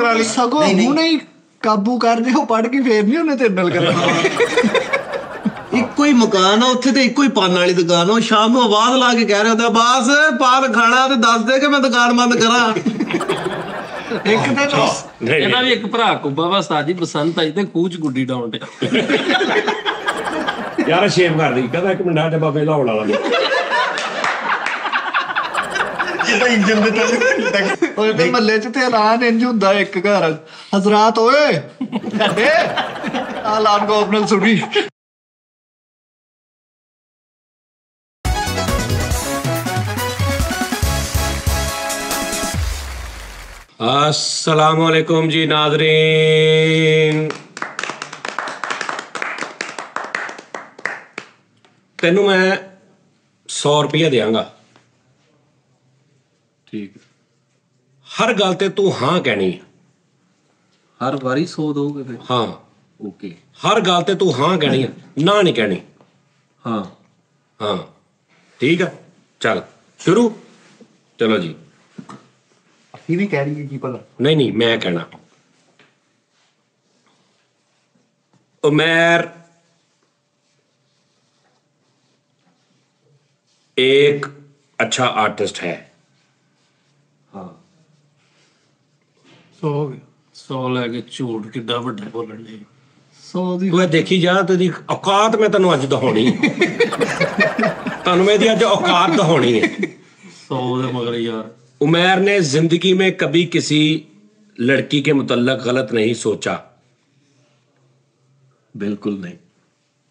वाली सगो हुणे ही काबू कर दे पढ़ के फिर नहीं उन्हें तेरे नाल करना इको ही मकान है उत्थे ते इको ही पान वाली दुकान है शाम को आवाज ला के कह रहे होते बस पान खाना ते दस दे के मैं दुकान बंद करा एक दिन ਇਹਦਾ ਵੀ ਇੱਕ ਭਰਾ ਕੁੱਬਾ ਵਾ ਸਾਜੀ ਬਸੰਤ ਆਈ ਤੇ ਖੂਚ ਗੁੱਡੀ ਡਾਉਣ ਤੇ ਯਾਰ ਸ਼ੇਵ ਕਰ ਦੀ ਕਹਿੰਦਾ 1 ਮਿੰਟ ਆ ਡੱਬਾ ਪਹਿਲਾਂ ਹੋਣ ਵਾਲਾ ਨਹੀਂ जिदा इंजन दे तक ओए ते महल्ले च ते ऐलान इंज हुंदा एक घर हजरात ओए ढड्डे ऐलान गवर्नर सुनी अस्सलामुअलैकुम जी नाज़रीन तेनू मैं 100 रुपया देंगा ठीक हर गल ते तू हाँ कहनी हर बारी 100 दोगे फिर हाँ ओके हर गल ते तू हाँ कहनी है ना नहीं कहनी हाँ हाँ ठीक है चल शुरू चलो जी ये भी कह रही है की पता नहीं नहीं मैं कहना उमैर एक अच्छा आर्टिस्ट है हाँ 100 हो गया 100 ਲੈ ਕੇ ਝੂਠ ਕਿੱਡਾ ਵੱਡਾ ਬੋਲਣ ਦੇ 100 दी ਤੂੰ ਇਹ ਦੇਖੀ ਜਾ ਤੇਰੀ ਔਕਾਤ ਮੈਂ ਤੈਨੂੰ ਅੱਜ ਦਿਖਾਉਣੀ ਤੁਹਾਨੂੰ ਮੈਂ ਇਹਦੀ ਅੱਜ ਔਕਾਤ ਦਿਖਾਉਣੀ ਹੈ 100 ਦੇ ਮਗਰ ਯਾਰ उमैर ने जिंदगी में कभी किसी लड़की के मुतल्लक गलत नहीं सोचा बिल्कुल नहीं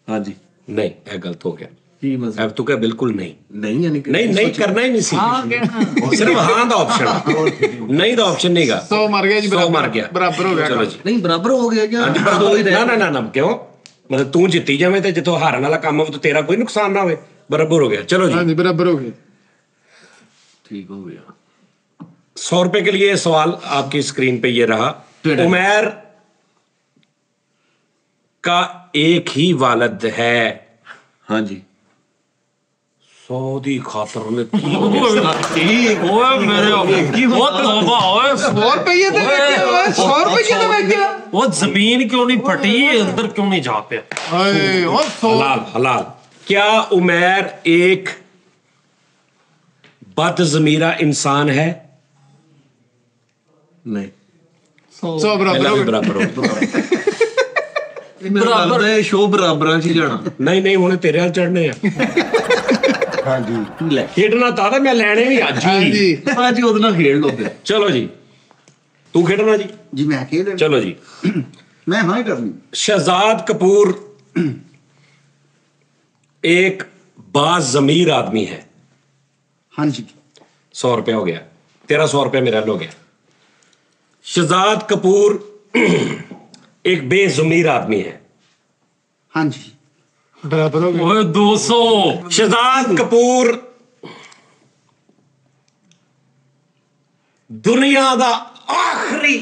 हाँ जी नहीं यह गलत हो गया की मतलब अब तू क्या बिल्कुल नहीं नहीं यानी कि नहीं नहीं करना ही नहीं सी सिर्फ हाँ का ऑप्शन नहीं का ऑप्शन नहीं गा 100 मर गया जी 100 मर गया बराबर हो गया चलो जी नहीं बराबर हो गया क्या ना ना ना ना क्यों मतलब तू जित्ती जावे तो जितों हारन वाला काम हो तो तेरा कोई नुकसान ना हो बराबर हो गया चलो जी हाँ जी बराबर हो गया ठीक हो गया 100 रुपए के लिए सवाल आपकी स्क्रीन पे ये रहा उमैर का एक ही वालिद है हाँ जी 100 दी खातर ने ਓਏ ਮੇਰੇ ਉਹ ਤੋਬਾ ਓਏ 100 रुपये तो मैं 100 रुपये तो मैं क्या ਉਹ ਜ਼ਮੀਨ ਕਿਉਂ ਨਹੀਂ ਫਟੀ ਅੰਦਰ ਕਿਉਂ ਨਹੀਂ ਜਾ ਪਿਆ अरे ओ 100 हलाल हलाल क्या उमैर एक बदज़मीरा इंसान है नहीं 100 बराबर हो गया बराबर हो बराबर है शो बराबर ची जाना नहीं नहीं हुणे तेरे हाल चढ़ने हाँ जी ले खेडना था मैं लैने भी अज हाँ ही जी हाँ जी उधर खेल लो फिर चलो जी तू खेडना जी जी मैं खेल चलो जी मैं हाँ ही करनी शहजाद कपूर एक बाज़मीर आदमी है हाँ जी 100 रुपया हो गया तेरा 100 रुपया मेरा हो गया शहजाद कपूर एक बेज़मीर आदमी है हाँ जी बराबर हो गया ਓਏ 200 शहजाद कपूर दुनिया दा आखिरी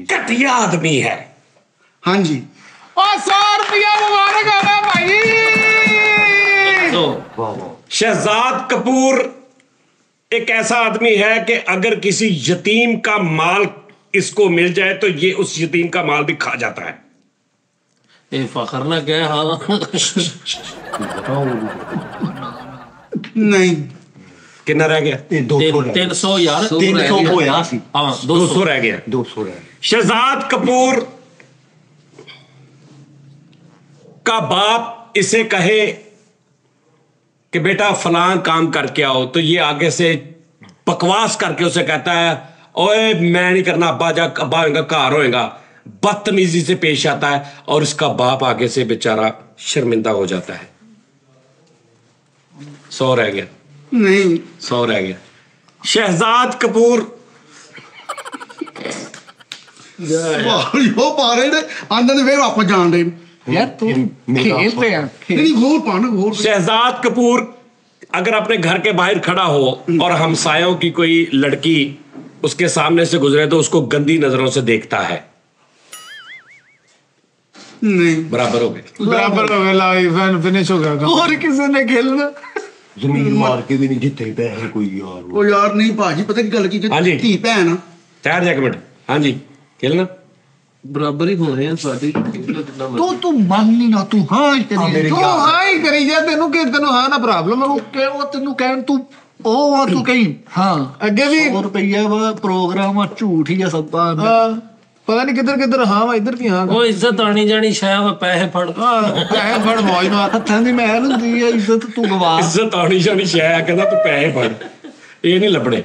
घटिया आदमी है हाँ जी ओ 100 रुपया मुबारक हो भाई शहजाद कपूर एक ऐसा आदमी है कि अगर किसी यतीम का माल इसको मिल जाए तो ये उस यतीम का माल भी खा जाता है ਇਹ ਫਖਰ ਨਾ ਕਹਿ ਹਾਂ नहीं कितना रह गया 300 यार 300 होया सी हाँ 200 रह गया 200 है शहजाद कपूर का बाप इसे कहे कि बेटा फलां काम करके आओ तो ये आगे से बकवास करके उसे कहता है ओए मैं नहीं करना अब्बा जा अब्बा होएगा घर होएगा बदतमीजी से पेश आता है और इसका बाप आगे से बेचारा शर्मिंदा हो जाता है 100 रह गया नहीं 100 रह गया शहजाद कपूर यो पारे ने आंदे वे वापस जान दे यार तू खेल रहे हैं नहीं घोर पाना घोर शहजाद कपूर अगर अपने घर के बाहर खड़ा हो और हमसायों की कोई लड़की उसके सामने से गुजरे तो उसको गंदी नजरों से देखता है नहीं बराबर हो गए बराबर हो गया लाइव एंड फिनिश हो गया और किसी ने खेलना ਜ਼ਮੀਨ ਮਾਰ ਕੇ ਵੀ ਨਹੀਂ ਜਿੱਤੇ ਪੈਸੇ ਕੋਈ ਯਾਰ ਉਹ ਯਾਰ ਨਹੀਂ ਭਾਜੀ, ਪਤਾ ਕੀ ਗੱਲ ਕੀ ਹਾਂਜੀ। ਧੀ ਭੈਣ ਆ। ਠਹਿਰ ਜਾ ਇੱਕ ਮਿੰਟ। ਹਾਂਜੀ ਖੇਲਣਾ ਬਰਾਬਰ ਹੀ ਹੋਣੇ ਆ ਸਾਡੀ। ਤੂੰ ਮੰਨ ਨਹੀਂ ਨਾ, ਤੂੰ ਹਾਂ ਹੀ ਕਰੀ ਮੇਰੇ ਤੂੰ ਯਾਰ। ਹਾਂ ਹੀ ਕਰੀ ਜਾ। ਤੈਨੂੰ ਹਾਂ ਨਾ ਪ੍ਰੋਬਲਮ ਉਹ ਤੈਨੂੰ ਕਹਿਣ ਤੂੰ ਉਹ ਆ ਤੂੰ ਕਹੀਂ ਹਾਂ ਅੱਗੇ ਵੀ 100 ਰੁਪਈਆ ਵਾ ਪ੍ਰੋਗਰਾਮ ਆ, ਝੂਠ ਹੀ ਆ ਸੱਪਾ। ਹਾਂ, ਪਤਾ ਨਹੀਂ ਕਿੱਧਰ ਹਾਂ ਵਾ ਇੱਧਰ ਕੀ ਹਾਂ ਉਹ ਇੱਜ਼ਤ ਆਣੀ ਜਾਣੀ ਸ਼ਾਇਦ ਪੈਸੇ ਫੜ ਪੈਸੇ ਫੜ ਮੌਜ ਮਾਰ। ਹੱਥਾਂ ਦੀ ਮਹਿਲ ਹੁੰਦੀ ਆ, ਇੱਜ਼ਤ ਤੂੰ ਗਵਾ। ਇੱਜ਼ਤ ਆਉਣੀ ਜਾਣੀ ਸ਼ੈ ਕਹਿੰਦਾ ਤੂੰ ਪੈਸੇ ਫੜ, ਇਹ ਨਹੀਂ ਲੱਭਣੇ।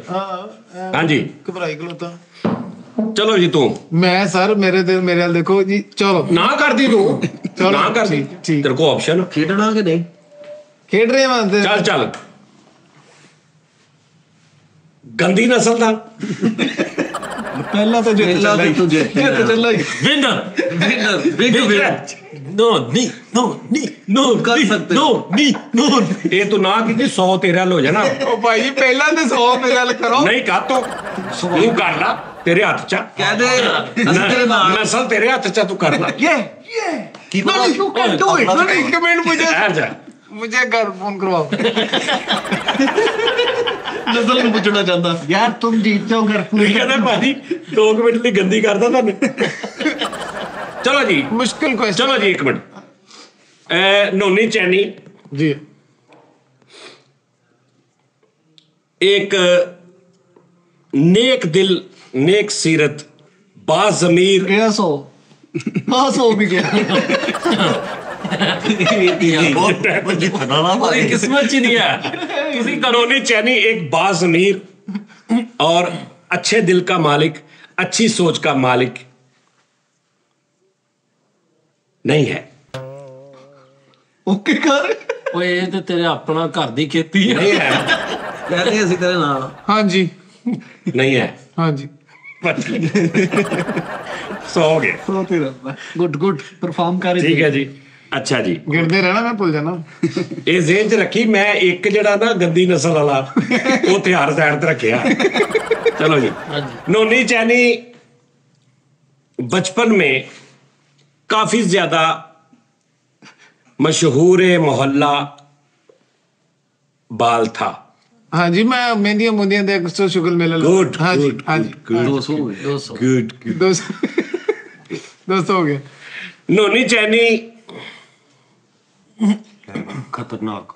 ਹਾਂਜੀ ਘਬਰਾਈ ਖਲੋਤਾ। ਚਲੋ ਜੀ ਤੂੰ ਮੈਂ ਸਰ ਮੇਰੇ ਵੱਲ ਦੇਖੋ ਜੀ। ਚਲੋ ਨਾ ਕਰਦੀ ਤੂੰ, ਚਲੋ, ਨਾ ਕਰਦੀ। ਠੀਕ। ਤੇਰੇ ਕੋਲ ਆਪਸ਼ਨ ਖੇਡਣਾ ਕਿ ਨਹੀਂ? ਖੇਡ ਰਹੇ ਹਾਂ ਤੇ ਚੱਲ ਚੱਲ। ਗੰਦੀ ਨਸਲ ਦਾ ਪਹਿਲਾਂ ਤਾਂ ਜਿੱਤ ਚੱਲਾ ਹੀ। ਜਿੱਤ ਚੱਲਾ ਹੀ। ਵਿਨਰ ਵਿਨਰ ਨੋ ਨੀ ਨੋ ਨੀ ਨੋ ਕਰ ਸਕਦੇ। ਨੋ ਨੀ ਨੋ ਇਹ ਤੂੰ ਨਾ ਕੀਤੀ 100 ਤੇਰੇ ਵੱਲ ਹੋ ਜਾਣਾ। ਉਹ ਭਾਈ ਜੀ ਪਹਿਲਾਂ ਤੇ 100 ਮੇਰੇ ਗੱਲ ਕਰੋ। ਨਹੀਂ ਕਾਤੋਂ ਤੂੰ ਕਰ ਲਾ, ਤੇਰੇ ਹੱਥ ਚ ਆ। ਕਹਿ ਦੇ ਅਸੀਂ ਤੇਰੇ ਨਾਲ। ਨਸਲ ਤੇਰੇ ਹੱਥ ਚ ਆ, ਤੂੰ ਕਰ ਲਾ। ਕੀ ਪਤਾ You can do it. नहीं, एक मिनट ਠਹਿਰ ਜਾ। मुझे घर फोन करवाओ। ਨਸਲ ਨੂੰ ਪੁੱਛਣਾ ਚਾਹੁੰਦਾ। ਯਾਰ ਤੁਮ ਜੀਤ ਜਾਓ ਘਰ ਤੁਸੀਂ ਕਹਿੰਦੇ ਭਾਜੀ 2 ਮਿੰਟ ਲਈ ਗੰਦੀ ਕਰਦਾ ਤੁਹਾਨੂੰ। ਚਲੋ ਜੀ मुश्किल क्वेश्चन। ਚਲੋ ਜੀ 1 ਮਿੰਟ। नोनी चैनी जी एक नेक दिल नेक सीरत बाज़मीर ਗਿਆ 100 ਹਾਂ 100 ਵੀ ਗਿਆ। ਜਿੱਤਣਾ ਨਾ ਉਹਦੀ ਕਿਸਮਤ ਚ ਨਹੀਂ ਹੈ। किसी नोनी चैनी एक बाज़मीर और अच्छे दिल का मालिक, अच्छी सोच का मालिक नहीं है। ਓਕੇ ਕਰ। ਓਏ ਇਹ ਤੇ ਤੇਰੇ ਆਪਣਾ ਘਰ ਦੀ ਖੇਤੀ ਹੈ। नहीं है, ਕਹਿ ਦੇ ਅਸੀਂ ਤੇਰੇ ਨਾਲ। हाँ जी नहीं है। हाँ जी। 100 हो गए। ਸੋ ਤੇਰਾ ਗੁੱਡ ਗੁੱਡ ਪਰਫਾਰਮ ਕਰ। ठीक है जी। अच्छा जी, गिरते रहना, मैं भूल जाना। ਇਹ ਜ਼ੇਨ ਚ ਰੱਖੀ। ਮੈਂ ਇੱਕ ਜਿਹੜਾ ਨਾ ਗੰਦੀ ਨਸਲ ਵਾਲਾ ਉਹ ਤਿਆਰ ਸਾਈਡ ਤੇ ਰੱਖਿਆ। चलो जी। नोनी चैनी बचपन में काफी ज्यादा मशहूर मोहल्ला बाल था। हाँ जी, मैं मेहंदियां मुंदियां देख तो शुगल मेला। गुड हाँ जी, गुड हाँ जी। गुड 200 ਹੋ ਗਏ। 200 गुड। दोस्त हो गए। नोनी चैनी खतरनाक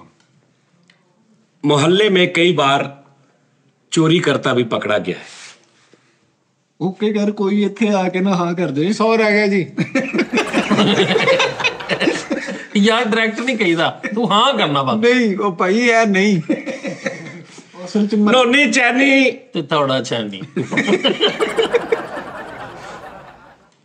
मोहल्ले में कई बार चोरी करता भी पकड़ा गया है। ਓਕੇ ਕਰ। ਕੋਈ ਇੱਥੇ ਆ ਕੇ ਨਾ ਹਾਂ ਕਰ ਦੇ। 100 रह गया जी। ਯਾਰ ਡਾਇਰੈਕਟ ਨਹੀਂ ਕਹੀਦਾ, ਤੂੰ ਹਾਂ ਕਰਨਾ ਬਸ। नहीं ओ भाई यार नहीं। असल च नोनी चैनी ਤੇ ਥੋੜਾ ਛਾਨੀ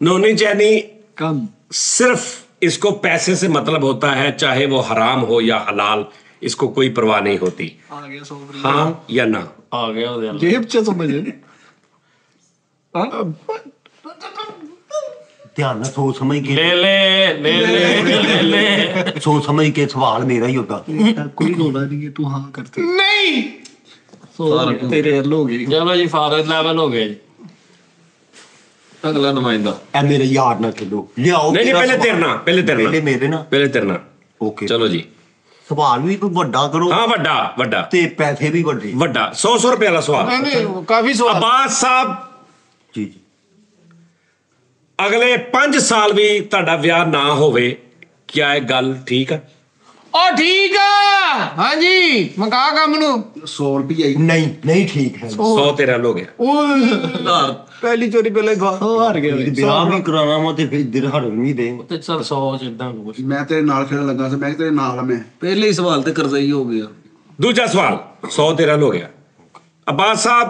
नोनी चैनी ਕੰਮ सिर्फ इसको पैसे से मतलब होता है, चाहे वो हराम हो या हलाल, इसको कोई परवाह नहीं होती। ਆ ਗਿਆ 100 हाँ या ना। ਆ ਗਿਆ ਉਹਦੇ ਨਾਲ। ਜੇਬ ਚ ਸਮਝ। ध्यान ਨਾਲ सोच समझ के ਲੈ ਲੈ सोच समझ के सवाल मेरा ही होता। ਕੋਈ ਰੋਲਾ ਨਹੀਂ, ਤੂੰ ਹਾਂ ਕਰਤੇ। नहीं। ਸੋ ਤੇਰੇ ਹੱਲ ਹੋ ਗਈ। ਚਲੋ ਜੀ ਫਾਰਗ ਲੈਵਲ ਹੋ ਗਿਆ ਜੀ। ਅਗਲਾ ਨੁਮਾਇੰਦਾ। ए मेरे यार ना खेलो, लियाओ नहीं नहीं, तेरा पहले सवाल। तेरना, पहले तेरना, पहले मेरे ना। पहले तेरना। ओके चलो जी। सवाल भी कोई बड़ा करो हाँ वड्डा वड्डा ते पैसे भी बड़े। वड्डा 100 रुपए वाला सवाल। नहीं नहीं, काफी सवाल। अब्बास साहब जी जी। अगले 5 साल भी ਤੁਹਾਡਾ ਵਿਆਹ ਨਾ ਹੋਵੇ, क्या ਇਹ ਗੱਲ ਠੀਕ ਹੈ? ओ ठीक है। हाँ जी, मका काम नु। 100 ਰੁਪਈਆ ਹੀ। नहीं नहीं ठीक है। 100 ਤੇਰਾ ਹੋ ਗਿਆ। पहली चोरी पहले खा। ਉਹ ਹਾਰ ਗਿਆ ਬਈ। ब्याह भी कराना वा ते फिर इधर हड़न भी दे। ਤੇ ਚਲ 100 ਜਿੱਦਾਂ ਕੁਛ। ਮੈਂ ਤੇਰੇ ਨਾਲ ਖੇਡਣ ਲੱਗਾ ਸੀ। ਮੈਂ ਕਿਹਾ ਤੇਰੇ ਨਾਲ ਆ ਮੈਂ। ਪਹਿਲੇ ਹੀ ਸਵਾਲ ਤੇ ਕਰਜ਼ਈ ਹੋ ਗਿਆ। ਦੂਜਾ ਸਵਾਲ 100 ਤੇਰਾ ਹੋ ਗਿਆ। ਅब्बास ਸਾਹਿਬ,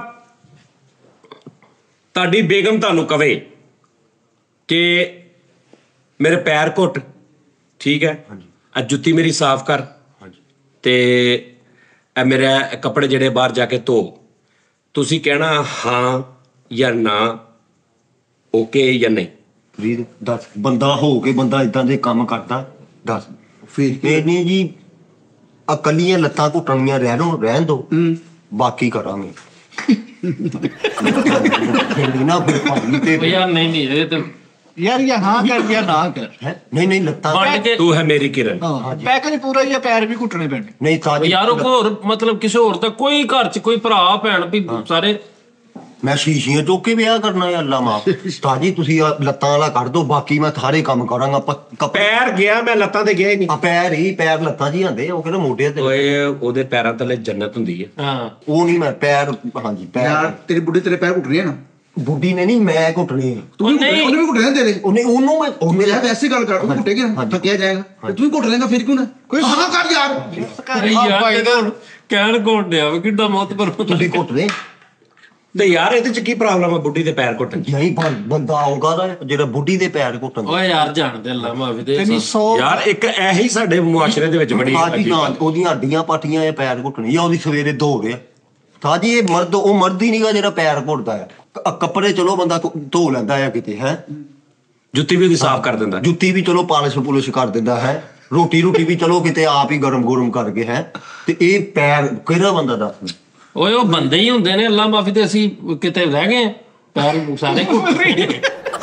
ਤੁਹਾਡੀ ਬੇਗਮ ਤੁਹਾਨੂੰ ਕਵੇ ਕਿ ਮੇਰੇ ਪੈਰ ਘੁੱਟ, ਠੀਕ ਹੈ, ਆ ਜੁੱਤੀ ਮੇਰੀ ਸਾਫ਼ ਕਰ, ਤੇ ਇਹ ਮੇਰੇ ਕੱਪੜੇ ਜਿਹੜੇ ਬਾਹਰ ਜਾ ਕੇ ਧੋ, ਤੁਸੀਂ ਕਹਿਣਾ ਹਾਂ ਜਾਂ ਨਾ, ਓਕੇ ਜਾਂ ਨਹੀਂ? ਵੀਰ ਦੱਸ, ਬੰਦਾ ਹੋ ਕੇ ਬੰਦਾ ਇਦਾਂ ਦੇ ਕੰਮ ਕਰਦਾ, ਦੱਸ ਫਿਰ ਇਹ ਨਹੀਂ ਜੀ ਅਕਲੀਆਂ ਲੱਤਾਂ ਘੁੱਟਣੀਆਂ ਰਹਿਣ ਦੋ, ਬਾਕੀ ਕਰਾਂਗੇ। ਨਾ ਫਿਰ ਭਾਈ ਉਹ ਤੇ ਯਾਰ ਨਹੀਂ ਇਹ ਤੇ यार ये हाँ कर या ना कर ਹੈ ਨਹੀਂ ਨਹੀਂ ਲੱਤਾਂ ਵੰਡ ਕੇ तू है मेरी किरण हाँ पैकेज पूरा ही है, पैर भी घुटने पैने। ਨਹੀਂ ਤਾਜੀ ਯਾਰ ਉਹ ਹੋਰ ਮਤਲਬ ਕਿਸੇ ਹੋਰ ਤਾਂ ਕੋਈ ਘਰ 'ਚ ਕੋਈ ਭਰਾ ਭੈਣ ਵੀ ਸਾਰੇ ਮੈਂ ਸ਼ੀਸ਼ੀਆਂ ਚੁੱਕ ਕੇ ਵਿਆਹ ਕਰਨਾ ਹੈ ਅੱਲਾ ਮਾਂ ਤਾਜੀ ਤੁਸੀਂ ਆਹ ਲੱਤਾਂ ਵਾਲਾ ਕੱਢ ਦੋ, ਬਾਕੀ ਮੈਂ ਸਾਰੇ ਕੰਮ ਕਰਾਂਗਾ। ਪੈਰ ਗਿਆ ਮੈਂ ਲੱਤਾਂ ਤੇ ਗਿਆ ਹੀ ਨਹੀਂ। ਪੈਰ ਲੱਤਾਂ ਜੀ ਆਂਦੇ ਉਹ ਕਹਿੰਦੇ ਮੋਢੇ ਤੇ ਓਏ ਉਹਦੇ ਪੈਰਾਂ ਥੱਲੇ ਜੰਨਤ ਹੁੰਦੀ ਹੈ। ਹਾਂ ਉਹ ਨਹੀਂ ਮੈਂ ਪੈਰ ਹਾਂਜੀ यार ਪੈਰ तेरी बुढ़ी तेरे पैर घुट रही है ना, ਬੁੱਢੀ ਨੇ ਨਹੀਂ ਮੈਂ ਘੁੱਟਣੇ ਆ। तू भी नहीं। उन्हें भी घुट रहे हैं तेरे। ਉਹਨੂੰ ਮੈਂ ਉਹ मेरा ਮੇਰਾ वैसे गल कर, वो घुटेगा हाँ जी। थकिया जाएगा, तू भी घुट लेगा फिर क्यों ना, कोई हाँ कर यार। ਅਰੇ ਯਾਰ ਇਹਦਾ ਕਹਿਣ ਕੋਣ ਡਿਆ ਵਾ ਕਿੱਡਾ ਮੌਤਬਰ ਤੁਸੀਂ ਘੁੱਟਦੇ ਤੇ ਯਾਰ ਇਹਦੇ ਚ ਕੀ ਪ੍ਰੋਬਲਮ ਹੈ ਬੁੱਢੀ ਦੇ ਪੈਰ ਘੁੱਟਣ ਚ? ਨਹੀਂ ਬੰਦਾ ਆਊਗਾ ਦਾ ਜਿਹੜਾ ਬੁੱਢੀ ਦੇ ਪੈਰ ਘੁੱਟਣ ਓਏ ਯਾਰ ਜਾਣਦੇ ਅੱਲਾ ਮਾਫੀ ਦੇ 300 ਯਾਰ ਇੱਕ ਇਹੀ ਸਾਡੇ ਮੁਆਸ਼ਰੇ ਦੇ ਵਿੱਚ ਬੜੀ ਸਾਜੀ ਨਾ ਉਹਦੀਆਂ ਹੱਡੀਆਂ ਪਾਟੀਆਂ ਇਹ ਪੈਰ ਘੁੱਟਣੀ ਜਾਂ ਉਹਦੀ ਸਵੇਰੇ ਧੋ ਰਿਹਾ ਸਾਜੀ ਇਹ ਮਰਦ ਉਹ ਮਰਦ ਹੀ ਨਹੀਂਗਾ ਜਿਹੜਾ ਪੈਰ ਘੁੱਟਦਾ ਹੈ। ਕੱਪੜੇ ਚਲੋ ਬੰਦਾ ਧੋ ਲੈਂਦਾ ਹੈ ਕਿਤੇ ਹੈ, ਜੁੱਤੀ ਵੀ ਉਹਦੀ ਸਾਫ਼ ਕਰ ਦਿੰਦਾ। ਜੁੱਤੀ ਵੀ ਚਲੋ ਪਾਲਿਸ਼ ਪੁਲਿਸ਼ ਕਰ ਦਿੰਦਾ ਹੈ, ਰੋਟੀ ਵੀ ਚਲੋ ਕਿਤੇ ਆਪ ਹੀ ਗਰਮ ਕਰਕੇ ਹੈ, ਤੇ ਇਹ ਪੈਰ ਕਿਹੜਾ ਬੰਦਾ ਦੱਸ। ਓਏ ਉਹ ਬੰਦੇ ਹੀ ਹੁੰਦੇ ਨੇ ਅੱਲਾ ਮਾਫੀ ਤੇ ਅਸੀਂ ਕਿਤੇ ਰਹਿ ਗਏ ਪੈਰ ਸਾਰੇ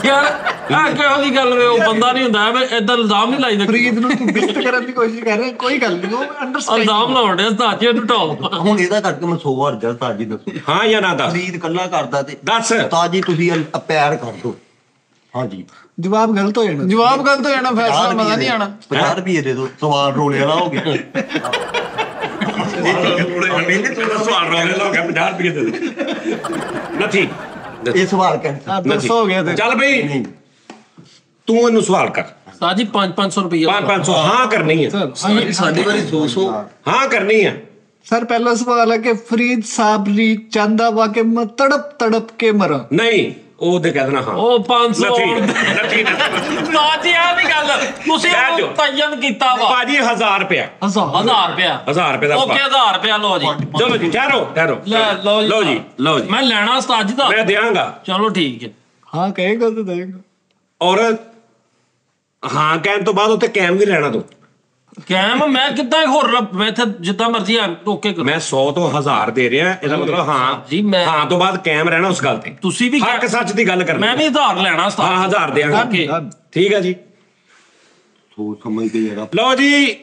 ਯਾਰ ਆ ਕਿਹੋ ਦੀ ਗੱਲ ਵੇ ਉਹ ਬੰਦਾ ਨਹੀਂ ਹੁੰਦਾ ਐਵੇਂ ਏਦਾਂ ਇਲਜ਼ਾਮ ਨਹੀਂ ਲਾਈਦਾ ਫਰੀਦ ਨੂੰ ਤੂੰ ਬਿਸਤ ਕਰਨ ਦੀ ਕੋਸ਼ਿਸ਼ ਕਰ ਰਿਹਾ, ਕੋਈ ਗੱਲ ਨਹੀਂ, ਉਹ ਅੰਡਰਸਟੈਂਡ। ਇਲਜ਼ਾਮ ਲਾਉਣ ਡਿਆ ਸਾਜੀ ਉਹਨੂੰ ਢਾਲ ਹੁਣ ਇਹਦਾ ਕਰਕੇ ਮੈਂ 100 ਵਾਰ ਜਾ ਤਾਜੀ ਦੱਸੋ ਹਾਂ ਜਾਂ ਨਾ ਦੱਸ ਫਰੀਦ ਕੱਲਾ ਕਰਦਾ ਤੇ ਦੱਸ। ਤਾਜੀ ਤੁਸੀਂ ਪੈਰ ਕਰ ਦੋ। ਹਾਂਜੀ ਜਵਾਬ ਗਲਤ ਹੋ ਜਾਣਾ, ਜਵਾਬ ਗਲਤ ਹੋ ਜਾਣਾ, ਫੈਸਲਾ ਮਜ਼ਾ ਨਹੀਂ ਆਣਾ। 50 ਰੁਪਏ ਦੇ ਦੋ, ਸਵਾਲ ਰੋਲੇ ਵਾਲਾ ਹੋ ਗਿਆ। ਸਵਾਲ ਰੋਲੇ ਲਾ ਗਿਆ 50 ਰੁਪਏ ਦੇ ਦੇ ਨਥੀ ਇਹ ਸਵਾਲ ਕਹਿੰਦਾ ਦੱਸੋ ਹੋ ਗਿਆ ਤੇ ਚੱਲ ਬਈ ਨਹੀਂ ਤੂੰ ਇਹਨੂੰ ਸਵਾਲ ਕਰ। ਸਾਜੀ 500 ਰੁਪਏ 500 ਹਾਂ ਕਰਨੀ ਹੈ, ਸਾਡੀ ਵਾਰੀ 200 ਹਾਂ ਕਰਨੀ ਹੈ। ਸਰ ਪਹਿਲਾ ਸਵਾਲ ਹੈ ਕਿ ਫਰੀਦ ਸਾਬਰੀ ਚਾਹੁੰਦਾ ਵਾ ਕਿ ਮੈਂ ਤੜਪ ਕੇ ਮਰਾਂ। ਨਹੀਂ ਉਹ ਤੇ ਕਹਿ ਦੇਣਾ ਹਾਂ। ਉਹ 500 ਨਥੀ ਸਾਜੀ ਆ ਵੀ ਗੱਲ ਤੁਸੀਂ ਬੈਠ ਜਾਓ। ਉਹ ਤੈਨ ਕੀਤਾ ਵਾ ਭਾਜੀ 1000 ਰੁਪਇਆ 1000 ਰੁਪਿਆ 1000 ਰੁਪਏ ਦਾ ਓਕੇ 1000 ਰੁਪਿਆ ਲਓ ਜੀ ਚਲੋ ਜੀ ਠਹਿਰੋ ਲੈ ਲਓ ਜੀ ਲਓ ਜੀ ਮੈਂ ਲੈਣਾ ਉਸਤਾਦ ਜੀ ਦਾ ਮੈਂ ਦਿਆਂਗਾ। ਚਲੋ ਠੀਕ ਹੈ ਹਾਂ ਕਹੇਗਾ ਤਾਂ ਦੇਗਾ। ਔਰ ਹਾਂ ਕਹਿਣ ਤੋਂ ਬਾਅਦ ਉੱਤੇ ਕੈਮ ਵੀ ਲੈਣਾ ਤੂੰ। ਕੈਮ ਮੈਂ ਕਿੱਦਾਂ ਹੋਰ ਮੈਂ ਇੱਥੇ ਜਿੱਦਾਂ ਮਰਜ਼ੀ ਆ ਓਕੇ ਕਰੋ ਮੈਂ 100 ਤੋਂ 1000 ਦੇ ਰਿਹਾ, ਇਹਦਾ ਮਤਲਬ ਜੀ, ਹਾਂ ਮੈਂ- ਹਾਂ ਤੋਂ ਬਾਅਦ ਕੈਮ ਰਹਿਣਾ ਉਸ ਗੱਲ ਤੇ। ਤੁਸੀਂ ਵੀ ਹੱਕ ਸੱਚ ਦੀ ਗੱਲ ਕਰਨੀ। ਮੈਂ ਵੀ 1000 ਲੈਣਾ ਉਸਤਾਦ ਹਾਂ 1000 ਦਿਆਂਗਾ। ਓਕੇ ਠੀਕ ਹੈ ਜੀ। ਸੋਚ ਸਮਝ ਕੇ ਜਰਾ ਲਓ ਜੀ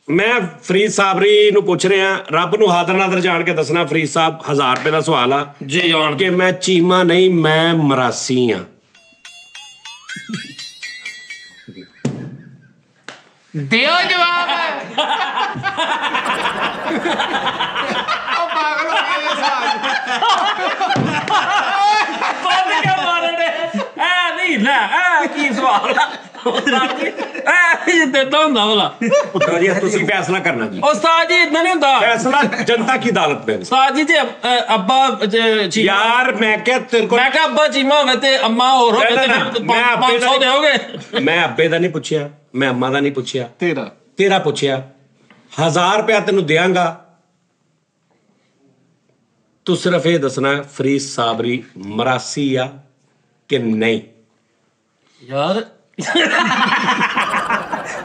ਮੈਂ ਫਰੀਦ ਸਾਬਰੀ ਨੂੰ ਪੁੱਛ ਰਿਹਾ, ਰੱਬ ਨੂੰ ਹਾਜ਼ਰ ਨਾਜ਼ਰ ਜਾਣ ਕੇ ਦੱਸਣਾ ਫਰੀਦ ਸਾਹਿਬ 1000 ਰੁਪਏ ਦਾ ਸਵਾਲ ਆ ਜੀ ਜਾਣ ਕਿ ਮੈਂ ਚੀਮਾ ਨਹੀਂ ਮੈਂ ਮਰਾਸੀ ਆ। ਦਿਓ ਜਵਾਬ ਬੰਦ ਕਿਉਂ ਮਾਰਨ ਦੇ ਐ ਨਹੀਂ ਲੈ ਐ ਕੀ ਸਵਾਲ ਆ ਐ ਦਿੱਤਾ ਹੁੰਦਾ ਭਲਾ ਪੁੱਤਰ ਜੀ ਤੁਸੀਂ ਫੈਸਲਾ ਕਰਨਾ ਜੀ। ਉਸਤਾਦ ਜੀ ਇਦਾਂ ਨਹੀਂ ਹੁੰਦਾ ਫੈਸਲਾ ਜਨਤਾ ਕੀ ਅਦਾਲਤ में। ਉਸਤਾਦ ਜੀ ਜੇ ਅੱਬਾ ਚੀਮਾ ਯਾਰ ਮੈਂ ਕਿਹਾ ਤੇਰੇ ਕੋਲ ਮੈਂ ਕਿਹਾ ਅੱਬਾ ਚੀਮਾ ਹੋਵੇ ਤੇ ਅੰਮਾ ਹੋਰ ਹੋਵੇ ਤੇ ਫਿਰ ਮੈਂ ਅੱਬੇ ਦਾ 500 ਦਿਓਗੇ ਮੈਂ ਅੱਬੇ ਦਾ ਨਹੀਂ ਪੁੱਛਿਆ, ਮੈਂ ਅੰਮਾ ਦਾ ਨਹੀਂ ਪੁੱਛਿਆ, ਤੇਰਾ ਪੁੱਛਿਆ। 1000 ਰੁਪਇਆ ਤੈਨੂੰ ਦਿਆਂਗਾ, ਤੂੰ ਸਿਰਫ ਇਹ ਦੱਸਣਾ ਫਰੀਦ ਸਾਬਰੀ ਮਰਾਸੀ ਆ ਕਿ ਨਹੀਂ। ਯਾਰ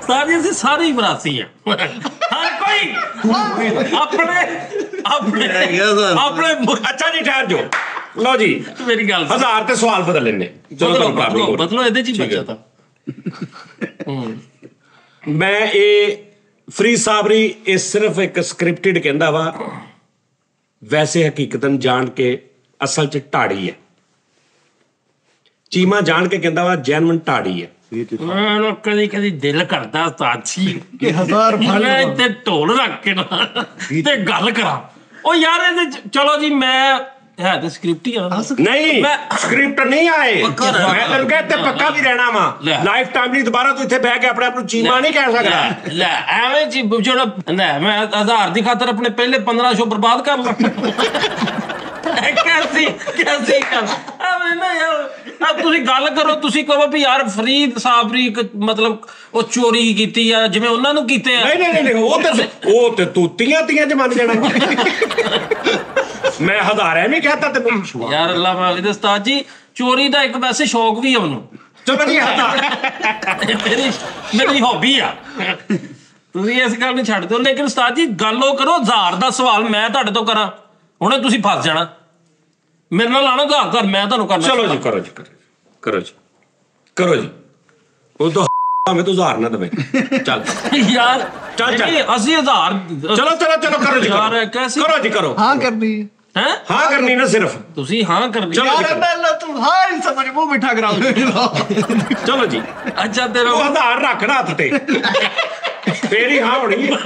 ਸਾਡੀ ਅਸੀਂ ਸਾਰੇ ਹੀ ਮਰਾਸੀ ਆ ਹਰ ਕੋਈ ਆਪਣੇ ਅੱਛਾ ਜੀ ਠਹਿਰ ਜਾਓ। ਲਓ ਜੀ ਮੇਰੀ ਗੱਲ 1000 ਤੇ ਸਵਾਲ ਬਦਲ ਲੈਣੇ। ਚਲੋ ਬਦਲੋ ਇਹਦੇ ਚ ਹੀ ਬੱਚਾ ਤਾਂ ਮੈਂ ਇਹ ਫਰੀਦ ਸਾਬਰੀ ਇਹ ਸਿਰਫ ਇੱਕ ਸਕ੍ਰਿਪਟਡ ਕਹਿੰਦਾ ਵਾ, ਵੈਸੇ ਹਕੀਕਤਨ ਜਾਣ ਕੇ ਅਸਲ ਚ ਢਾੜੀ ਹੈ। ਚੀਮਾ ਜਾਣ ਕੇ ਕਹਿੰਦਾ ਵਾ ਜੈਨੂਇਨ ਢਾੜੀ ਹੈ। ਮੈਨੂੰ ਕਦੀ ਦਿਲ ਕਰਦਾ ਸਾਚੀ ਕਿ 1000 ਮੈਂ ਇੱਥੇ ਢੋਲ ਰੱਖ ਕੇ ਨਾ ਤੇ ਗੱਲ ਕਰਾਂ। ਉਹ ਯਾਰ ਇਹਦੇ ਚਲੋ ਜੀ ਮੈਂ ਹੈ ਤੇ ਸਕ੍ਰਿਪਟ ਹੀ ਆ ਨਹੀਂ ਸਕ੍ਰਿਪਟ ਨਹੀਂ ਆਏ। ਮੈਂ ਤੈਨੂੰ ਕਿਹਾ ਇੱਥੇ ਪੱਕਾ ਵੀ ਰਹਿਣਾ ਵਾ ਲਾਈਫ ਟਾਈਮ ਲਈ। ਦੁਬਾਰਾ ਤੂੰ ਇੱਥੇ ਬਹਿ ਕੇ ਆਪਣੇ ਆਪ ਨੂੰ ਚੀਮਾ ਨਹੀਂ ਕਹਿ ਸਕਦਾ। ਲੈ ਐਵੇਂ ਜੀ ਜਿਹੜਾ ਲੈ ਮੈਂ 1000 ਦੀ ਖਾਤਰ ਆਪਣੇ ਪਹਿਲੇ 1500 ਬਰਬਾਦ ਕਰ ਲਾਂ ਕੈਸੀ ਕਰ ਐਵੇਂ ਨਾ ਯਾਰ ਤੁਸੀਂ ਗੱਲ ਕਰੋ। ਤੁਸੀਂ ਕਹੋ ਵੀ ਯਾਰ ਫਰੀਦ ਸਾਬਰੀ ਮਤਲਬ ਉਹ ਚੋਰੀ ਕੀਤੀ ਆ ਜਿਵੇਂ ਉਹਨਾਂ ਨੂੰ ਕੀਤੇ ਆ। ਨਹੀਂ ਉਹ ਤੇ ਤੂੰ ਤੀਆਂ ਚ ਮੰਨ ਜਾਣਾ। ਮੈਂ 1000 ਐਵੇਂ ਕਹਤਾ ਤੈਨੂੰ ਯਾਰ ਅੱਲਾ ਮਾਫ ਦੇ ਉਸਤਾਦ ਜੀ ਚੋਰੀ ਦਾ ਇੱਕ ਵੈਸੇ ਸ਼ੌਕ ਵੀ ਆ ਮੈਨੂੰ। ਚਲੋ ਜੀ ਮੇਰੀ ਹੌਬੀ ਆ। ਤੁਸੀਂ ਇਸ ਗੱਲ ਨੂੰ ਛੱਡ ਦਿਓ। ਲੇਕਿਨ ਉਸਤਾਦ ਜੀ ਗੱਲ ਉਹ ਕਰੋ 1000 ਦਾ ਸਵਾਲ ਮੈਂ ਤੁਹਾਡੇ ਤੋਂ ਕਰਾਂ ਹੁਣੇ ਤੁਸੀਂ ਫਸ ਜਾਣਾ। ਮੇਰੇ ਨਾਲ ਆਣਾ 1000 ਮੈਂ ਤੁਹਾਨੂੰ ਕਰਨਾ। ਚਲੋ ਜੀ ਕਰੋ ਜੀ। ਕਰੋ ਜੀ ਉਹ ਤਾਂ ਭਾਵੇਂ ਤੂੰ 1000 ਨਾ ਦਵੇਂ ਚੱਲ ਯਾਰ ਚੱਲ। ਨਹੀਂ, ਅਸੀਂ 1000 ਚਲੋ ਕਰੋ ਜੀ ਯਾਰ ਕੈਸੀ ਕਰੋ ਜੀ ਕਰੋ ਹਾਂ ਕਰਨੀ ਹੈ ਹੈ ਹਾਂ ਕਰਨੀ ਨਾ ਸਿਰਫ ਤੁਸੀਂ ਹਾਂ ਕਰਨੀ ਚਲੋ। ਯਾਰ ਪਹਿਲਾਂ ਤੂੰ ਹਾਂ ਹੀ ਸਮਝ ਮੂੰਹ ਮਿੱਠਾ ਕਰਾਓ ਚਲੋ ਜੀ ਅੱਛਾ ਤੇਰਾ ਉਹ ਆਧਾਰ ਰੱਖਣਾ ਹੱਥ ਤੇ ਫੇਰ ਹੀ ਹਾਂ ਹੋਣੀ ਹੈ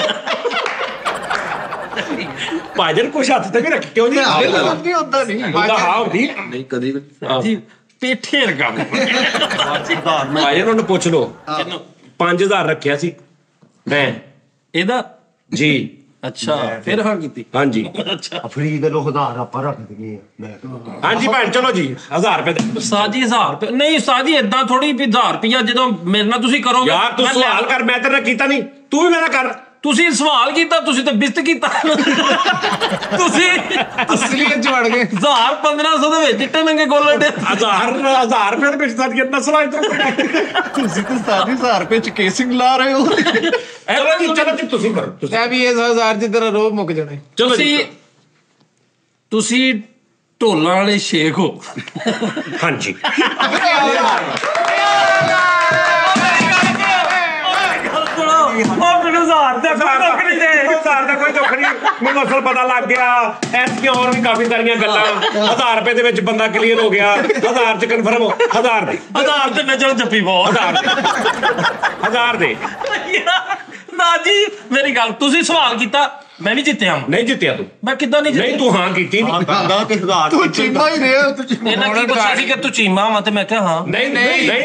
ਭਾਜਨ ਕੁਛ ਹੱਥ ਤੇ ਵੀ ਰੱਖ ਕਿਉਂ ਨਹੀਂ ਨਹੀਂ ਹੁੰਦਾ ਨਹੀਂ ਉਹਦਾ ਹਾਂ ਹੁੰਦੀ ਨਹੀਂ ਕਦੀ ਵੀ ਜੀ ਪੇਠੇ ਰਗਾ ਭਾਜਨ ਉਹਨੂੰ ਪੁੱਛ ਲਓ 5000 ਰੱਖਿਆ ਸੀ ਮੈਂ ਇਹਦਾ ਜੀ ਅੱਛਾ ਫਿਰ ਹਾਂ ਕੀਤੀ ਹਾਂਜੀ ਅੱਛਾ ਫਰੀਦ ਲੋ ਹਜ਼ਾਰ ਆਪਾਂ ਰੱਖ ਦਈਏ ਮੈਂ ਹਾਂਜੀ ਭੈਣ ਚਲੋ ਜੀ 1000 ਰੁਪਏ ਦੇ ਉਸਤਾਦ ਜੀ 1000 ਰੁਪਏ ਨਹੀਂ ਉਸਤਾਦ ਜੀ ਏਦਾਂ ਥੋੜੀ ਵੀ 1000 ਰੁਪਇਆ ਜਦੋਂ ਮੇਰੇ ਨਾਲ ਤੁਸੀਂ ਕਰੋਗੇ ਯਾਰ ਤੂੰ ਮੈਂ ਲੈ- ਸਵਾਲ ਕਰ ਮੈਂ ਤੇਰੇ ਨਾਲ ਕੀਤਾ ਨਹੀਂ ਤੂੰ ਵੀ ਮੇਰਾ ਕਰ ਤੁਸੀਂ ਸਵਾਲ ਕੀਤਾ ਤੁਸੀਂ ਤਾਂ ਬਿਸਤ ਕੀਤਾ ਤੁਸੀਂ ਅਸਲੀਅਤ ਚ ਵੜ ਗਏ 1500 ਦੇ ਵਿੱਚ ਚਿੱਟੇ ਨੰਗੇ ਗੋਲੇ ਡੇ 1000 ਰੁਪਏ ਦੇ ਵਿੱਚ ਸਾਡੀਆਂ ਨਸਲਾਂ ਇੱਧਰ ਤੁਸੀਂ ਤਾਂ ਸਾਡੀ 1000 ਰੁਪਏ ਚ ਕੇਸਿੰਗ ਲਾ ਰਹੇ ਹੋ ਚਲੋ ਜੀ ਤੁਸੀਂ ਕਰੋ ਤੁਸੀਂ ਇਹ ਵੀ ਇਸ 1000 ਚ ਤੇਰਾ ਰੋਬ ਮੁੱਕ ਜਾਣਾ ਚਲੋ ਜੀ ਤੁਸੀਂ ਢੋਲਾਂ ਵਾਲੇ ਸ਼ੇਖ ਹੋ ਹਾਂਜੀ ਉਹ ਮੈਨੂੰ 1000 ਦਾ ਦੁੱਖ ਨਹੀਂ ਦੇ 1000 ਦਾ ਕੋਈ ਦੁੱਖ ਨਹੀਂ ਮੈਨੂੰ ਅਸਲ ਪਤਾ ਲੱਗ ਗਿਆ ਐਸੀਆਂ ਹੋਰ ਵੀ ਕਾਫੀ ਸਾਰੀਆਂ ਗੱਲਾਂ 1000 ਰੁਪਏ ਦੇ ਵਿੱਚ ਬੰਦਾ ਕਲੀਅਰ ਹੋ ਗਿਆ 1000 ਚ ਕਨਫਰਮ ਹੋ 1000 ਦੇ 1000 ਤੇ ਨਜ਼ਰ ਜੱਫੀ ਬਹੁਤ 1000 ਦੇ ਨਾ ਜੀ ਮੇਰੀ ਗੱਲ ਤੁਸੀਂ ਸਵਾਲ ਕੀਤਾ ਮੈਂ ਵੀ ਜਿੱਤਿਆ ਹਾਂ ਨਹੀਂ ਜਿੱਤਿਆ ਤੂੰ ਮੈਂ ਕਿੱਦਾਂ ਨਹੀਂ ਨਹੀਂ ਜਿੱਤਿਆ ਤੂੰ ਹਾਂ ਕੀਤੀ ਨਹੀਂ ਦਾ ਤੇ ਹਜ਼ਾਰ ਤੂੰ ਚੀਮਾ ਹੀ ਰਿਹਾ ਇਹਨਾਂ ਕੀ ਪੁੱਛਿਆ ਸੀ ਕਿ ਤੂੰ ਚੀਮਾ ਵਾ ਤੇ ਮੈਂ ਕਿਹਾ ਹਾਂ ਨਹੀਂ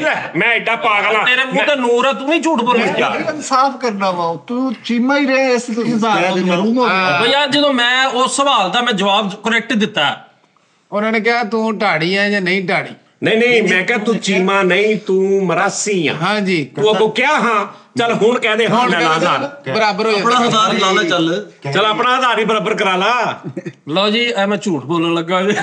ਲੈ ਮੈਂ ਐਡਾ ਪਾਗਲ ਆ ਤੇਰੇ ਮੂੰਹ ਤੇ ਨੂਰ ਆ ਤੂੰ ਵੀ ਝੂਠ ਬੋਲਦਾ ਇਨਸਾਫ ਕਰਨਾ ਵਾ ਤੂੰ ਚੀਮਾ ਹੀ ਰਿਹਾ ਇਸ ਤੁਸੀਂ 1000 ਮਰੂੰਗਾ ਬਈ ਯਾਰ ਜਦੋਂ ਮੈਂ ਉਸ ਸਵਾਲ ਦਾ ਮੈਂ ਜਵਾਬ ਕਰੈਕਟ ਦਿੱਤਾ ਉਹਨਾਂ ਨੇ ਕਿਹਾ ਤੂੰ ਢਾੜੀ ਹੈ ਜਾਂ ਨਹੀਂ ਢਾੜੀ ਨਹੀਂ ਮੈਂ ਕਿਹਾ ਤੂੰ ਚੀਮਾ ਨਹੀਂ ਤੂੰ ਮਰਾਸੀ ਆ ਹਾਂਜੀ ਤੂੰ ਅੱਗੋਂ ਕਿਹਾ ਹਾਂ ਚੱਲ ਹੁਣ ਕਹਿ ਦੇ ਹਾਂ ਲੈ ਲਾ 1000 ਬਰਾਬਰ ਹੋ ਆਪਣਾ ਜਾਂਦਾ 1000 ਲਾ ਲੈ ਚੱਲ ਚੱਲ ਆਪਣਾ 1000 ਹੀ ਬਰਾਬਰ ਕਰਾ ਲਾ ਲਓ ਜੀ ਐ ਮੈਂ ਝੂਠ ਬੋਲਣ ਲੱਗਾ ਜੀ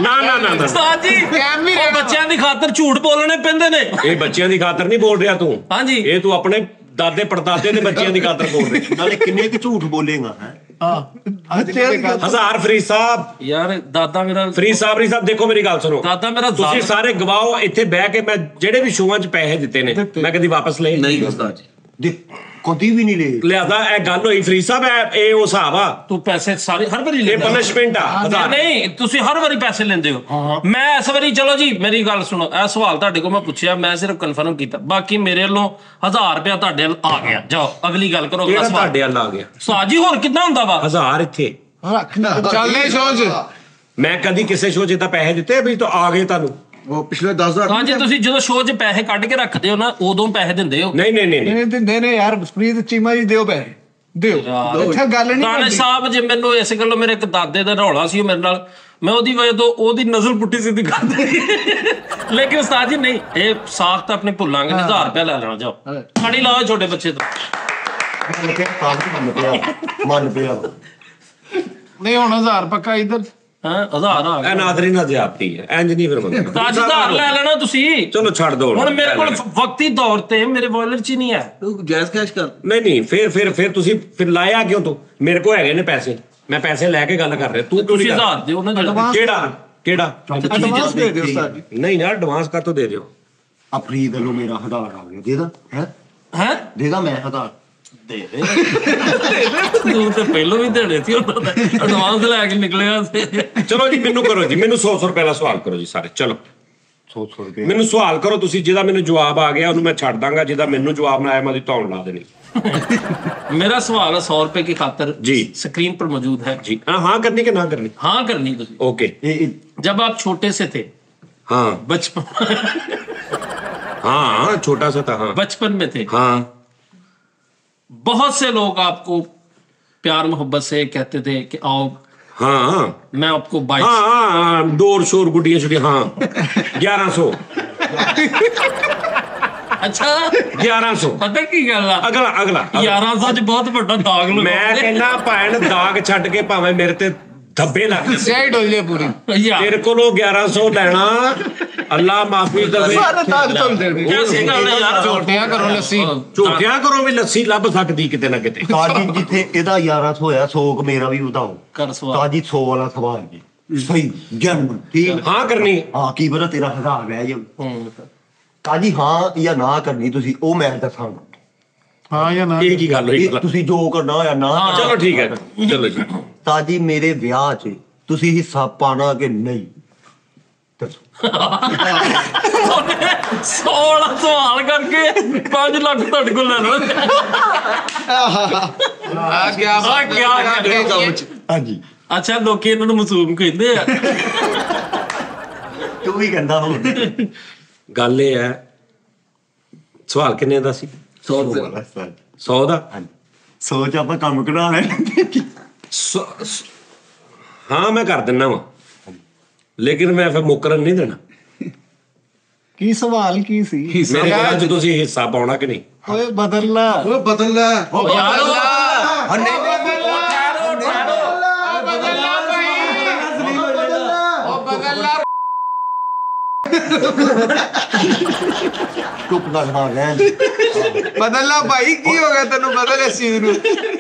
ਨਾ ਉਸਤਾਦ ਜੀ ਕੈਮ ਵੀ ਉਹ ਬੱਚਿਆਂ ਦੀ ਖਾਤਰ ਝੂਠ ਬੋਲਣੇ ਪੈਂਦੇ ਨੇ ਇਹ ਬੱਚਿਆਂ ਦੀ ਖਾਤਰ ਨਹੀਂ ਬੋਲ ਰਿਹਾ ਤੂੰ ਹਾਂਜੀ ਇਹ ਤੂੰ ਆਪਣੇ ਦਾਦੇ ਪੜਦਾਦੇ ਦੇ ਬੱਚਿਆਂ ਦੀ ਖਾਤਰ ਬੋਲ ਰਿਹਾ ਨਾਲੇ ਕਿੰਨੇ ਕੁ ਝੂਠ ਬੋਲੇਗਾ ਹੈ ਹਾਂ 1000 ਫਰੀਦ ਸਾਹਿਬ ਯਾਰ ਦਾਦਾ ਮੇਰਾ ਫਰੀਦ ਸਾਹਿਬ ਦੇਖੋ ਮੇਰੀ ਗੱਲ ਸੁਣੋ ਦਾਦਾ ਮੇਰਾ ਤੁਸੀਂ ਸਾਰੇ ਗਵਾਓ ਇੱਥੇ ਬਹਿ ਕੇ ਮੈਂ ਜਿਹੜੇ ਵੀ ਸ਼ੋਆਂ 'ਚ ਪੈਸੇ ਦਿੱਤੇ ਨੇ ਮੈਂ ਕਦੀ ਵਾਪਸ ਲਏ ਨਹੀਂ ਉਸਤਾਦ ਜੀ ਕਦੀ ਵੀ ਨਹੀਂ ਲੈ ਲਿਆਦਾ ਇਹ ਗੱਲ ਹੋਈ ਫਰੀਦ ਸਾਹਿਬ ਇਹ ਉਹ ਹਿਸਾਬ ਆ ਤੂੰ ਪੈਸੇ ਸਾਰੇ ਹਰ ਵਾਰੀ ਇਹ ਲੈਂਦਾ ਪਨਿਸ਼ਮੈਂਟ ਆ 1000 ਨਹੀਂ ਤੁਸੀਂ ਹਰ ਵਾਰੀ ਪੈਸੇ ਲੈਂਦੇ ਹੋ ਮੈਂ ਇਸ ਵਾਰੀ ਚਲੋ ਜੀ ਮੇਰੀ ਗੱਲ ਸੁਣੋ ਇਹ ਸਵਾਲ ਤੁਹਾਡੇ ਕੋਲ ਮੈਂ ਪੁੱਛਿਆ ਮੈਂ ਸਿਰਫ ਕਨਫਰਮ ਕੀਤਾ ਬਾਕੀ ਮੇਰੇ ਵੱਲੋਂ 1000 ਰੁਪਇਆ ਤੁਹਾਡੇ ਵੱਲ ਆ ਗਿਆ ਜਾਓ ਅਗਲੀ ਗੱਲ ਕਰੋ ਅਗਲਾ ਕਿਹੜਾ ਸਵਾਲ ਤੁਹਾਡੇ ਵੱਲ ਆ ਗਿਆ ਸਾਜੀ ਹੋਰ ਕਿੱਦਾਂ ਹੁੰਦਾ ਵਾ 1000 ਇੱਥੇ ਰੱਖਣਾ ਚੱਲਨੇ ਸੋਚ ਮੈਂ ਕਦੀ ਕਿਸੇ ਸ਼ੋਅ 'ਚ ਤਾਂ ਪੈਸੇ ਦਿੱਤੇ ਵੀ ਤਾਂ ਆ ਗਏ ਤੁਹਾਨੂੰ ਉਹ ਪਿਛਲੇ 10,000 ਹਾਂਜੀ ਤੁਸੀਂ ਜਦੋਂ ਸ਼ੋਅ 'ਚ ਪੈਸੇ ਕੱਢ ਕੇ ਰੱਖਦੇ ਹੋ ਨਾ ਉਦੋਂ ਪੈਸੇ ਦਿੰਦੇ ਹੋ ਨਹੀਂ ਨਹੀਂ ਦਿੰਦੇ ਨੇ ਯਾਰ ਫਰੀਦ ਚੀਮਾ ਜੀ ਦਿਓ ਪੈਸੇ ਦਿਓ ਇੱਥੇ ਗੱਲ ਨਹੀਂ ਤਾਣੇ ਕਰਦੀ ਸਾਹਿਬ ਜੇ ਮੈਨੂੰ ਇਸ ਗੱਲੋਂ ਮੇਰੇ ਇੱਕ ਦਾਦੇ ਦਾ ਰੌਲਾ ਸੀ ਉਹ ਮੇਰੇ ਨਾਲ ਮੈਂ ਉਹਦੀ ਵਜ੍ਹਾ ਤੋਂ ਉਹਦੀ ਨਜ਼ਰ ਪੁੱਟੀ ਸਿੱਧੀ ਕਰ ਦਿੱਤੀ ਲੇਕਿਨ ਉਸਤਾਦ ਜੀ ਨਹੀਂ ਇਹ ਸਾਖਤ ਆਪਣੀ ਭੁੱਲਾਂਗੇ 1000 ਰੁਪਇਆ ਲੈ ਲੈਣਾ ਜਾਓ ਖਾੜੀ ਲਾਓ ਛੋਟੇ ਬੱਚੇ ਤੋਂ ਮੰਨ ਪਿਆ ਨਹੀਂ ਹੁਣ 1000 ਪੱਕਾ ਇੱਧਰ ਹਾਂ 1000 ਆ ਇਹ ਨਾਦਰੀ ਨਾ ਜ਼ਿਆਦਤੀ ਹੈ ਇੰਜ ਨਹੀਂ ਫਿਰ ਮੰਗਦਾ ਤਾਜ 1000 ਲੈ ਲੈਣਾ ਤੁਸੀਂ ਚਲੋ ਛੱਡ ਦੋ ਹੁਣ ਮੇਰੇ ਕੋਲ ਵਕਤੀ ਤੌਰ ਤੇ ਮੇਰੇ ਵਾਲਟ 'ਚ ਹੀ ਨਹੀਂ ਹੈ ਤੂੰ ਜਾਇਜ਼ ਕੈਸ਼ ਕਰ ਨਹੀਂ ਫਿਰ ਤੁਸੀਂ ਫਿਰ ਲਾਇਆ ਕਿਉਂ ਤੂੰ ਮੇਰੇ ਕੋਲ ਹੈਗੇ ਨੇ ਪੈਸੇ ਮੈਂ ਪੈਸੇ ਲੈ ਕੇ ਗੱਲ ਕਰ ਰਿਹਾ ਤੂੰ ਤੁਸੀਂ 1000 ਦਿਓ ਨਾ ਜਿਹੜਾ ਕਿਹੜਾ ਐਡਵਾਂਸ ਦੇ ਦਿਓ ਉਸਤਾਦ ਜੀ ਨਹੀਂ ਨਾ ਐਡਵਾਂਸ ਕਰ ਤੋਂ ਦੇ ਦਿਓ ਆ ਫਰੀਦ ਲੋ ਮੇਰਾ 1000 ਆ ਗਿਆ ਦੇਦਾ ਹੈ ਹੈ ਦੇਦਾ ਮੈਂ 1000 ਦੇ ਦੇ ਤੂੰ ਤੇ ਪਹਿਲਾਂ ਵੀ ਦੇਣੇ ਸੀ ਉਹਨਾਂ ਦਾ ਐਡਵਾਂਸ ਲੈ ਕੇ ਨਿਕਲਿਆ ਸੀ ਚਲੋ ਜੀ ਮੈਨੂੰ ਕਰੋ ਜੀ ਮੈਨੂੰ 100 ਰੁਪਏ ਦਾ ਸਵਾਲ ਕਰੋ ਜੀ ਸਾਰੇ ਚਲੋ 100 ਰੁਪਏ ਮੈਨੂੰ ਸਵਾਲ ਕਰੋ ਤੁਸੀਂ ਜਿਹਦਾ ਮੈਨੂੰ ਜਵਾਬ ਆ ਗਿਆ ਉਹਨੂੰ ਮੈਂ ਛੱਡ ਦਾਂਗਾ ਜਿਹਦਾ ਮੈਨੂੰ ਜਵਾਬ ਨਾ ਆਇਆ ਮੈਂ ਉਹਦੀ ਧੌਣ ਲਾ ਦੇਣੀ मेरा सवाल है 100 रुपए की खातर जी स्क्रीन पर मौजूद है जी हाँ करनी कि ना करनी हाँ करनी तो ओके जब आप छोटे से थे हाँ बचपन हाँ छोटा सा था हाँ बचपन में थे हाँ बहुत से लोग आपको प्यार मोहब्बत से कहते थे कि आओ हाँ मैं आपको बाइक हाँ डोर शोर गुड्डियां शुडियां हाँ 1100 अच्छा 1100 पता की गल आ अगला 1100 ਚ ਬਹੁਤ ਵੱਡਾ ਦਾਗ ਲਗਾ ਮੈਂ ਕਹਿੰਦਾ ਭੈਣ ਦਾਗ ਛੱਡ ਕੇ ਭਾਵੇਂ ਮੇਰੇ ਤੇ ਧੱਬੇ ਲੱਗ ਜਾਣ ਸਾਈਡ ਹੋ ਜੇ ਪੂਰੀ ਤੇਰੇ ਕੋਲੋਂ 1100 ਲੈਣਾ ਅੱਲਾ ਮਾਫੀ ਦੇਵੇ ਸਾਰੇ ਤਾਜ ਤੁਮ ਦੇ ਦੇ ਕੈਸੀ ਗੱਲ ਹੈ ਯਾਰ ਝੋਟਿਆਂ ਕਰੋ ਲੱਸੀ ਝੋਟਿਆਂ ਕਰੋ ਵੀ ਲੱਸੀ ਲੱਭ ਸਕਦੀ ਕਿਤੇ ਨਾ ਕਿਤੇ ਤਾਜੀ ਜਿੱਥੇ ਇਹਦਾ 1100 ਹੋਇਆ 100 ਮੇਰਾ ਵੀ ਵਧਾਓ ਕਰ ਸਵਾਲ ਤਾਜੀ 100 ਵਾਲਾ ਸਵਾਲ ਜੀ ਸਹੀ ਜਨਮ ਠੀਕ ਹਾਂ ਕਰਨੀ ਹਾਂ ਕੀ ਬਰਾ ਤੇਰਾ 1000 ਰਹਿ ਜਾ ਤਾਜੀ ਹਾਂ ਜਾਂ ਨਾ ਕਰਨੀ ਤੁਸੀਂ ਉਹ ਮੈਂ ਦੱਸਾਂਗਾ। ਹਾਂ ਜਾਂ ਨਾ? ਇਹ ਕੀ ਗੱਲ ਹੋਈ ਇਹ ਤੁਸੀਂ ਜੋ ਕਰਨਾ ਹੋਇਆ ਨਾ। ਚਲੋ ਠੀਕ ਹੈ ਚਲੋ ਜੀ। ਤਾਜੀ ਮੇਰੇ ਵਿਆਹ 'ਚ ਤੁਸੀਂ ਹਿੱਸਾ ਪਾਣਾ ਕਿ ਨਹੀਂ ਦੱਸੋ। 16 ਸਵਾਲ ਕਰਕੇ 5 ਲੱਖ ਤੁਹਾਡੇ ਕੋਲ ਲੈ ਲਓ। ਆ ਗਿਆ ਹਾਂਜੀ ਅੱਛਾ ਲੋਕੀ ਇਹਨਾਂ ਨੂੰ ਮਾਸੂਮ ਕਹਿੰਦੇ ਆ। ਤੂੰ ਵੀ ਕਹਿੰਦਾ ਹੋ। ਗੱਲ ਇਹ ਹੈ ਸਵਾਲ ਕਿੰਨੇ ਦਾ ਸੀ? 100 ਦਾ। ਸੋਚ ਆਪਾਂ ਕੰਮ ਕਢਾ ਲੈ। ਹਾਂ ਮੈਂ ਕਰ ਦਿੰਦਾ ਵਾ ਲੇਕਿਨ ਮੈਂ ਫਿਰ ਮੁਕਰਨ ਨਹੀਂ ਦੇਣਾ। ਕੀ ਸਵਾਲ ਕੀ ਸੀ? ਮੇਰੇ ਵਿਆਹ 'ਚ ਤੁਸੀਂ ਹਿੱਸਾ ਪਾਉਣਾ ਕਿ ਨਹੀਂ? ਓਏ ਬਦਲ ਲਾ। ਓਏ ਬਦਲ ਲੈ ਚੁੱਪ ਕਰ ਹਾਂ ਰਹਿਣ। ਬਦਲ ਲਾ ਭਾਈ, ਕੀ ਹੋ ਗਿਆ ਤੈਨੂੰ? ਬਦਲ ਇਸ ਚੀਜ਼ ਨੂੰ,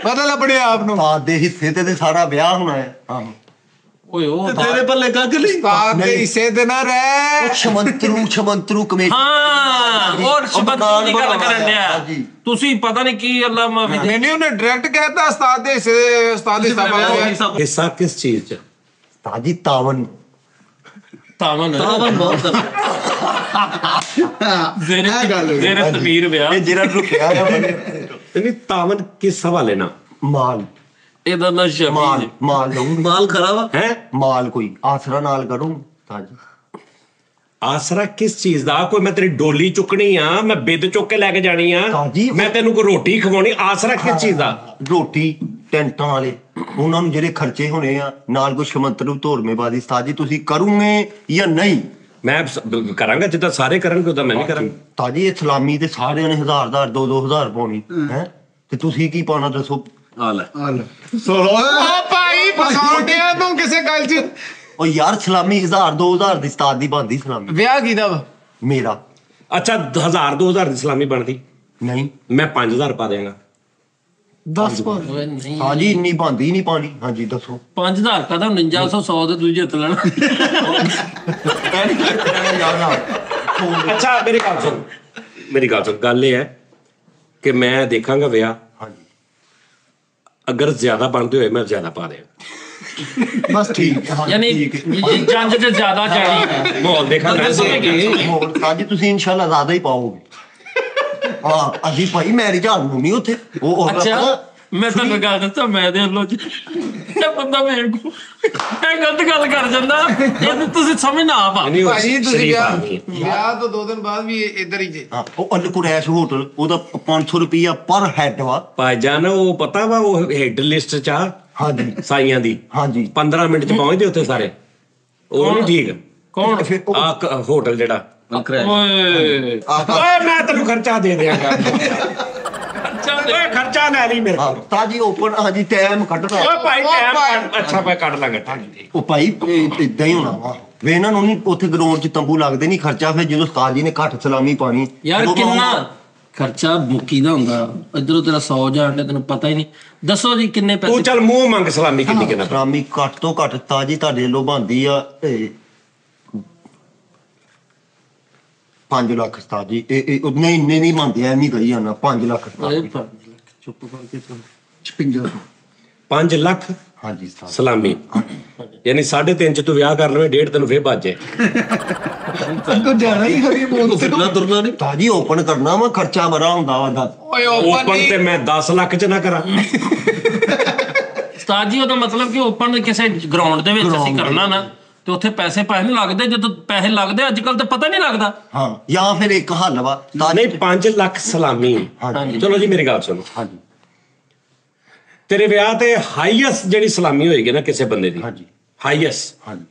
ਬਦਲ ਆਪਣੇ ਆਪ ਨੂੰ। ਸਾਥ ਦੇ ਹਿੱਸੇ ਤੇ ਸਾਰਾ ਵਿਆਹ ਹੋਣਾ ਹੈ। ਹਾਂ ਓਏ ਉਹ ਤੇਰੇ ਪੱਲੇ ਕੱਖ ਨਹੀਂ। ਸਾਥ ਦੇ ਹਿੱਸੇ ਤੇ ਨਾ ਰਹਿ। ਛਮੰਤਰੂ ਕਮੇਟੀ। ਹਾਂ ਔਰ ਸ਼ਬਦ ਦੀ ਗੱਲ ਕਰਨ ਡਿਆ ਹਾਂਜੀ। ਤੁਸੀਂ ਪਤਾ ਨਹੀਂ ਕੀ ਅੱਲਾ ਮਾਫੀ ਦੇ। ਨਹੀਂ ਉਹਨੇ ਡਾਇਰੈਕਟ ਕਹਿਤਾ ਉਸਤਾਦ ਦੇ ਹਿੱਸੇ, ਉਸਤਾਦ ਦੇ ਹਿੱਸਾ ਪਾਉਂਦੇ। ਹਿੱਸਾ ਕਿਸ ਚੀਜ਼ 'ਚ? ਤਾਜੀ ਤਾਵਨ ਤਾਵਨ ਬਹੁਤ ਜ਼ੇਰੇ ਤਮੀਰ ਵਿਆਹ ਇਹ ਜਿਹੜਾ ਰੁਕਿਆ ਹੈ ਨਹੀਂ ਤਾਵਨ ਕਿਸ ਹਵਾਲੇ ਨਾਲ? ਮਾਲ ਇਹਦਾ ਨਾ ਸ਼ਮੀ ਮਾਲ ਲਊਂ ਮਾਲ ਖਰਾ ਵਾ। ਹੈ ਮਾਲ ਕੋਈ ਆਸਰਾ ਨਾਲ ਕਰੂੰ ਤਾਜੀ। ਆਸਰਾ ਕਿਸ ਚੀਜ਼ ਦਾ? ਕੋਈ ਮੈਂ ਤੇਰੀ ਡੋਲੀ ਚੁੱਕਣੀ ਆ, ਮੈਂ ਬਿੱਦ ਚੁੱਕ ਕੇ ਲੈ ਕੇ ਜਾਣੀ ਆ, ਹਾਂਜੀ। ਮੈਂ ਤੈਨੂੰ ਕੋਈ ਰੋਟੀ ਖਵਾਉਣੀ, ਆਸਰਾ ਕਿਸ ਚੀਜ਼ ਦਾ? ਰੋਟੀ ਟੈਂਟਾਂ ਵਾਲੇ ਉਹਨਾਂ ਨੂੰ ਜਿਹੜੇ ਖਰਚੇ ਹੋਣੇ ਆ ਨਾਲ ਕੋਈ ਸ਼ਮੰਤਰੂ ਧੋਰਮੇਬਾਜ਼ੀ ਤਾਜੀ ਤੁਸੀਂ ਕਰੋਗੇ ਜਾਂ ਨਹੀਂ? ਮੈਂ ਕਰਾਂਗਾ ਜਿੱਦਾਂ ਸਾਰੇ ਕਰਨਗੇ ਉਦਾਂ ਮੈਂ ਵੀ ਕਰਾਂਗਾ। ਤਾਜੀ ਇਹ ਸਲਾਮੀ ਤੇ ਸਾਰਿਆਂ ਨੇ 1000 2-2000 ਪਾਉਣੀ ਹੈ ਤੇ ਤੁਸੀਂ ਕੀ ਪਾਉਣਾ ਦੱਸੋ? ਆ ਲੈ ਸੋਲੋ ਓ ਭਾਈ ਫਸਾਉਂਦਿਆ ਤੂੰ ਕਿਸੇ ਗੱਲ 'ਚ। ਉਹ ਯਾਰ ਸਲਾਮੀ 1000 2000 ਦੀ ਉਸਤਾਦ ਦੀ ਬਣਦੀ ਸਲਾਮੀ। ਵਿਆਹ ਕਿਹਦਾ ਵਾ? ਮੇਰਾ ਅੱਛਾ 1000 2000 ਦੀ ਸਲਾਮੀ ਬਣਦੀ, ਨਹੀਂ ਮੈਂ 5000 ਪਾ ਦਿਆਂਗਾ। 10 ਪਾ। ਓਏ ਨਹੀਂ ਹਾਂਜੀ ਇੰਨੀ ਬਣਦੀ ਨਹੀਂ ਪਾਣੀ। ਹਾਂਜੀ ਦੱਸੋ। 5000 ਕਾ ਤਾਂ 4900 ਦੇ ਦੂਜੇ ਜਿੱਤ ਲੈਣਾ। ਅੱਛਾ ਮੇਰੀ ਗੱਲ ਸੁਣ, ਗੱਲ ਇਹ ਹੈ ਕਿ ਮੈਂ ਦੇਖਾਂਗਾ ਵਿਆਹ, ਹਾਂਜੀ ਅਗਰ ਜ਼ਿਆਦਾ ਬਣਦੇ ਹੋਏ ਮੈਂ ਜ਼ਿਆਦਾ ਪਾ ਦਿਆਂ। ਬਸ ਠੀਕ ਹੈ। ਯਾਨੀ ਜੰਜ ਤੇ ਜ਼ਿਆਦਾ ਜਾਣੀ ਮਾਹੌਲ ਦੇਖਾਂਗਾ। ਹੋਰ ਤਾਜੀ ਤੁਸੀਂ ਇਨਸ਼ਾਅੱਲਾ ਜ਼ਿਆਦਾ ਹੀ ਪਾਓਗੇ। ਹਾਂ ਅਸੀਂ ਭਾਈ ਮੈਰਿਜ ਹਾਲ ਨਹੀਂ ਉੱਥੇ ਉਹ ਅੱਛਾ ਮੈਂ ਤੁਹਾਨੂੰ ਗੱਲ ਦੱਸਾਂ, ਮੈਂ ਦੇ ਵੱਲੋਂ ਇਹ ਬੰਦਾ ਮੇਰੇ ਕੋਲ ਇਹ ਗਲਤ ਗੱਲ ਕਰ ਜਾਂਦਾ, ਇਹ ਤੁਸੀਂ ਸਮਝ ਨਾ ਆ ਪਾ। ਭਾਜੀ ਤੁਸੀਂ ਵਿਆਹ ਤੋਂ 2 ਦਿਨ ਬਾਅਦ ਵੀ ਇੱਧਰ ਹੀ ਜੇ। ਹਾਂ ਉਹ ਅਲ ਕੁਰੈਸ਼ ਹੋਟਲ ਉਹਦਾ 500 ਰੁਪਈਆ ਪਰ ਹੈਡ ਵਾ। ਭਾਈਜਾਨ ਉਹ ਪਤਾ ਵਾ ਉਹ ਹੈਡ ਲਿਸਟ 'ਚ ਆ ਹਾਂਜੀ ਸਾਈਆਂ ਦੀ, ਹਾਂਜੀ 15 ਮਿੰਟ 'ਚ ਪਹੁੰਚਦੇ ਉੱਥੇ ਸਾਰੇ। ਉਹ ਨਹੀਂ ਠੀਕ। ਕੌਣ? ਫਿਰ ਉਹ ਆ ਹੋਟਲ ਜਿਹੜਾ ਓਏ ਓਏ ਮੈਂ ਤੈਨੂੰ ਖਰਚਾ ਦੇ ਦਿਆਂਗਾ। ਓਏ ਖਰਚਾ ਲੈ ਲਈ ਮੇਰੇ ਹਾਂ ਤਾਜੀ ਓਪਨ ਹਾਂਜੀ ਟਾਈਮ ਕੱਢਣਾ। ਓਏ ਭਾਈ ਟਾਈਮ ਅੱਛਾ ਮੈਂ ਕੱਢ ਲਾਂਗਾ। ਉਹ ਭਾਈ ਇਦਾਂ ਹੀ ਹੋਣਾ ਵਾ ਵੇ ਇਹਨਾਂ ਨੂੰ ਨਹੀਂ ਉੱਥੇ ਗਰਾਊਂਡ 'ਚ ਤੰਬੂ ਲੱਗਦੇ ਨਹੀਂ ਖਰਚਾ ਫਿਰ ਜਦੋਂ ਉਸਤਾਦ ਜੀ ਨੇ ਘੱਟ ਸਲਾਮੀ ਪਾਣੀ ਯਾਰ ਕਿੰਨਾ ਖਰਚਾ ਮੁੱਕੀ ਦਾ ਹੁੰਦਾ ਇਧਰੋਂ ਤੇਰਾ 100 ਜਾਣ ਦੇ ਤੈਨੂੰ ਪਤਾ ਹੀ ਨਹੀਂ। ਦੱਸੋ ਜੀ ਕਿੰਨੇ ਤੂੰ ਪੈਸੇ? ਚੱਲ ਮੂੰਹ ਮੰਗ ਸਲਾਮੀ ਕਿੰਨੀ ਕਿੰਨਾ? ਸਲਾਮੀ ਘੱਟ ਤੋਂ ਘੱਟ ਤਾਜੀ ਤੁਹਾਡੇ ਵੱਲੋਂ ਬਣਦੀ ਆ 5 ਲੱਖ ਉਸਤਾਦ ਜੀ। ਇਹ ਨਹੀਂ ਇੰਨੇ ਨਹੀਂ ਬਣਦੇ ਐਵੇਂ ਕਹੀ ਜਾਂਦਾ 5 ਲੱਖ ਉਸਤਾਦ ਓਏ ਜੀ। ਚੁੱਪ ਕਰਕੇ ਤੂੰ 5 ਲੱਖ ਹਾਂਜੀ ਉਸਤਾਦ ਸਲਾਮੀ ਯਾਨੀ 3.5 'ਚ ਤੂੰ ਵਿਆਹ ਕਰ ਲਵੇਂ, 1.5 ਤੈਨੂੰ ਫੇਰ ਬਾਜੇ। ਤੂੰ ਜਾਣਾ ਹੀ ਹਰੀ ਬੋਲ ਤੇ। ਫਿਰਨਾ ਤੁਰਨਾ ਨਹੀਂ। ਤਾਜੀ ਓਪਨ ਕਰਨਾ ਵਾ ਖਰਚਾ ਬੜਾ ਹੁੰਦਾ ਵਾ ਦੱਸ। ਓਏ ਓਪਨ ਤੇ ਮੈਂ 10 ਲੱਖ 'ਚ ਨਾ ਕਰਾਂ। ਉਸਤਾਦ ਜੀ ਉਹਦਾ ਮਤਲਬ ਕਿ ਓਪਨ ਕਿਸੇ ਗਰਾਊਂਡ ਦੇ ਵਿੱਚ ਅਸੀਂ ਕਰਨਾ ਨਾ ਤੇ ਉੱਥੇ ਪੈਸੇ ਨਹੀਂ ਲੱਗਦੇ। ਜਦੋਂ ਪੈਸੇ ਲੱਗਦੇ ਅੱਜ ਕੱਲ ਤਾਂ ਪਤਾ ਨਹੀਂ ਲੱਗਦਾ। ਹਾਂ ਜਾਂ ਫਿਰ ਇੱਕ ਹੱਲ ਵਾ ਨਹੀਂ 5 ਲੱਖ ਸਲਾਮੀ। ਹਾਂਜੀ ਚਲੋ ਜੀ ਮੇਰੀ ਗੱਲ ਸੁਣੋ, ਹਾਂਜੀ ਤੇਰੇ ਵਿਆਹ ਤੇ ਹਾਈਐਸਟ ਜਿਹੜੀ ਸਲਾਮੀ ਹੋਏਗੀ ਨਾ ਕਿਸੇ ਬੰਦੇ ਦੀ, ਹਾਂਜੀ ਹਾਈਐਸਟ ਹਾਂਜੀ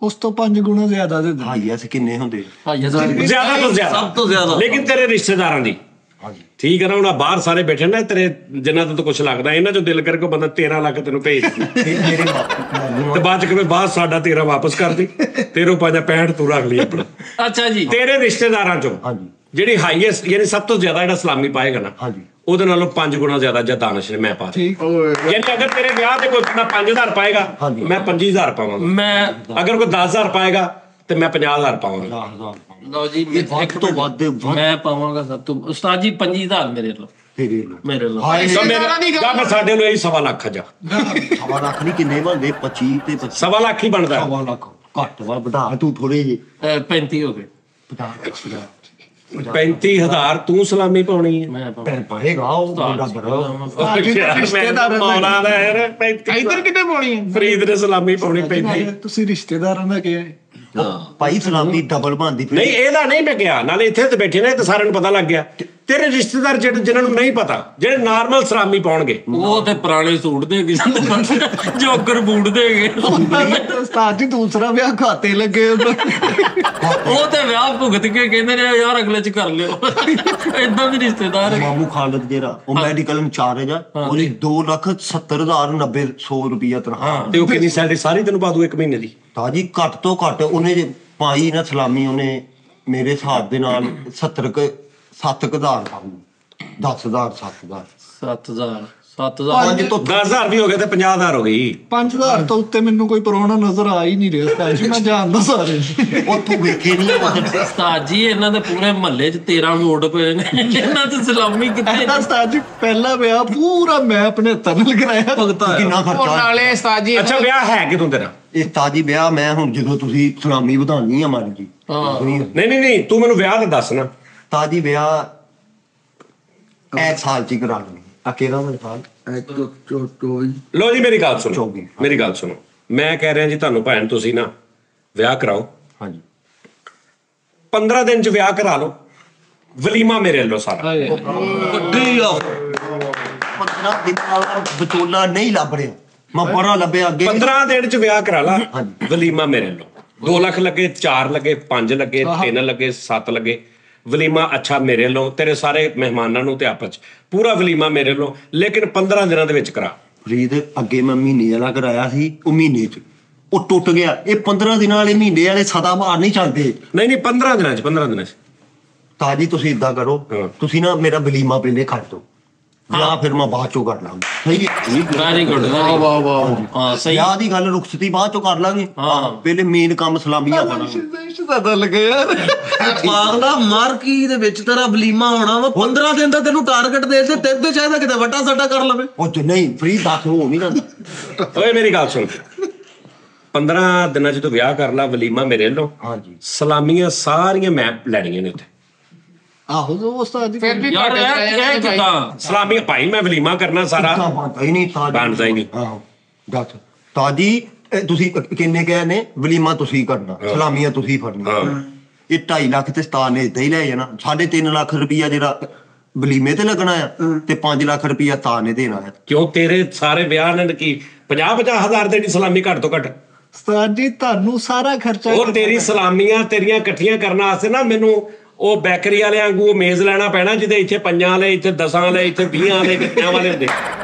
ਉਸ ਤੋਂ 5 ਗੁਣਾ ਜ਼ਿਆਦਾ ਦੇ ਦੇ। ਹਾਂਜੀ ਐਸੇ ਕਿੰਨੇ ਹੁੰਦੇ? ਜ਼ਿਆਦਾ ਤੋਂ ਜ਼ਿਆਦਾ, ਸਭ ਤੋਂ ਜ਼ਿਆਦਾ। ਲੇਕਿਨ ਤੇਰੇ ਰਿਸ਼ਤੇਦਾਰਾਂ ਦੀ ਹਾਂਜੀ ਠੀਕ ਹੈ ਨਾ। ਹੁਣ ਬਾਹਰ ਸਾਰੇ ਬੈਠੇ ਨਾ ਤੇਰੇ ਜਿਨ੍ਹਾਂ ਤੋਂ ਕੁਝ ਲੱਗਦਾ, ਇਹਨਾਂ ਚੋਂ ਦਿਲ ਕਰਕੇ ਬੰਦਾ 13 ਲੱਖ ਤੈਨੂੰ ਭੇਜ ਦੇ ਤੇ ਮੇਰੇ ਮਾਮੂ ਤੇ ਬਾਅਦ ਚ ਕਹੇ ਬਾਅਦ ਸਾਡਾ 13 ਵਾਪਸ ਕਰ ਦੇ, ਤੇਰੋਂ 65 ਤੂੰ ਰੱਖ ਲਈ ਆਪਣਾ। ਅੱਛਾ ਜੀ ਤੇਰੇ ਰਿਸ਼ਤੇਦਾਰਾਂ ਚੋਂ ਹਾਂਜੀ ਜਿਹੜੀ ਹਾਈਐਸਟ ਯਾਨੀ ਸਭ ਤੋਂ ਜ਼ਿਆਦਾ ਜਿਹੜਾ ਸਲਾਮੀ ਪਾਏਗਾ ਨਾ, ਹਾਂਜੀ ਉਹਦੇ ਨਾਲੋਂ 5 ਗੁਣਾ ਜ਼ਿਆਦਾ ਜਾਂ ਦਾਨਿਸ਼ ਨੇ ਮੈਂ ਪਾ ਦਿੱਤਾ। ਠੀਕ। ਯਾਨੀ ਅਗਰ ਤੇਰੇ ਵਿਆਹ ਤੇ ਕੋਈ ਬੰਦਾ 5000 ਪਾਏਗਾ, ਹਾਂਜੀ। ਮੈਂ 25000 ਪਾਵਾਂਗਾ। ਮੈਂ ਅਗਰ ਕੋਈ 10000 ਪਾਏਗਾ ਤੇ ਮੈਂ 50,000 ਪਾਵਾਂਗਾ। ਲਓ ਜੀ ਇੱਕ ਤੋਂ ਵੱਧ ਮੈਂ ਪਾਵਾਂਗਾ ਸਭ ਤੋਂ ਉਸਤਾਦ ਜੀ 25,000 ਮੇਰੇ ਲਓ ਤੇਰੇ ਮੇਰੇ ਲਓ ਤਾਂ ਮੈਂ ਸਾਡੇ ਨੂੰ ਇਹ 1.25 ਲੱਖ ਜਾ ਸਵਾ ਲੱਖ ਨਹੀਂ ਕਿੰਨੇ ਬਣਦੇ 25 ਤੇ 1.25 ਲੱਖ ਹੀ ਬਣਦਾ। ਸਵਾ ਲੱਖ ਘੱਟ ਵਾ ਵਧਾ ਤੂੰ ਥੋੜੇ ਜਿਹੇ 35 ਹੋ ਗਏ 35,000 ਤੂੰ ਸਲਾਮੀ ਪਾਉਣੀ ਹੈ। ਮੈਂ ਪਾਵਾਂ ਪਾਏਗਾ ਉਹ ਮੁੰਡਾ ਬੜਾ ਰਿਸ਼ਤੇਦਾਰ ਪਾਉਣਾ ਦਾ ਯਾਰ 35 ਇੱਧਰ ਕਿੱਥੇ ਪਾਉਣੀ ਹੈ? ਫਰੀਦ ਨੇ ਸਲਾਮੀ ਪਾਉਣੀ 35। ਤੁਸੀਂ ਰਿਸ਼ਤੇਦਾਰਾਂ ਦਾ ਕਿਹਾ ਹੈ ਭਾਈ ਸਲਾਮੀ ਡਬਲ ਬਣਦੀ ਫਿਰ ਨਹੀਂ ਇਹਦਾ ਨਹੀਂ ਮੈਂ ਕਿਹਾ, ਨਾਲੇ ਇੱਥੇ ਤੇ ਬੈਠੇ ਨੇ ਤੇ ਸਾਰਿਆਂ ਨੂੰ ਪਤਾ ਲੱਗ ਗਿਆ। ਤੇਰੇ ਰਿਸ਼ਤੇਦਾਰ ਜਿਹੜੇ ਜਿਨ੍ਹਾਂ ਨੂੰ ਨਹੀਂ ਪਤਾ, ਜਿਹੜੇ ਨਾਰਮਲ ਸਲਾਮੀ ਪਾਉਣਗੇ, ਉਹ ਤੇ ਪੁਰਾਣੇ ਸੂਟ ਦੇ ਗਏ ਜੋਗਰ ਬੂਟ ਦੇ ਗਏ ਉਸਤਾਦ ਜੀ ਦੂਸਰਾ ਵਿਆਹ ਖਾਤੇ ਲੱਗੇ ਉਧਰ ਉਹ ਤੇ ਵਿਆਹ ਭੁਗਤ ਕੇ ਕਹਿੰਦੇ ਨੇ ਯਾਰ ਅਗਲੇ ਚ ਕਰ ਲਿਓ ਇਦਾਂ ਦੇ ਰਿਸ਼ਤੇਦਾਰ ਹੈਗੇ। ਮਾਮੂ ਖਾਲਦ ਜਿਹੜਾ ਉਹ ਮੈਡੀਕਲ ਇੰਚਾਰਜ ਆ, ਉਹਦੀ 2,70,000 ਰੁਪਇਆ ਤਨਖਾਹ। ਤੇ ਉਹ ਕਿੰਨੀ ਸੈਲਰੀ ਸਾਰੀ ਤੈਨੂੰ ਪਾ ਦੂ 1 ਮਹੀਨੇ ਦੀ। ਤਾਂ ਜੀ ਘੱਟ ਤੋਂ ਘੱਟ ਉਹਨੇ ਜੇ ਪਾਈ ਨਾ ਸਲਾਮੀ, ਉਹਨੇ ਮੇਰੇ ਹਿਸਾਬ ਦੇ ਨਾਲ 7,000 ਪਾਉ 10,000 7,000 7,000 ਪੰਜ ਤੋਂ 10,000 ਵੀ ਹੋ ਗਏ ਤੇ 50,000 ਹੋ ਗਈ। 5,000 ਤੋਂ ਉੱਤੇ ਮੈਨੂੰ ਕੋਈ ਪਰੋਣਾ ਨਜ਼ਰ ਆ ਹੀ ਨਹੀਂ ਰਿਹਾ ਉਸਤਾਦ ਜੀ, ਮੈਂ ਜਾਣਦਾ ਸਾਰੇ ਉਹ ਤੂੰ ਵੇਖੇ ਨਹੀਂ ਉਸਤਾਦ ਜੀ ਇਹਨਾਂ ਦੇ ਪੂਰੇ ਮਹੱਲੇ 'ਚ 13 ਵੋਟ ਪਏ ਨੇ ਇਹਨਾਂ ਤੇ ਸਲਾਮੀ ਕਿੱਥੇ ਉਸਤਾਦ ਜੀ ਪਹਿਲਾ ਵਿਆਹ ਪੂਰਾ ਮੈਂ ਆਪਣੇ ਹੱਥਾਂ ਨਾਲ ਕਰਾਇਆ ਕਿੰਨਾ ਉਹ ਖਰਚਾ ਨਾਲੇ ਉਸਤਾਦ ਜੀ ਅੱਛਾ ਵਿਆਹ ਹੈ ਕਿਦੋਂ ਤੇਰਾ? ਇਹ ਤਾਜੀ ਵਿਆਹ ਮੈਂ ਹੁਣ ਜਦੋਂ ਤੁਸੀਂ ਸਲਾਮੀ ਵਧਾਉਣੀ ਆ ਮਾਰੀ ਜੀ ਨਹੀਂ ਤੂੰ ਮੈਨੂੰ ਵਿਆਹ ਦਾ ਦੱਸ ਨਾ। ਤਾਜੀ ਵਿਆਹ ਇੱਕ ਸਾਲ ਚ ਹੀ ਕਰਾ ਲੈਣੀ ਆ। ਕਿਹੜਾ ਮੈਂ ਸਾਲ ਲੋ ਜੀ ਮੇਰੀ ਗੱਲ ਸੁਣੋ, 24 ਮੇਰੀ ਗੱਲ ਸੁਣੋ। ਮੈਂ ਕਹਿ ਰਿਹਾ ਜੀ ਤੁਹਾਨੂੰ ਭੈਣ ਤੁਸੀਂ ਨਾ ਵਿਆਹ ਕਰਾਓ। ਹਾਂਜੀ 15 ਦਿਨ ਚ ਵਿਆਹ ਕਰਾ ਲਓ, ਵਲੀਮਾ ਮੇਰੇ ਵੱਲੋਂ ਸਾਰਾ। ਵੱਡੀ ਆ 15 ਦਿਨਾਂ ਵਾਲਾ ਵਿਚੋਲਾ ਨਹੀਂ ਲੱਭ ਰਿਹਾ, ਮੈਂ ਬੜਾ ਲੱਭਿਆ ਅੱਗੇ 15 ਦਿਨ ਚ ਵਿਆਹ ਕਰਾ ਲਾ, ਹਾਂਜੀ। ਵਲੀਮਾ ਮੇਰੇ ਵੱਲੋਂ 2 ਲੱਖ ਲੱਗੇ, 4 ਲੱਗੇ, 5 ਲੱਗੇ, 3 ਲੱਗੇ, 7 ਲੱਗੇ, ਵਲੀਮਾ ਅੱਛਾ ਮੇਰੇ ਵੱਲੋਂ, ਤੇਰੇ ਸਾਰੇ ਮਹਿਮਾਨਾਂ ਨੂੰ ਤੇ ਆਪਸ ਚ ਪੂਰਾ ਵਲੀਮਾ ਮੇਰੇ ਵੱਲੋਂ, ਲੇਕਿਨ 15 ਦਿਨਾਂ ਦੇ ਵਿੱਚ ਕਰਾ। ਫਰੀਦ ਅੱਗੇ ਮੈਂ ਮਹੀਨੇ ਵਾਲਾ ਕਰਾਇਆ ਸੀ, ਉਹ ਮਹੀਨੇ ਚ ਉਹ ਟੁੱਟ ਗਿਆ। ਇਹ 15 ਦਿਨਾਂ ਵਾਲੇ ਮਹੀਨੇ ਵਾਲੇ ਸਦਾ ਬਾਹਰ ਨਹੀਂ ਚੱਲਦੇ। ਨਹੀਂ 15 ਦਿਨਾਂ ਚ 15 ਦਿਨਾਂ ਚ ਤਾਜੀ ਤੁਸੀਂ ਇਦਾਂ ਕਰੋ, ਹਾਂ। ਤੁਸੀਂ ਨਾ ਮੇਰਾ ਵਲੀਮਾ ਪਹਿਲੇ ਖੜ ਦੋ ਜਾਂ ਫਿਰ ਮੈਂ ਬਾਅਦ ਚੋਂ ਕਰ ਲਾਂਗਾ। ਸਹੀ ਹੈ ਵੈਰੀ ਗੁੱਡ ਵਾਹ ਵਾਹ ਹਾਂ ਸਹੀ ਵਿਆਹ ਦੀ ਗੱਲ ਰੁਖਸਤੀ ਬਾਅਦ ਚੋਂ ਕਰ ਲਾਂਗੇ। ਪਹਿਲੇ ਮੇਨ ਕੰਮ ਸਲਾਮੀਆਂ ਕਰਾਂਗੇ। ਪਤਾ ਲੱਗੇ ਯਾਰ ਪਾਗਲਾ ਮਾਰਕੀ ਦੇ ਵਿੱਚ ਤੇਰਾ ਵਲੀਮਾ ਹੋਣਾ ਵਾ 15 ਦਿਨ ਦਾ ਤੈਨੂੰ ਟਾਰਗੇਟ ਦੇ ਤੇ ਤੇਰੇ ਤੇ ਚਾਹੀਦਾ ਕਿਤੇ ਵੱਡਾ ਸਾਡਾ ਕਰ ਲਵੇ। ਉਹ ਚ ਨਹੀਂ ਫਰੀ ਦੱਸ ਹੋ ਨਹੀਂ ਜਾਂਦਾ। ਓਏ ਮੇਰੀ ਗੱਲ ਸੁਣ, 15 ਦਿਨਾਂ ਚ ਤੂੰ ਵਿਆਹ ਕਰ ਲਾ, ਵਲੀਮਾ ਮੇਰੇ ਵੱਲੋਂ, ਹਾਂਜੀ ਸਲਾਮੀਆਂ ਸਾਰੀਆਂ ਮੈਂ ਲੈਣੀਆਂ ਨੇ ਉੱਥੇ। ਆਹੋ ਜੋ ਉਸਤਾਦ ਜੀ ਫਿਰ ਵੀ ਯਾਰ ਇਹ ਕਿੱਦਾਂ ਸਲਾਮੀਆਂ ਭਾਈ ਮੈਂ ਵਲੀਮਾ ਕਰਨਾ ਸਾਰਾ। ਤਾਂ ਬਣਦਾ ਹੀ ਨਹੀਂ ਤਾਜੀ। ਬਣਦਾ ਹੀ ਨਹੀਂ। ਆਹੋ ਦੱਸ ਤਾਜੀ ਤੁਸੀਂ ਕਿੰਨੇ ਕਹੇ ਨੇ ਵਲੀਮਾ ਤੁਸੀਂ ਕਰਨਾ, ਸਲਾਮੀਆਂ ਤੁਸੀਂ ਫੜਨੀਆਂ। ਇਹ 2.5 ਲੱਖ ਤੇ ਸਤਾਨ ਨੇ ਏਦਾਂ ਹੀ ਲੈ ਜਾਣਾ। 3.5 ਲੱਖ ਰੁਪਈਆ ਜਿਹੜਾ ਵਲੀਮੇ ਤੇ ਲੱਗਣਾ ਆ ਤੇ 5 ਲੱਖ ਰੁਪਈਆ ਤਾਂ ਨੇ ਦੇਣਾ ਆ। ਕਿਉਂ ਤੇਰੇ ਸਾਰੇ ਵਿਆਹ ਨੇ ਕੀ 50-50 ਹਜ਼ਾਰ ਦੇਣੀ ਸਲਾਮੀ ਘੱਟ ਤੋਂ ਘੱਟ? ਉਸਤਾਦ ਜੀ ਤੁਹਾਨੂੰ ਸਾਰਾ ਖਰਚਾ ਉਹ ਤੇਰੀ ਸਲਾਮੀਆਂ ਤੇਰੀਆਂ ਇਕੱਠੀਆਂ ਕਰਨ ਵਾਸਤੇ ਨਾ ਮੈਨੂੰ ਉਹ ਬੈਕਰੀ ਵਾਲਿਆਂ ਵਾਂਗੂ ਮੇਜ਼ ਲੈਣਾ ਪੈਣਾ, ਜਿਹਦੇ ਇੱਥੇ 5 ਵਾਲੇ, ਇੱਥੇ 10 ਵਾਲੇ, ਇੱਥੇ 20 ਵਾਲੇ, 50 ਵਾਲੇ ਹੁੰਦੇ।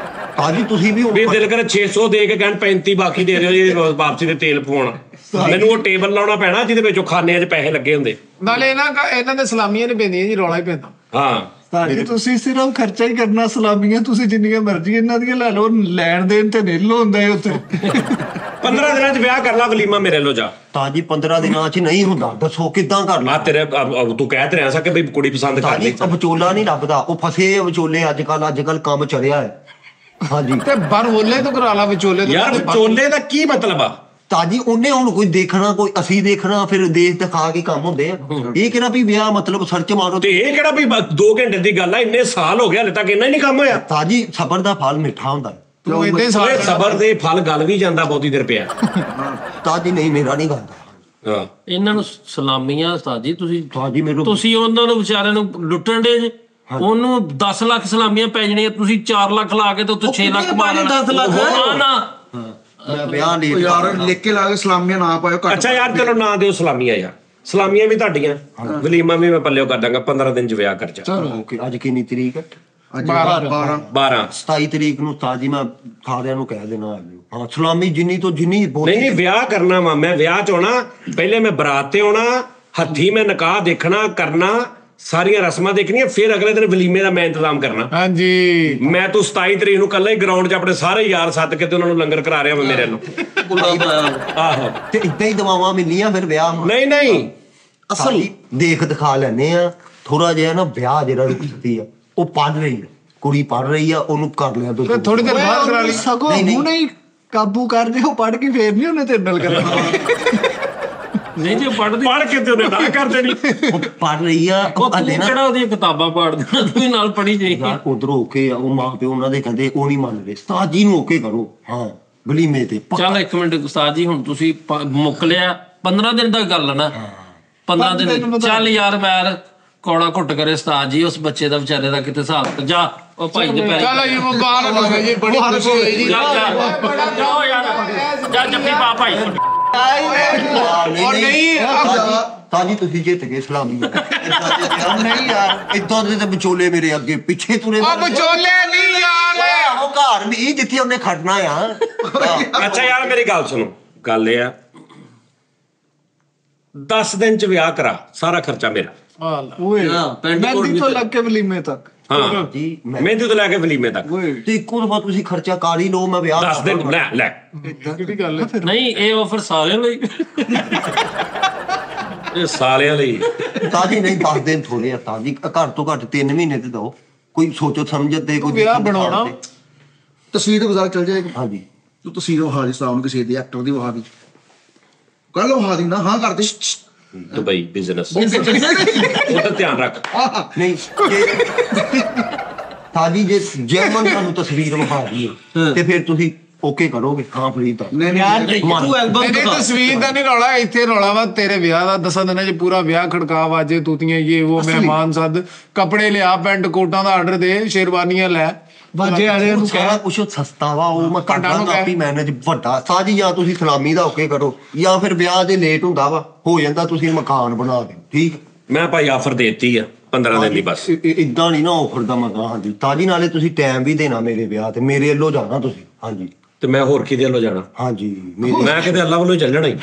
ਤਾਜੀ ਤੁਸੀਂ ਵੀ ਵੀ ਦਿਲ ਕਰ 600 ਦੇ ਕੇ ਕਹਿਣ 35 ਬਾਕੀ ਦੇ ਦਿਓ ਜੀ ਵਾਪਸੀ ਦੇ ਤੇਲ ਪਵਾਉਣਾ। ਮੈਨੂੰ ਉਹ ਟੇਬਲ ਲਾਉਣਾ ਪੈਣਾ ਜਿਹਦੇ ਵਿੱਚ ਉਹ ਖਾਨਿਆਂ 'ਚ ਪੈਸੇ ਲੱਗੇ ਹੁੰਦੇ। ਨਾਲੇ ਇਹਨਾਂ ਦੇ ਸਲਾਮੀਆਂ ਨੇ ਪੈਂਦੀਆਂ ਜੀ, ਰੌਲਾ ਹੀ ਪੈਂਦਾ। ਹਾਂ ਤਾਜੀ ਤੁਸੀਂ ਸਿਰਫ ਖਰਚਾ ਹੀ ਕਰਨਾ, ਸਲਾਮੀਆਂ ਤੁਸੀਂ ਜਿੰਨੀਆਂ ਮਰਜ਼ੀ ਇਹਨਾਂ ਦੀਆਂ ਲੈ ਲਓ, ਲੈਣ ਦੇਣ ਤੇ ਨਿੱਲ ਹੁੰਦਾ ਹੈ ਉੱਥੇ। 15 ਦਿਨਾਂ 'ਚ ਵਿਆਹ ਕਰ ਲਾ, ਵਲੀਮਾ ਮੇਰੇ ਲੋ ਜਾ। ਤਾਜੀ 15 ਦਿਨਾਂ ਚ ਨਹੀਂ ਹੁੰਦਾ, ਦੱਸੋ ਕਿੱਦਾਂ ਕਰ ਆ ਲਾ। ਤੇਰੇ ਤੂੰ ਕਹਿ ਤੇ ਰਿਹਾ ਸੀ ਕਿ ਬਈ ਕੁੜੀ ਪਸੰਦ ਕਰ ਲਈ। ਤਾਜੀ ਵਿਚੋਲਾ ਨਹੀਂ ਲੱਭਦਾ, ਉਹ ਫਸੇ ਵਿਚੋਲੇ ਅੱਜ ਕੱਲ ਕੰਮ ਚੜਿਆ ਹੈ। ਹਾਂਜੀ ਤੇ ਬਰਵੋਲੇ ਤੋਂ ਕਰਾ ਲਾ, ਵਿਚੋਲੇ ਤੋਂ। ਯਾਰ ਵਿਚੋਲੇ ਦਾ ਕੀ ਮਤਲਬ ਆ? ਤਾਜੀ ਉਹਨੇ ਹੁਣ ਕੋਈ ਦੇਖਣਾ, ਕੋਈ ਅਸੀਂ ਦੇਖਣਾ, ਫਿਰ ਦੇਖ ਦਿਖਾ ਕੇ ਕੰਮ ਹੁੰਦੇ ਆ। ਇਹ ਕਿਹੜਾ ਵੀ ਵਿਆਹ ਮਤਲਬ ਸਰਚ ਮਾਰੋ ਤੇ ਇਹ ਕਿਹੜਾ ਵੀ 2 ਘੰਟੇ ਦੀ ਗੱਲ ਆ? ਇੰਨੇ ਸਾਲ ਹੋ ਗਏ ਹਲੇ ਤੱਕ ਇੰਨਾ ਹੀ ਨਹੀਂ ਕੰਮ ਹੋਇਆ। ਤਾਜੀ ਸਬਰ ਦਾ ਫਲ ਮਿੱਠਾ ਹੁੰਦਾ ਹੈ। ਤੂੰ ਏਦਾਂ ਹੀ ਓਏ ਸਬਰ ਦੇ ਫਲ ਗੱਲ ਵੀ ਜਾਂਦਾ ਬਹੁਤੀ ਦੇਰ ਪਿਆ। ਤਾਜੀ ਨਹੀਂ ਮੇਰਾ ਨਹੀਂ ਗਾਉਂਦਾ। ਹਾਂ ਇਹਨਾਂ ਨੂੰ ਸਲਾਮੀਆਂ ਉਸਤਾਦ ਜੀ ਤੁਸੀਂ ਤਾਜੀ ਮੈਨੂੰ ਤੁਸੀਂ ਉਹਨਾਂ ਨੂੰ ਵਿਚਾਰਿਆਂ ਨੂੰ ਲੁੱਟਣ ਦੇ ਜੇ। ਉਹਨੂੰ 10 ਲੱਖ ਸਲਾਮੀਆਂ ਪੈ ਜਾਣੀਆਂ, ਤੁਸੀਂ 4 ਲੱਖ ਲਾ ਕੇ ਤੇ ਉੱਥੇ 6 ਲੱਖ ਪਾ ਲੈਣਾ। 10 ਲੱਖ ਨਾ ਮੈਂ ਵਿਆਹ ਨਹੀਂ ਯਾਰ ਲਿਖ ਕੇ ਲਾ ਕੇ ਸਲਾਮੀਆਂ ਨਾ ਪਾਇਓ ਘੱਟ। ਅੱਛਾ ਯਾਰ ਚਲੋ ਨਾ ਦਿਓ ਸਲਾਮੀਆਂ ਯਾਰ, ਸਲਾਮੀਆਂ ਵੀ ਤੁਹਾਡੀਆਂ, ਵਲੀਮਾ ਵੀ ਮੈਂ ਪੱਲਿਓ ਕਰ ਦਾਂਗਾ। 15 ਦਿਨ 'ਚ ਵਿਆਹ ਕਰ ਜਾ। ਓਕੇ ਅੱਜ ਕਿੰਨੀ ਤਰੀਕ ਹੈ? ਅੱਜ 12 12 27 ਤਰੀਕ ਨੂੰ ਤਾਜੀ ਮੈਂ ਸਾਰਿਆਂ ਨੂੰ ਕਹਿ ਦੇਣਾ ਆ ਜਾਓ। ਹਾਂ ਸਲਾਮੀ ਜਿੰਨੀ ਤੋਂ ਜਿੰਨੀ ਨਹੀਂ ਵਿਆਹ ਕਰਨਾ ਵਾ ਮੈਂ, ਵਿਆਹ 'ਚ ਆਉਣਾ, ਪਹਿਲੇ ਮੈਂ ਬਰਾਤ ਤੇ ਆਉਣਾ, ਹੱਥੀ ਮੈਂ ਨਿਕਾਹ ਦੇਖਣਾ ਕਰਨਾ, ਸਾਰੀਆਂ ਰਸਮਾਂ ਦੇਖਣੀਆਂ, ਫਿਰ ਅਗਲੇ ਦਿਨ ਵਲੀਮੇ ਦਾ ਮੈਂ ਇੰਤਜ਼ਾਮ ਕਰਨਾ। ਹਾਂਜੀ ਮੈਂ ਤੂੰ 27 ਤਰੀਕ ਨੂੰ ਕੱਲਾ ਹੀ ਗਰਾਊਂਡ 'ਚ ਆਪਣੇ ਸਾਰੇ ਯਾਰ ਸੱਦ ਕੇ ਤੇ ਉਹਨਾਂ ਨੂੰ ਲੰਗਰ ਕਰਾ ਰਿਹਾ ਮੈਂ ਮੇਰੇ ਨੂੰ। ਆਹੋ ਤੇ ਇਦਾਂ ਹੀ ਦਵਾਵਾਂ ਮਿਲਣੀਆਂ ਫਿਰ ਵਿਆਹ ਨਹੀਂ ਅਸਲ ਦੇਖ ਦਿਖਾ ਲੈਨੇ ਆ ਥੋੜਾ ਜਿਹਾ ਨਾ। ਵਿਆਹ ਜਿਹੜਾ ਰੁਕਦੀ ਆ ਉਹ ਪੜ੍ਹ ਰਹੀ ਆ, ਕੁੜੀ ਪੜ੍ਹ ਰਹੀ ਆ, ਉਹਨੂੰ ਕਰ ਲਿਆ ਤੁਸੀਂ ਥੋੜੀ ਦੇਰ ਬਾਅਦ ਕਰਾ ਲਈ। ਸਗੋਂ ਹੁਣੇ ਹੀ ਕਾਬੂ ਕਰ ਦਿਓ, ਪੜ੍ਹ ਕੇ ਫੇਰ ਨਹੀਂ ਉਹਨੇ ਤੇਰੇ ਨਾਲ ਕਰਨਾ। ਨਹੀਂ ਜੇ ਪੜ੍ਹ ਕੇ ਤੇ ਉਹਨੇ ਨਾ ਕਰ ਦੇਣੀ। ਉਹ ਪੜ੍ਹ ਰਹੀ ਆ ਉਹ ਤੂੰ ਕਿਹੜਾ ਉਹਦੀਆਂ ਕਿਤਾਬਾਂ ਪੜ੍ਹ ਦੇਣਾ, ਤੂੰ ਵੀ ਨਾਲ ਪੜ੍ਹੀ ਜਾਈ। ਉਧਰੋਂ ਓਕੇ ਆ, ਉਹ ਮਾਂ ਪਿਓ ਉਹਨਾਂ ਦੇ ਕਹਿੰਦੇ ਉਹ ਨਹੀਂ ਮੰਨ ਰਹੇ, ਉਸਤਾਦ ਜੀ ਨੂੰ ਓਕੇ ਕਰੋ। ਹਾਂ ਵਲੀਮੇ ਤੇ ਚੱਲ ਇੱਕ ਮਿੰਟ ਉਸਤਾਦ ਜੀ, ਹੁਣ ਤੁਸੀਂ ਮੁੱਕ ਲਿਆ 15 ਦਿਨ ਦਾ ਗੱਲ ਹੈ ਨਾ। 15 ਦਿਨ ਚੱਲ ਯਾਰ ਮੈਂ ਕੌੜਾ ਘੁੱਟ ਕਰੇ ਉਸਤਾਦ ਜੀ, ਉਸ ਬੱਚੇ ਦਾ ਵਿਚਾਰੇ ਦਾ ਕਿਤੇ ਹਿਸਾਬ ਜਾ। ਉਹ ਭਾਈ ਦੇ ਪੈਰ ਚਲੋ ਜੀ ਮੁਬਾਰਕ ਹੋਵੇ ਜੀ, ਬੜੀ ਖੁਸ਼ੀ ਹੋਈ ਜੀ। ਜਾਓ ਯਾਰ, ਜਾ ਜੱਫੀ ਪਾ ਭਾਈ। ਔਰ ਨਹੀਂ ਤਾਜੀ ਤੁਸੀਂ ਜਿੱਤ ਗਏ ਸਲਾਮੀ। ਨਹੀਂ ਯਾਰ ਇਦਾਂ ਦੇ ਤੇ ਵਿਚੋਲੇ ਮੇਰੇ ਅੱਗੇ ਪਿੱਛੇ ਤੁਰੇ ਉਹ ਵਿਚੋਲੇ ਨਹੀਂ ਯਾਰ, ਉਹ ਘਰ ਵੀ ਜਿੱਥੇ ਉਹਨੇ ਖੜਨਾ ਆ। ਅੱਛਾ ਯਾਰ ਮੇਰੀ ਗੱਲ ਸੁਣੋ, ਗੱਲ ਇਹ ਆ 10 ਦਿਨ 'ਚ ਵਿਆਹ ਕਰਾ, ਸਾਰਾ ਖਰਚਾ ਮੇਰਾ। ਓਏ ਮਹਿੰਦੀ ਤੋਂ ਲੱਗ ਕੇ ਵਲੀਮੇ ਤੱਕ। ਹਾਂ ਜੀ ਮਹਿੰਦੀ ਤੋਂ ਲੈ ਕੇ ਵਲੀਮੇ ਤੱਕ ਤੇ ਇੱਕੋ ਦਫਾ ਤੁਸੀਂ ਖਰਚਾ ਕਰ ਹੀ ਲਓ, ਮੈਂ ਵਿਆਹ 10 ਦਿਨ ਲੈ ਕਿਹੜੀ ਗੱਲ ਹੈ? ਨਹੀਂ ਇਹ ਆਫਰ ਸਾਰਿਆਂ ਲਈ। ਇਹ ਸਾਲਿਆਂ ਲਈ। ਤਾਜੀ ਨਹੀਂ 10 ਦਿਨ ਥੋੜੇ ਆ ਤਾਜੀ, ਘੱਟ ਤੋਂ ਘੱਟ 3 ਮਹੀਨੇ ਤੇ ਦੋ। ਕੋਈ ਸੋਚੋ ਸਮਝਦੇ ਕੋਈ ਵਿਆਹ ਬਣਾਉਣਾ। ਤਸਵੀਰ ਵਜ਼ਾ ਚੱਲ ਜਾਏਗਾ। ਹਾਂਜੀ ਤੂੰ ਤਸਵੀਰ ਵਹਾ ਦੀ ਸਾਹਮਣੇ ਕਿਸੇ ਦੇ ਐਕਟਰ ਦੀ ਵਹਾ ਦੀ ਕੱਲ ਵਹਾ ਦੀ ਨਾ, ਹਾਂ ਕਰ ਦੇ। ਦੁਬਈ ਬਿਜ਼ਨਸ ਉਹਦਾ ਧਿਆਨ ਰੱਖ। ਨਹੀਂ ਤਾਜੀ ਜੇ ਜਰਮਨ ਤੁਹਾਨੂੰ ਤਸਵੀਰ ਵਿਖਾ ਦਈਏ ਤੇ ਫਿਰ ਤੁਸੀਂ ਓਕੇ ਕਰੋਗੇ? ਹਾਂ ਫਰੀਦ ਨਹੀਂ ਯਾਰ ਤੂੰ ਐਲਬਮ ਨਹੀਂ ਦਿਖਾ। ਤਸਵੀਰ ਦਾ ਨਹੀਂ ਰੌਲਾ, ਇੱਥੇ ਰੌਲਾ ਵਾ ਤੇਰੇ ਵਿਆਹ ਦਾ। 10 ਦਿਨਾਂ 'ਚ ਪੂਰਾ ਵਿਆਹ ਖੜਕਾ ਵਾਜੇ ਤੂਤੀਆਂ ਇਹ ਉਹ ਮਹਿਮਾਨ ਸੱਦ, ਕੱਪੜੇ ਲਿਆ, ਪੈਂਟ ਕੋਟਾਂ ਦਾ ਆਰਡਰ ਦੇ, ਸ਼ੇਰਵਾਨੀਆਂ ਲੈ। ਬਾਜੇ ਵਾਲਿਆਂ ਨੂੰ ਸਾਰਾ ਕੁਛ ਸਸਤਾ ਵਾ, ਉਹ ਮੈਂ ਕਰਦਾ ਕਾਪੀ ਮੈਨੇਜ ਵੱਡਾ। ਸਾਜੀ ਜਾਂ ਤੁਸੀਂ ਸਲਾਮੀ ਦਾ ਓਕੇ ਕਰੋ ਜਾਂ ਫਿਰ ਵਿਆਹ ਦੇ ਲੇਟ ਹੁੰਦਾ ਵਾ, ਹੋ ਜਾਂਦਾ ਤੁਸੀਂ ਮਕਾਨ ਬਣਾ ਦਿਓ। ਠੀਕ ਮੈਂ ਭਾਈ ਆਫਰ ਦੇਤੀ ਆ 15 ਦਿਨ ਦੀ ਬਸ। ਇਦਾਂ ਨਹੀਂ ਨਾ ਆਫਰ ਦਾ ਮਗਾ। ਹਾਂਜੀ ਤਾਜੀ ਨਾਲੇ ਤੁਸੀਂ ਟਾਈਮ ਵੀ ਦੇਣਾ ਮੇਰੇ ਵਿਆਹ ਤੇ, ਮੇਰੇ ਵੱਲੋਂ ਜਾਣਾ ਤੁਸੀਂ। ਹਾਂਜੀ ਤੇ ਮੈਂ ਹੋਰ ਕਿਹਦੇ ਵੱਲੋਂ ਜਾਣਾ? ਹਾਂਜੀ ਮੈਂ ਕਿਤੇ ਅੱਲਾ ਵੱਲੋਂ ਚੱਲਣਾ ਹੀ।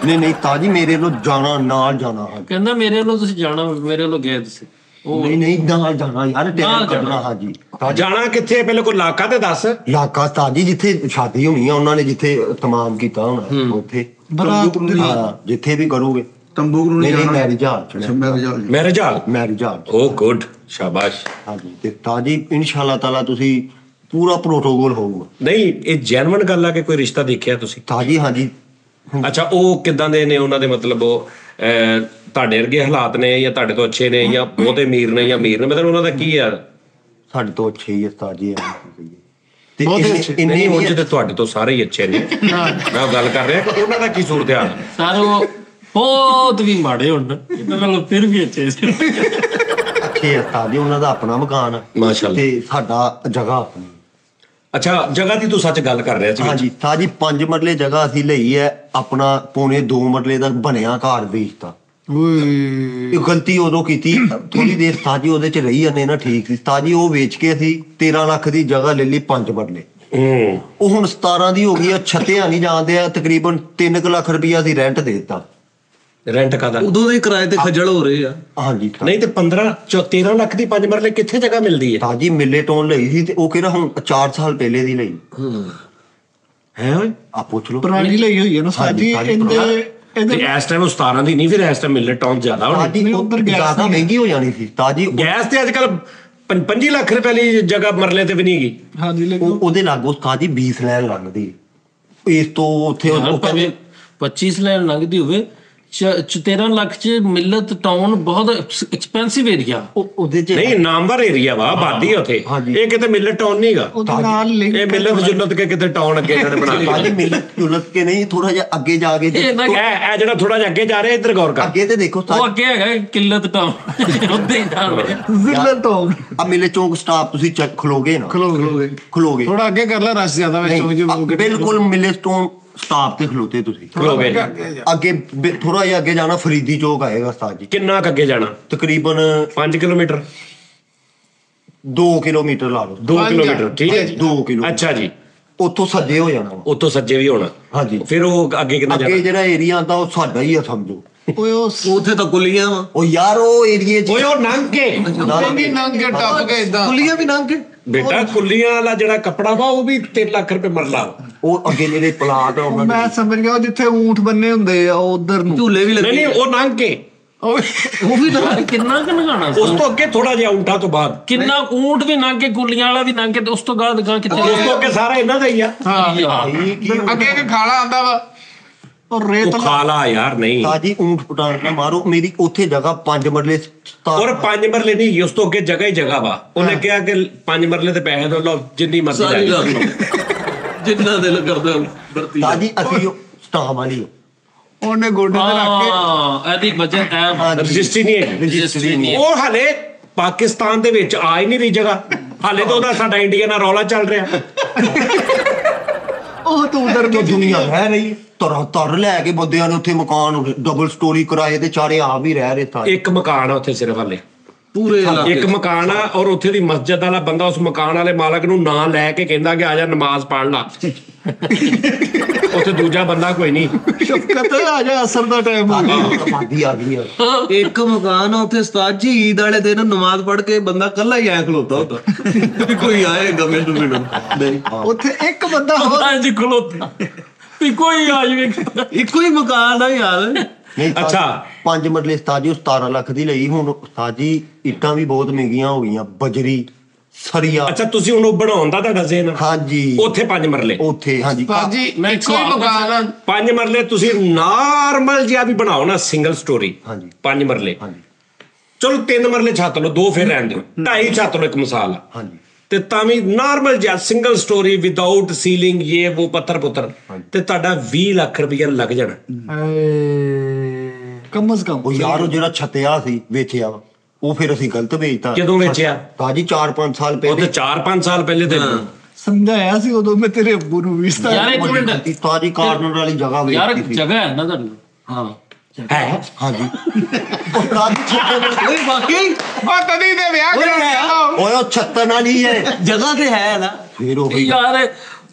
ਨਹੀਂ ਤਾਜੀ ਮੇਰੇ ਵੱਲੋਂ ਜਾਣਾ, ਨਾਲ ਜਾਣਾ। ਕਹਿੰਦਾ ਮੇਰੇ ਵੱਲੋਂ ਤੁਸੀਂ ਜਾਣਾ, ਮੇਰੇ ਵੱਲੋਂ ਗਏ ਤੁਸੀਂ। ਨਹੀਂ ਨਾਲ ਜਾਣਾ ਯਾਰ, ਟਾਈਮ ਕੱਢਣਾ। ਹਾਂਜੀ ਜਾਣਾ ਕਿੱਥੇ ਪਹਿਲਾਂ ਕੋਈ ਇਲਾਕਾ ਤੇ ਦੱਸ। ਇਲਾਕਾ ਤਾਜੀ ਜਿੱਥੇ ਸ਼ਾਦੀ ਹੋਣੀ ਆ, ਉਹਨਾਂ ਨੇ ਜਿੱਥੇ ਤਮਾਮ ਕੀਤਾ ਹੋਣਾ ਉੱਥੇ। ਹਾਂ ਜਿੱਥੇ ਵੀ ਕਰੋਗੇ। ਤੰਬੂ ਨੂੰ ਨਹੀਂ ਜਾਣਾ। ਮੈਰਿਜ ਹਾਲ ਚ। ਮੈਰਿਜ ਹਾਲ। ਮੈਰਿਜ ਹਾਲ। ਓ ਗੁੱਡ, ਸ਼ਾਬਾਸ਼। ਹਾਂਜੀ ਤੇ ਤਾਜੀ ਇਨਸ਼ਾਅੱਲਾ ਤਾਲਾ ਤੁਸੀਂ ਪੂਰਾ ਪ੍ਰੋਟੋਕੋਲ ਹੋਊਗਾ। ਨਹੀਂ ਇਹ ਜੈਨੂਇਨ ਗੱਲ ਆ ਕਿ ਕੋਈ ਰਿਸ਼ਤਾ ਦੇਖਿਆ ਤੁਸੀਂ? ਤਾਜੀ ਹਾਂਜੀ। ਅੱਛਾ ਉਹ ਕਿੱਦਾਂ ਦੇ ਨੇ ਉਹਨਾਂ ਦੇ, ਮਤਲਬ ਉਹ ਤੁਹਾਡੇ ਵਰਗੇ ਹਾਲਾਤ ਨੇ ਜਾਂ ਤੁਹਾਡੇ ਤੋਂ ਅੱਛੇ ਨੇ ਜਾਂ ਬਹੁਤੇ ਅਮੀਰ ਨੇ ਜਾਂ ਅਮੀਰ ਨੇ, ਮਤਲਬ ਉਹਨਾਂ ਦਾ ਕੀ ਯਾਰ? ਸਾਡੇ ਤੋਂ ਅੱਛੇ ਹੀ ਤਾਜੀ ਹੈ ਤੇ ਨਹੀਂ ਉਂਝ ਤੇ ਤੁਹਾਡੇ ਤੋਂ ਸਾਰੇ ਹੀ ਅੱਛੇ ਨੇ। ਮੈਂ ਉਹ ਗੱਲ ਕਰ ਰਿਹਾ ਕਿ ਉਹਨਾਂ ਦਾ ਕੀ ਸੂਰਤ ਹਾਲ? ਸਾਰੇ ਉਹ ਬਹੁਤ ਵੀ ਮਾੜੇ ਹੁਣ, ਇਹਨਾਂ ਨਾਲੋਂ ਫਿਰ ਵੀ ਅੱਛੇ ਸੀ। ਅੱਛੇ ਆ ਤਾਜੀ, ਉਹਨਾਂ ਦਾ ਆਪਣਾ ਮਕਾਨ ਆ ਮਾਸ਼ਾਅੱਲਾ, ਤੇ ਸਾਡਾ ਜਗ੍ਹਾ ਆਪਣੀ। ਅੱਛਾ ਜਗ੍ਹਾ ਦੀ ਤੂੰ ਸੱਚ ਗੱਲ ਕਰ ਰਿਹਾ ਸੀ। ਹਾਂਜੀ ਤਾਜੀ 5 ਮਰਲੇ ਜਗ੍ਹਾ ਅਸੀਂ ਲਈ ਹੈ, ਆਪਣਾ ਪੌਣੇ 2 ਮਰਲੇ ਦਾ ਬਣਿਆ ਘਰ ਵੇਚਤਾ। ਇਹ ਗਲਤੀ ਉਦੋਂ ਕੀਤੀ ਥੋੜੀ ਦੇਰ ਤਾਜੀ ਉਹਦੇ ਚ ਰਹੀ ਜਾਂਦੇ ਨਾ, ਠੀਕ ਸੀ ਤਾਜੀ। ਉਹ ਵੇਚ ਕੇ ਅਸੀਂ 13 ਲੱਖ ਦੀ ਜਗ੍ਹਾ ਲੈ ਲਈ 5 ਮਰਲੇ। ਉਹ ਹੁਣ 17 ਦੀ ਹੋ ਗਈ ਆ, ਛੱਤਿਆ ਨਹੀਂ ਜਾਂਦੇ ਆ। ਤਕਰੀਬਨ 3 ਲੱਖ ਰੁਪਇਆ ਅਸੀਂ ਰੈਂਟ ਦੇ ਦਿੱਤਾ। ਰੈਂਟ ਕਾਦਾ? ਉਦੋਂ ਦੇ ਕਿਰਾਏ ਤੇ ਖੱਜਲ ਹੋ ਰਹੇ ਆ। ਹਾਂਜੀ ਨਹੀਂ ਤੇ 13 ਲੱਖ ਦੀ 5 ਮਰਲੇ ਕਿੱਥੇ ਜਗ੍ਹਾ ਮਿਲਦੀ ਹੈ? ਤਾਜੀ ਮਿਲੇ ਟੋਨ ਲਈ ਸੀ ਤੇ ਉਹ ਕਿਹੜਾ ਹੁਣ 4 ਸਾਲ ਪਹਿਲੇ ਦੀ ਲਈ ਹੈ ਓਏ, ਆ ਪੁੱਛ ਲਓ। ਪੁਰਾਣੀ ਲਈ ਹੋਈ ਹੈ ਨਾ ਸਾਡੀ। ਤੇ ਇਸ ਟਾਈਮ ਉਹ 17 ਦੀ ਨਹੀਂ, ਫਿਰ ਇਸ ਟਾਈਮ ਮਿਲਰ ਟਾਊਨ ਜ਼ਿਆਦਾ ਹੋਣੀ। ਤਾਜੀ ਉਧਰ ਜ਼ਿਆਦਾ ਮਹਿੰਗੀ ਹੋ ਜਾਣੀ ਸੀ ਤਾਜੀ। ਗੈਸ ਤੇ ਅੱਜ ਕੱਲ 25 ਲੱਖ ਰੁਪਏ ਲਈ ਜਗ੍ਹਾ ਮਰਲੇ ਤੇ ਵੀ ਨਹੀਂ ਗਈ। ਹਾਂਜੀ ਉਹਦੇ ਲਾਗੋਂ ਤਾਜੀ 20 ਲੈਣ ਲੱਗਦੀ ਇਸ ਤੋਂ ਉੱਥੇ। 25 ਲੈਣ ਲੰਘਦੀ ਹੋਵੇ 13 ਲੱਖ ਚ ਮਿਲਤ ਟਾਊਨ ਬਹੁਤ ਐਕਸਪੈਂਸਿਵ ਏਰੀਆ। ਉਹਦੇ ਚ ਨਹੀਂ ਨਾਮਵਰ ਏਰੀਆ ਵਾ, ਆਬਾਦੀ ਉੱਥੇ। ਇਹ ਕਿਤੇ ਮਿਲਰ ਟਾਊਨ ਨਹੀਂਗਾ, ਇਹ ਮਿਲਤ ਜੁਲਤ ਕੇ ਕਿਤੇ ਟਾਊਨ ਅੱਗੇ ਇਹਨਾਂ ਨੇ ਬਣਾ ਲਿਆ। ਤਾਜੀ ਮਿਲਤ ਜੁਲਤ ਕੇ ਨਹੀਂ, ਥੋੜਾ ਜਿਹਾ ਅੱਗੇ ਜਾ ਕੇ। ਇਹ ਜਿਹੜਾ ਥੋੜਾ ਜਿਹਾ ਅੱਗੇ ਜਾ ਰਿਹਾ, ਇੱਧਰ ਗੌਰ ਕਰ। ਅੱਗੇ ਤੇ ਦੇਖੋ ਉਹ ਅੱਗੇ ਹੈਗਾ ਕਿੱਲਤ ਟਾਊਨ, ਉੱਧੇ ਹੀ ਜ਼ਿਲ੍ਹਤ ਟਾਊਨ। ਆ ਮੇਲੇ ਚੌਂਕ ਸਟਾਪ ਤੁਸੀਂ ਚੈੱਕ ਖਲੋਗੇ ਨਾ, ਖਲੋਗੇ ਥੋੜਾ ਅੱਗੇ ਕਰ ਲੈ, ਰਸ਼ ਜ਼ਿਆਦਾ ਵਿੱਚ। ਬਿਲਕੁਲ ਮਿਲੇ ਤੋਂ ਸਟਾਪ ਤੇ ਖਲੋਤੇ ਤੁਸੀਂ। ਅੱਗੇ ਥੋੜਾ ਜਿਹਾ ਅੱਗੇ ਜਾਣਾ ਫਰੀਦੀ ਚੌਕ ਆਏਗਾ ਉਸਤਾਦ ਜੀ। ਕਿੰਨਾ ਕੁ ਅੱਗੇ ਜਾਣਾ? ਤਕਰੀਬਨ 5 ਕਿਲੋਮੀਟਰ 2 ਕਿਲੋਮੀਟਰ ਲਾ ਲਓ। 2 ਕਿਲੋਮੀਟਰ ਠੀਕ ਹੈ ਜੀ। 2 ਕਿਲੋਮੀਟਰ। ਅੱਛਾ ਜੀ। ਉੱਥੋਂ ਸੱਜੇ ਹੋ ਜਾਣਾ, ਉੱਥੋਂ ਸੱਜੇ ਵੀ ਹੋਣਾ। ਹਾਂਜੀ। ਫਿਰ ਉਹ ਅੱਗੇ ਕਿੰਨਾ ਅੱਗੇ ਜਾਣਾ? ਜਿਹੜਾ ਏਰੀਆ ਆਂਦਾ ਉਹ ਸਾਡਾ ਹੀ ਆ ਸਮਝੋ। ਓਏ ਉੱਥੇ ਤਾਂ ਕੁੱਲੀਆਂ ਵਾ, ਉਹ ਯਾਰ ਉਹ ਏਰੀਏ 'ਚ ਓਏ ਉਹ ਨੰਗ ਕੇ ਨਹੀਂ ਨੰਗ ਕੇ ਟੱਪ ਕੇ ਇਦਾਂ ਕੁੱਲੀਆਂ ਵੀ ਲੰਘ ਕੇ ਬੇਟਾ ਕੁੱਲੀਆਂ ਵਾਲਾ ਜਿਹੜਾ ਕੱਪੜਾ ਵਾ ਉਹ ਵੀ 3 ਲੱਖ ਰੁਪਏ ਮਰਲਾ ਵਾ। ਉਹ ਅੱਗੇ ਜਿਹੜੇ ਪਲਾਟ ਆ ਉਹਨਾਂ ਦੇ ਮੈਂ ਸਮਝ ਗਿਆ, ਉਹ ਜਿੱਥੇ ਊਂਠ ਬੰਨੇ ਹੁੰਦੇ ਆ ਉਧਰ ਨੂੰ। ਝੂਲੇ ਵੀ ਨਹੀਂ ਲੱਗੇ, ਨਹੀਂ ਉਹ ਨੰਗ ਕੇ ਓਏ ਉਹ ਵੀ ਨਾ ਯਾਰ ਕਿੰਨਾ ਕੁ ਨਗਾਣਾ ਉਸ ਤੋਂ ਅੱਗੇ ਥੋੜਾ ਜਿਹਾ ਊਂਠਾਂ ਤੋਂ ਬਾਅਦ ਕਿੰਨਾ ਊਂਟ ਵੀ ਲੰਘ ਕੇ ਕੁੱਲੀਆਂ ਵਾਲਾ ਵੀ ਲੰਘ ਕੇ ਤੇ ਉਸ ਤੋਂ ਬਾਅਦ ਗਾਂ ਕਿੱਥੇ ਉਸ ਤੋਂ ਅੱਗੇ ਸਾਰਾ ਇਹਨਾਂ ਦਾ ਹੀ ਆ। ਯਾਰ ਅੱਗੇ ਇੱਕ ਖਾਲਾ ਆਂਦਾ ਵਾ ਉਹ ਰੇਤ ਉਹ ਖਾਲਾ ਯਾਰ ਨਹੀਂ, ਤਾਜੀ ਊਂਠ ਪਟਾਣ ਨਾ ਮਾਰੋ। ਮੇਰੀ ਉੱਥੇ ਜਗ੍ਹਾ 5 ਮਰਲੇ ਔਰ 5 ਮਰਲੇ ਨਹੀਂ, ਉਸ ਤੋਂ ਅੱਗੇ ਜਗ੍ਹਾ ਹੀ ਜਗ੍ਹਾ ਵਾ। ਉਹਨੇ ਕਿਹਾ ਕਿ 5 ਮਰਲੇ ਤੇ ਪੈਸੇ ਦੋ ਲਓ ਜਿੰਨੀ ਮਰਜ਼ੀ ਲੈ ਸਾਰੀ ਲਓ। ਗੱਲ ਨੂੰ। ਜਿੰਨਾ ਦਿਲ ਕਰਦਾ ਵਰਤੀ ਤਾਜੀ ਅਸੀਂ ਸਟਾਮ ਵਾਲੀ ਉਹਨੇ ਗੋਡੇ ਤੇ ਰੱਖ ਕੇ ਹਾਂ ਇਹਦੀ ਬਜਟ ਹੈ ਰਜਿਸਟਰੀ ਨਹੀਂ ਹੈ, ਰਜਿਸਟਰੀ ਨਹੀਂ ਹੈ। ਉਹ ਹਲੇ ਪਾਕਿਸਤਾਨ ਦੇ ਵਿੱਚ ਆ ਹੀ ਨਹੀਂ ਰਹੀ ਜਗ੍ਹਾ। ਹਾਲੇ ਤਾਂ ਉਹਦਾ ਸਾਡਾ ਇੰਡੀਆ ਨਾਲ ਰੌਲਾ ਚੱਲ ਰਿਹਾ। ਉਹ ਤੂੰ ਉਧਰ ਜੋ ਦੁਨੀਆ ਰਹਿ ਰਹੀ ਤਰ ਲੈ ਕੇ ਬੰਦਿਆਂ ਨੇ ਉੱਥੇ ਮਕਾਨ ਡਬਲ ਸਟੋਰੀ ਕਿਰਾਏ ਤੇ ਚਾਰੇ ਆਪ ਹੀ ਰਹਿ ਰਹੇ ਤਾਂ ਇੱਕ ਮਕਾਨ ਆ ਉੱਥੇ ਸਿਰਫ ਹਾਲੇ, ਪੂਰੇ ਇਲਾਕੇ ਇੱਕ ਮਕਾਨ ਆ। ਔਰ ਉੱਥੇ ਦੀ ਮਸਜਿਦ ਵਾਲਾ ਬੰਦਾ ਉਸ ਮਕਾਨ ਵਾਲੇ ਮਾਲਕ ਨੂੰ ਨਾਂ ਲੈ ਕੇ ਕਹਿੰਦਾ ਕਿ ਆ ਜਾ ਨਮਾਜ਼ ਪੜ੍ਹ ਲਾ। ਉੱਥੇ ਦੂਜਾ ਬੰਦਾ ਕੋਈ ਨਹੀਂ। ਸ਼ਫਕਤ ਆ ਜਾ, ਅਸਰ ਦਾ ਟਾਈਮ ਹੋ ਗਿਆ। ਆਬਾਦੀ ਆ ਗਈ ਆ। ਇੱਕ ਮਕਾਨ ਆ ਉੱਥੇ ਉਸਤਾਦ ਜੀ ਈਦ ਵਾਲੇ ਦਿਨ ਨਮਾਜ਼ ਪੜ੍ਹ ਕੇ ਬੰਦਾ ਕੱਲਾ ਹੀ ਐ ਖਲੋਤਾ ਹੁੰਦਾ, ਕੋਈ ਆਏਗਾ ਮੈਨੂੰ ਮਿਲਣ ਨਹੀਂ। ਉੱਥੇ ਇੱਕ ਬੰਦਾ ਹੋਰ ਅੱਜ ਖਲੋਤਾ ਵੀ ਕੋਈ ਆ ਜਾਵੇ। ਇੱਕੋ ਹੀ ਮਕਾਨ ਆ ਯਾਰ। ਨਹੀਂ ਅੱਛਾ। 5 ਮਰਲੇ ਉਸਤਾਦ ਜੀ 17 ਲੱਖ ਦੀ ਲਈ। ਹੁਣ ਉਸਤਾਦ ਜੀ ਇੱਟਾਂ ਵੀ ਬਹੁਤ ਮਹਿੰਗੀਆਂ ਹੋ ਗਈਆਂ, ਬਜਰੀ ਸਰੀਆ। ਅੱਛਾ ਤੁਸੀਂ ਉਹਨੂੰ ਬਣਾਉਣ ਦਾ ਤੁਹਾਡਾ ਜ਼ੇਨ ਹਾਂਜੀ ਉੱਥੇ 5 ਮਰਲੇ, ਉੱਥੇ ਹਾਂਜੀ ਭਾਜੀ ਮੈਂ ਇੱਕੋ ਹੀ ਮਕਾਨ ਆ 5 ਮਰਲੇ ਤੁਸੀਂ ਨਾਰਮਲ ਜਿਹਾ ਵੀ ਬਣਾਓ ਨਾ, ਸਿੰਗਲ ਸਟੋਰੀ ਹਾਂਜੀ 5 ਮਰਲੇ। ਹਾਂਜੀ ਚਲੋ 3 ਮਰਲੇ ਛੱਤ ਲਓ, 2 ਫਿਰ ਰਹਿਣ ਦਿਓ, 2.5 ਛੱਤ ਲਓ, ਇੱਕ ਮਿਸਾਲ ਆ। ਹਾਂਜੀ ਤੇ ਤਾਂ ਵੀ ਨਾਰਮਲ ਜਿਹਾ ਸਿੰਗਲ ਸਟੋਰੀ ਵਿਦਆਊਟ ਸੀਲਿੰਗ ਇਹ ਉਹ ਪੱਥਰ ਪੁੱਤਰ ਤੇ ਤੁਹਾਡਾ 20 ਲੱਖ ਰੁਪਇਆ ਲੱਗ ਜਾਣਾ। ਕਮ ਅਜ਼ ਕਮ ਉਹ ਯਾਰ ਉਹ ਜਿਹੜਾ ਛੱਤਿਆ ਸੀ ਵੇਚਿਆ ਵਾ, ਉਹ ਫਿਰ ਅਸੀਂ ਗਲਤ ਵੇਚਤਾ। ਕਦੋਂ ਵੇਚਿਆ? ਤਾਜੀ 4-5 ਸਾਲ ਉਹ ਤੇ ਪਹਿਲੇ 4-5 ਸਾਲ ਪਹਿਲੇ ਤੇ ਸਮਝਾਇਆ ਸੀ ਉਦੋਂ ਮੈਂ ਤੇਰੇ ਅੱਬੂ ਨੂੰ ਵੀ ਯਾਰ ਇੱਕ ਮਿੰਟ ਤਾਜੀ ਕਾਰਨਰ ਵਾਲੀ ਜਗ੍ਹਾ ਯਾਰ ਵੇਚੀ ਸੀ। ਜਗ੍ਹਾ ਹੈ ਨਾ ਤੁਹਾਨੂੰ ਹਾਂ ਹੈ। ਹਾਂਜੀ ਉਹ ਤਾਜੀ ਛੱਤਰ ਓਏ ਵਾਕਈ ਉਹ ਤਦੀ ਤੇ ਵਿਆਹ ਕਰਾਉਣਾ ਓਏ ਉਹ ਛੱਤਰ ਵਾਲੀ ਹੈ ਜਗ੍ਹਾ ਤੇ ਹੈ ਨਾ। ਫਿਰ ਉਹ ਹੀ ਯਾਰ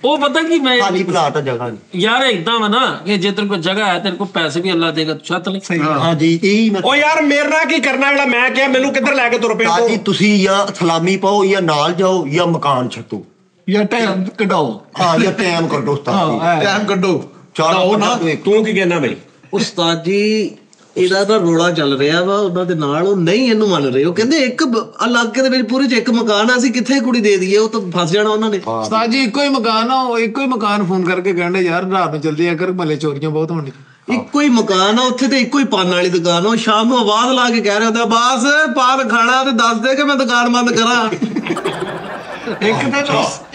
ਉਹ ਪਤਾ ਕੀ ਮੈਂ ਖਾਲੀ ਪਲਾਟ ਆ ਜਗ੍ਹਾ ਨਹੀਂ। ਯਾਰ ਇਦਾਂ ਵਾ ਨਾ ਕਿ ਜੇ ਤੇਰੇ ਕੋਲ ਜਗ੍ਹਾ ਹੈ ਤੇਰੇ ਕੋਲ ਪੈਸੇ ਵੀ ਅੱਲਾ ਦੇਗਾ, ਤੂੰ ਛੱਤ ਲੈ। ਹਾਂਜੀ ਇਹੀ ਮੈਂ ਉਹ ਯਾਰ ਮੇਰੇ ਨਾਲ ਕੀ ਕਰਨਾ, ਜਿਹੜਾ ਮੈਂ ਕਿਹਾ ਮੈਨੂੰ ਕਿੱਧਰ ਲੈ ਕੇ ਤੁਰ ਪਏ ਤਾਜੀ ਤੂੰ? ਤੁਸੀਂ ਜਾਂ ਸਲਾਮੀ ਪਾਓ ਜਾਂ ਨਾਲ ਜਾਓ ਜਾਂ ਮਕਾਨ ਛੱਤੋ। ਜਾਂ ਟਾਈਮ ਕਢਾਓ। ਹਾਂ ਜਾਂ ਟਾਈਮ ਕੱਢੋ ਉਸਤਾਦ ਜੀ। ਟਾਈਮ ਕੱਢੋ। ਚਾਹੋ ਨਾ ਤੂੰ ਕੀ ਕਹਿਣਾ ਬਈ? ਉਸਤਾਦ ਜੀ ਇਹਦਾ ਤਾਂ ਰੋਲਾ ਚੱਲ ਰਿਹਾ ਵਾ ਉਹਨਾਂ ਦੇ ਨਾਲ, ਉਹ ਨਹੀਂ ਇਹਨੂੰ ਮੰਨ ਰਹੇ। ਉਹ ਕਹਿੰਦੇ ਇੱਕ ਇਲਾਕੇ ਦੇ ਵਿੱਚ ਪੂਰੇ ਚ ਇੱਕ ਮਕਾਨ ਆ, ਅਸੀਂ ਕਿੱਥੇ ਕੁੜੀ ਦੇ ਦਈਏ, ਉਹ ਤਾਂ ਫਸ ਜਾਣਾ ਉਹਨਾਂ ਨੇ। ਉਸਤਾਦ ਜੀ ਇੱਕੋ ਹੀ ਮਕਾਨ ਆ, ਉਹ ਇੱਕੋ ਹੀ ਮਕਾਨ ਫੋਨ ਕਰਕੇ ਕਹਿੰਦੇ ਯਾਰ ਰਾਤ ਨੂੰ ਜਲਦੀ ਆ ਕਰ, ਮਹੱਲੇ ਚੋਰੀਆਂ ਬਹੁਤ ਹੋਣੀਆਂ। ਇੱਕੋ ਹੀ ਮਕਾਨ ਆ ਉੱਥੇ ਤੇ ਇੱਕੋ ਹੀ ਪਾਨ ਵਾਲੀ ਦੁਕਾਨ ਆ। ਉਹ ਸ਼ਾਮ ਨੂੰ ਆਵਾਜ਼ ਲਾ ਕੇ ਕਹਿ ਰਿਹਾ ਹੁੰਦਾ, ਬਾਸ ਪਾਨ ਖਾਣਾ ਤੇ ਦੱਸ ਦੇ ਕਿ ਮੈਂ ਦੁਕਾਨ ਬੰਦ ਕਰਾਂ। ਇੱਕ ਦਿਨ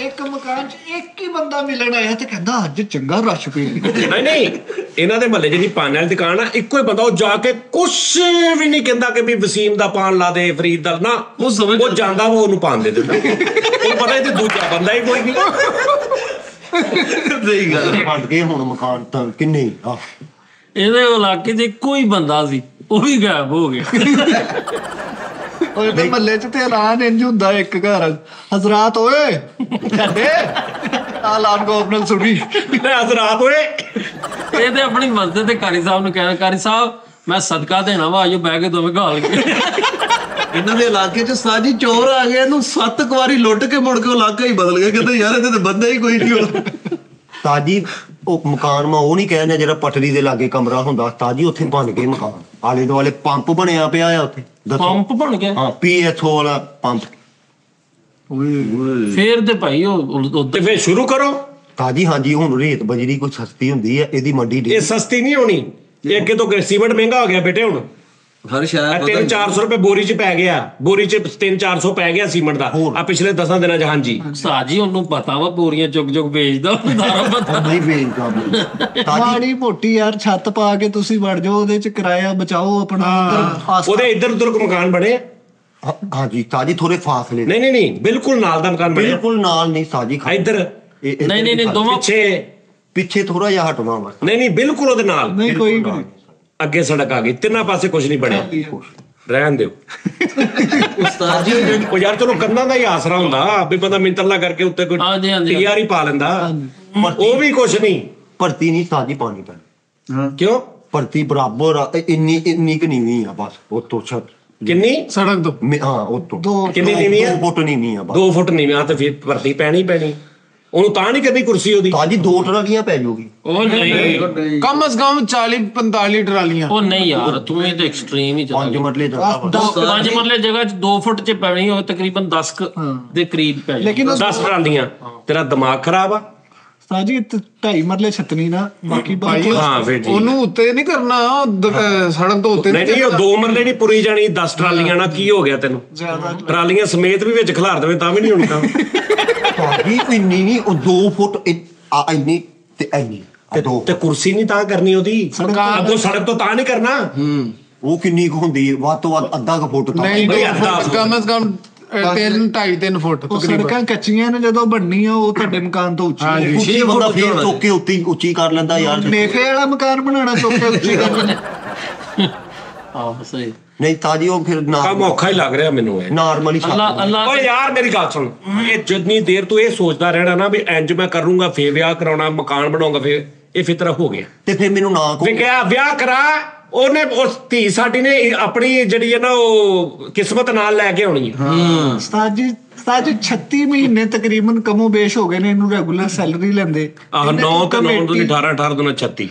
ਇੱਕ ਮਕਾਨ 'ਚ ਇੱਕ ਹੀ ਬੰਦਾ ਮਿਲਣ ਆਇਆ ਤੇ ਕਹਿੰਦਾ ਅੱਜ ਚੰਗਾ ਰਸ਼ ਪਈ। ਨਹੀਂ ਨਹੀਂ, ਇਹਨਾਂ ਦੇ ਮਹੱਲੇ ਜਿਹੜੀ ਪਾਨ ਵਾਲੀ ਦੁਕਾਨ ਆ, ਇੱਕੋ ਹੀ ਬੰਦਾ, ਉਹ ਜਾ ਕੇ ਕੁਛ ਵੀ ਨਹੀਂ ਕਹਿੰਦਾ ਕਿ ਵੀ ਵਸੀਮ ਦਾ ਪਾਨ ਲਾ ਦੇ, ਫਰੀਦ ਦਾ ਨਾ। ਉਹ ਜਾਂਦਾ ਵਾ ਉਹਨੂੰ ਪਾਨ ਦੇ ਦਿੰਦਾ। ਉਹ ਪਤਾ ਇਹ ਤੇ ਦੂਜਾ ਬੰਦਾ ਹੀ ਕੋਈ ਨਹੀਂ। ਸਹੀ ਗੱਲ। ਬਣ ਗਏ ਹੁਣ ਮਕਾਨ ਤਾਂ ਕਿੰਨੇ ਆ। ਇਹਦੇ ਇਲਾਕੇ 'ਚ ਇੱਕੋ ਹੀ ਬੰਦਾ ਸੀ, ਉਹ ਵੀ ਗਾਇਬ ਹੋ ਗਿਆ। ਓਏ ਤੇ ਮਹੱਲੇ 'ਚ ਤੇ ਐਲਾਨ ਇੰਜ ਹੁੰਦਾ ਇੱਕ ਘਰ, ਹਜ਼ਰਾਤ ਓਏ ਸਾਡੇ ਐਲਾਨ ਗਵਰਨਰ ਸੁਣੀ। ਹਜ਼ਰਾਤ ਓਏ ਇਹ ਤੇ ਆਪਣੀ ਮਸਜਿਦ ਤੇ ਕਾਰੀ ਸਾਹਿਬ ਨੂੰ ਕਹਿਣਾ, ਕਾਰੀ ਸਾਹਿਬ ਮੈਂ ਸਦਕਾ ਦੇਣਾ ਵਾ, ਆਜੋ ਬਹਿ ਕੇ ਦੋਵੇਂ ਗਾਲ ਕੇ। ਇਹਨਾਂ ਦੇ ਇਲਾਕੇ 'ਚ ਸਾਜੀ ਚੋਰ ਆ ਗਏ, ਇਹਨੂੰ 7 ਵਾਰੀ ਲੁੱਟ ਕੇ ਮੁੜ ਕੇ ਉਹ ਇਲਾਕਾ ਹੀ ਬਦਲ ਗਿਆ। ਕਹਿੰਦੇ ਯਾਰ ਇਹਦੇ ਤੇ ਬੰਦਾ ਹੀ ਕੋਈ ਨਹੀਂ ਹੋਣਾ। ਤਾਜੀ ਉਹ ਮਕਾਨ ਮੈਂ ਉਹ ਨਹੀਂ ਕਹਿੰਦਾ ਜਿਹੜਾ ਪਟੜੀ ਦੇ ਲਾਗੇ ਕਮਰਾ ਹੁੰਦਾ। ਤਾਜੀ ਉੱਥੇ ਬਣ ਗਏ ਮਕਾਨ, ਆਲੇ ਦੁਆਲੇ ਪੰਪ ਬਣਿਆ ਪਿਆ ਆ ਉੱਥੇ। ਦੱਸੋ। ਪੰਪ ਬਣ ਗਿਆ ਹਾਂ ਪੀਐਸਓ ਵਾਲਾ ਪੰਪ। ਫੇਰ ਤੇ ਭਾਈ ਉਹ ਤੇ ਉੱਧਰ ਫੇਰ ਸ਼ੁਰੂ ਕਰੋ। ਤਾਜੀ ਹਾਂਜੀ ਹੁਣ ਰੇਤ ਬਜਰੀ ਕੋਈ ਸਸਤੀ ਹੁੰਦੀ ਹੈ, ਇਹਦੀ ਮੰਡੀ ਇਹ ਸਸਤੀ ਨਹੀਂ ਹੋਣੀ, ਇਹ ਅੱਗੇ ਤੋਂ ਸੀਮੈਂਟ ਮਹਿੰਗਾ ਹੋ ਗਿਆ ਬੇਟੇ। ਹੁਣ ਹਰ ਸ਼ਹਿਰ 300-400 ਰੁਪਏ ਬੋਰੀ 'ਚ ਪੈ ਗਿਆ, ਬੋਰੀ 'ਚ 300-400 ਪੈ ਗਿਆ ਸੀਮੈਂਟ ਦਾ ਆ ਪਿਛਲੇ 10 ਦਿਨਾਂ 'ਚ। ਹਾਂਜੀ ਸਾਜੀ ਉਹਨੂੰ ਪਤਾ ਵਾ ਬੋਰੀਆਂ ਚੁੱਕ ਚੁੱਕ ਵੇਚਦਾ, ਉਹਨੂੰ ਸਾਰਾ ਪਤਾ। ਨਹੀਂ ਵੇਚਦਾ ਤਾਜੀ। ਮਾੜੀ ਮੋਟੀ ਯਾਰ ਛੱਤ ਪਾ ਕੇ ਤੁਸੀਂ ਵੜ ਜਾਓ, ਉਹਦੇ 'ਚ ਕਿਰਾਇਆ ਬਚਾਓ ਆਪਣਾ। ਉਹਦੇ ਇੱਧਰ ਉੱਧਰ ਮਕਾਨ ਬਣੇ। ਹਾਂਜੀ ਤਾਜੀ ਥੋੜੇ ਫਾਸਲੇ ਨਹੀਂ ਨਹੀਂ ਨਹੀਂ, ਬਿਲਕੁਲ ਨਾਲ ਦਾ ਮਕਾਨ ਬਣਿਆ। ਬਿਲਕੁਲ ਨਾਲ ਨਹੀਂ ਤਾਜੀ ਇੱਧਰ ਨਹੀਂ ਨਹੀਂ ਨਹੀਂ, ਦੋਵਾਂ ਪਿੱਛੇ ਥੋੜਾ ਜਿਹਾ ਹਟਵਾ ਵਾ। ਨਹੀਂ ਨਹੀਂ, ਬਿਲਕੁਲ ਉਹਦੇ ਨਾਲ ਨਹੀਂ ਕੋਈ ਨਹੀਂ। ਅੱਗੇ ਸੜਕ ਆ ਗਈ, ਤਿੰਨਾਂ ਪਾਸੇ ਕੁਝ ਨਹੀਂ ਬਣਿਆ। ਰਹਿਣ ਦਿਓ ਉਸਤਾਦ ਜੀ ਉਹ ਯਾਰ ਚਲੋ ਕੰਧਾਂ ਦਾ ਹੀ ਆਸਰਾ ਹੁੰਦਾ ਵੀ ਬੰਦਾ ਮਿੰਤਰਲਾ ਕਰਕੇ ਉੱਤੇ ਕੋਈ ਹਾਂਜੀ, ਹਾਂਜੀ। ਟੀਆਰ ਹੀ ਪਾ ਲੈਂਦਾ। ਉਹ ਵੀ ਕੁਝ ਨਹੀਂ। ਭਰਤੀ ਨਹੀਂ ਤਾਜੀ ਪਾਣੀ ਪੈਣਾ। ਕਿਉਂ? ਭਰਤੀ ਬਰਾਬਰ ਆ, ਇੰਨੀ ਕੁ ਨੀਵੀਂ ਆ ਬਸ ਉਹ ਤੋਂ ਕਿੰਨੀ ਸੜਕ ਤੋਂ ਹਾਂ ਉਹ ਤੋਂ ਕਿੰਨੀ ਨੀਵੀਂ ਆ? 2 ਫੁੱਟ ਨੀਵੀਂ ਆ ਬਸ। 2 ਫੁੱਟ ਨੀਵੀਂ ਆ ਤੇ ਫਿਰ ਭਰਤੀ ਪੈਣੀ ਉਹਨੂੰ ਤਾਂ ਨਹੀਂ ਕਰਨੀ ਕੁਰਸੀ ਉਹਦੀ। ਤਾਂ ਜੀ 2 ਟਰਾਲੀਆਂ ਪੈ ਜਾਊਗੀ। ਉਹ ਨਹੀਂ ਕਮ ਸੇ ਕਮ 40-45 ਟਰਾਲੀਆਂ। ਉਹ ਨਹੀਂ ਯਾਰ ਤੂੰ ਇਹ ਤਾਂ ਐਕਸਟ੍ਰੀਮ ਹੀ 5 ਮਰਲੇ ਦਾ 5 ਮਰਲੇ ਜਗ੍ਹਾ 'ਚ 2 ਫੁੱਟ 'ਚ ਪੈਣੀ ਉਹ ਤਕਰੀਬਨ 10 ਦੇ ਕਰੀਬ ਪੈ ਜਾਣੀ। 10 ਟਰਾਲੀਆਂ। ਤੇਰਾ ਦਿਮਾਗ ਖਰਾਬ ਆ। ਸਾਜੀ 2.5 ਮਰਲੇ ਛਤਨੀ ਨਾ ਬਾਕੀ ਹਾਂ ਫਿਰ ਜੀ ਉਹਨੂੰ ਉੱਤੇ ਨਹੀਂ ਕਰਨਾ ਸੜਕ ਤੋਂ ਉੱਤੇ ਨਹੀਂ ਉਹ 2 ਮਰਲੇ ਨਹੀਂ ਪੁਰੀ ਜਾਣੀ 10 ਟਰਾਲੀਆਂ ਨਾਲ ਕੀ ਹੋ ਗਿਆ ਤੈਨੂੰ? ਟਰਾਲੀਆਂ ਸਮੇਤ ਵੀ ਵਿੱਚ ਖਿਲਾਰ ਦੇਵੇ ਤਾਂ ਵੀ ਨਹੀਂ ਹੋਣੀ ਕੰਮ। ਭਾਜੀ ਇੰਨੀ ਨਹੀਂ ਉਹ 2 ਫੁੱਟ ਇੰਨੀ ਤੇ ਇੰਨੀ ਤੇ ਕੁਰਸੀ ਨਹੀਂ ਤਾਂ ਕਰਨੀ ਉਹਦੀ ਅੱਗੋਂ ਸੜਕ ਤੋਂ ਤਾਂ ਨਹੀਂ ਕਰਨਾ। ਉਹ ਕਿੰਨੀ ਕੁ ਹੁੰਦੀ ਵੱਧ ਤੋਂ ਵੱਧ ਅੱਧਾ ਕੁ ਫੁੱਟ ਤਾਂ ਨਹੀਂ ਕਮ ਸੇ ਕਮ 3.5 ਫੁੱਟ ਸੜਕਾਂ ਕੱਚੀਆਂ ਨੇ ਜਦੋਂ ਬਣਨੀਆਂ ਉਹ ਤੁਹਾਡੇ ਮਕਾਨ ਤੋਂ ਉੱਚੀ ਉੱਚੀ ਬੰਦਾ ਫੇਰ ਚੁੱਕ ਕੇ ਉੱਚੀ ਕਰ ਲੈਂਦਾ ਯਾਰ। ਨੇਫੇ ਵਾਲਾ ਮਕਾਨ ਬਣਾਉਣਾ ਚੁੱਕ ਕੇ ਉੱਚੀ ਕਰ ਆਹ ਸਹੀ ਨਹੀਂ ਤਾਜੀ ਉਹ ਫਿਰ ਕੰਮ ਔਖਾ ਹੀ ਲੱਗ ਰਿਹਾ ਮੈਨੂੰ ਇਹ ਨਾਰਮਲੀ ਅੱਲਾ ਓਏ ਯਾਰ ਮੇਰੀ ਗੱਲ ਸੁਣ ਇਹ ਜਿੰਨੀ ਦੇਰ ਤੂੰ ਇਹ ਸੋਚਦਾ ਰਹਿਣਾ ਨਾ ਵੀ ਇੰਜ ਮੈਂ ਕਰੂੰਗਾ ਫੇਰ ਵਿਆਹ ਕਰਾਉਣਾ ਮਕਾਨ ਬਣਾਉਂਗਾ ਫੇਰ ਇਹ ਫਿਤਰਾ ਹੋ ਗਿਆ ਤੇ ਫਿਰ ਮੈਨੂੰ ਨਾ ਵੀ ਕਿਹਾ ਵਿਆਹ ਕਰਾ ਉਹਨੇ ਉਸ ਧੀ ਸਾਡੀ ਨੇ ਆਪਣੀ ਜਿਹੜੀ ਹੈ ਨਾ ਉਹ ਕਿਸਮਤ ਨਾਲ ਲੈ ਕੇ ਆਉਣੀ ਹੈ। ਸਾਜੀ 36 ਮਹੀਨੇ ਤਕਰੀਬਨ ਕਮੋ ਬੇਸ਼ ਹੋ ਗਏ ਨੇ ਇਹਨੂੰ ਰੈਗੂਲਰ ਸੈਲਰੀ ਲੈਂਦੇ। 9 ਤੇ 9 ਤੋਂ 18 18 ਤੋਂ 36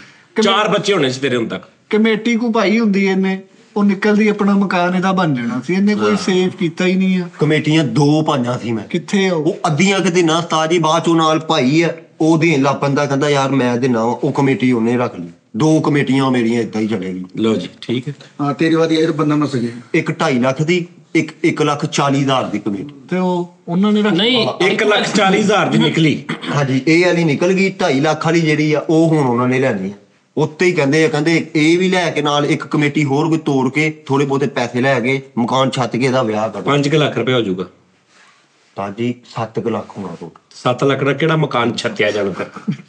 4 ਬੱਚੇ ਹੋਣੇ ਸੀ ਤੇਰੇ ਹੁਣ ਤੱਕ। ਕਮੇਟੀ ਕੋ ਪਾਈ ਹੁੰਦੀ ਇਹਨੇ ਉਹ ਨਿਕਲਦੀ ਆਪਣਾ ਮਕਾਨ ਇਹਦਾ ਬਣ ਜਾਣਾ ਸੀ ਇਹਨੇ ਕੋਈ ਸੇਵ ਕੀਤਾ ਹੀ ਨਹੀਂ ਆ। ਕਮੇਟੀਆਂ 2 ਪਾਈਆਂ ਸੀ ਮੈਂ ਕਿੱਥੇ ਉਹ ਅੱਧੀਆਂ ਕਿਤੇ ਨਾ ਉਸਤਾਦ ਬਾਅਦ ਚੋਂ ਨਾਲ ਭਾਈ ਆ ਉਹ ਦੇਣ ਲੱਗ ਪੈਂਦਾ ਕਹਿੰਦਾ ਯਾਰ ਮੈਂ ਦੇਣਾ ਉਹ ਕਮੇਟੀ ਉਹਨੇ ਰੱਖ ਲਈ 2 ਕਮੇਟੀਆਂ ਮੇਰੀਆਂ ਏਦਾਂ ਹੀ ਚਲੇਗੀ। ਲਓ ਜੀ ਠੀਕ ਹੈ। ਹਾਂ ਤੇਰੀ ਵਾਰੀ ਇਹ ਬੰਦਾ ਮਸ ਗਿਆ। ਇੱਕ 2.5 ਲੱਖ ਦੀ ਇੱਕ 1,40,000 ਦੀ ਕਮੇਟੀ ਤੇ ਉਹ ਉਹਨਾਂ ਨੇ ਨਹੀਂ 1,40,000 ਦੀ ਨਿਕਲੀ। ਹਾਂਜੀ ਇਹ ਵਾਲੀ ਨਿਕਲ ਗਈ 2.5 ਲੱਖ ਵਾਲੀ ਜਿਹੜੀ ਆ ਉਹ ਹੁਣ ਉਹਨਾਂ ਨੇ ਲੈਣੀ ਆ ਉੱਤੇ ਹੀ ਕਹਿੰਦੇ ਇਹ ਵੀ ਲੈ ਕੇ ਨਾਲ ਇੱਕ ਕਮੇਟੀ ਹੋਰ ਕੋਈ ਤੋੜ ਕੇ ਥੋੜੇ ਬਹੁਤੇ ਪੈਸੇ ਲੈ ਕੇ ਮਕਾਨ ਛੱਤ ਕੇ ਇਹਦਾ ਵਿਆਹ ਕਰ 5 ਲੱਖ ਰੁਪਏ ਹੋ ਜਾਊਗਾ ਤਾਂ ਜੀ 7 ਲੱਖ ਹੋਣਾ ਟੋਟਲ। 7 ਲੱਖ ਦਾ ਕਿਹੜਾ ਮਕਾਨ ਛੱਤਿਆ ਜਾਣਾ ਫਿਰ?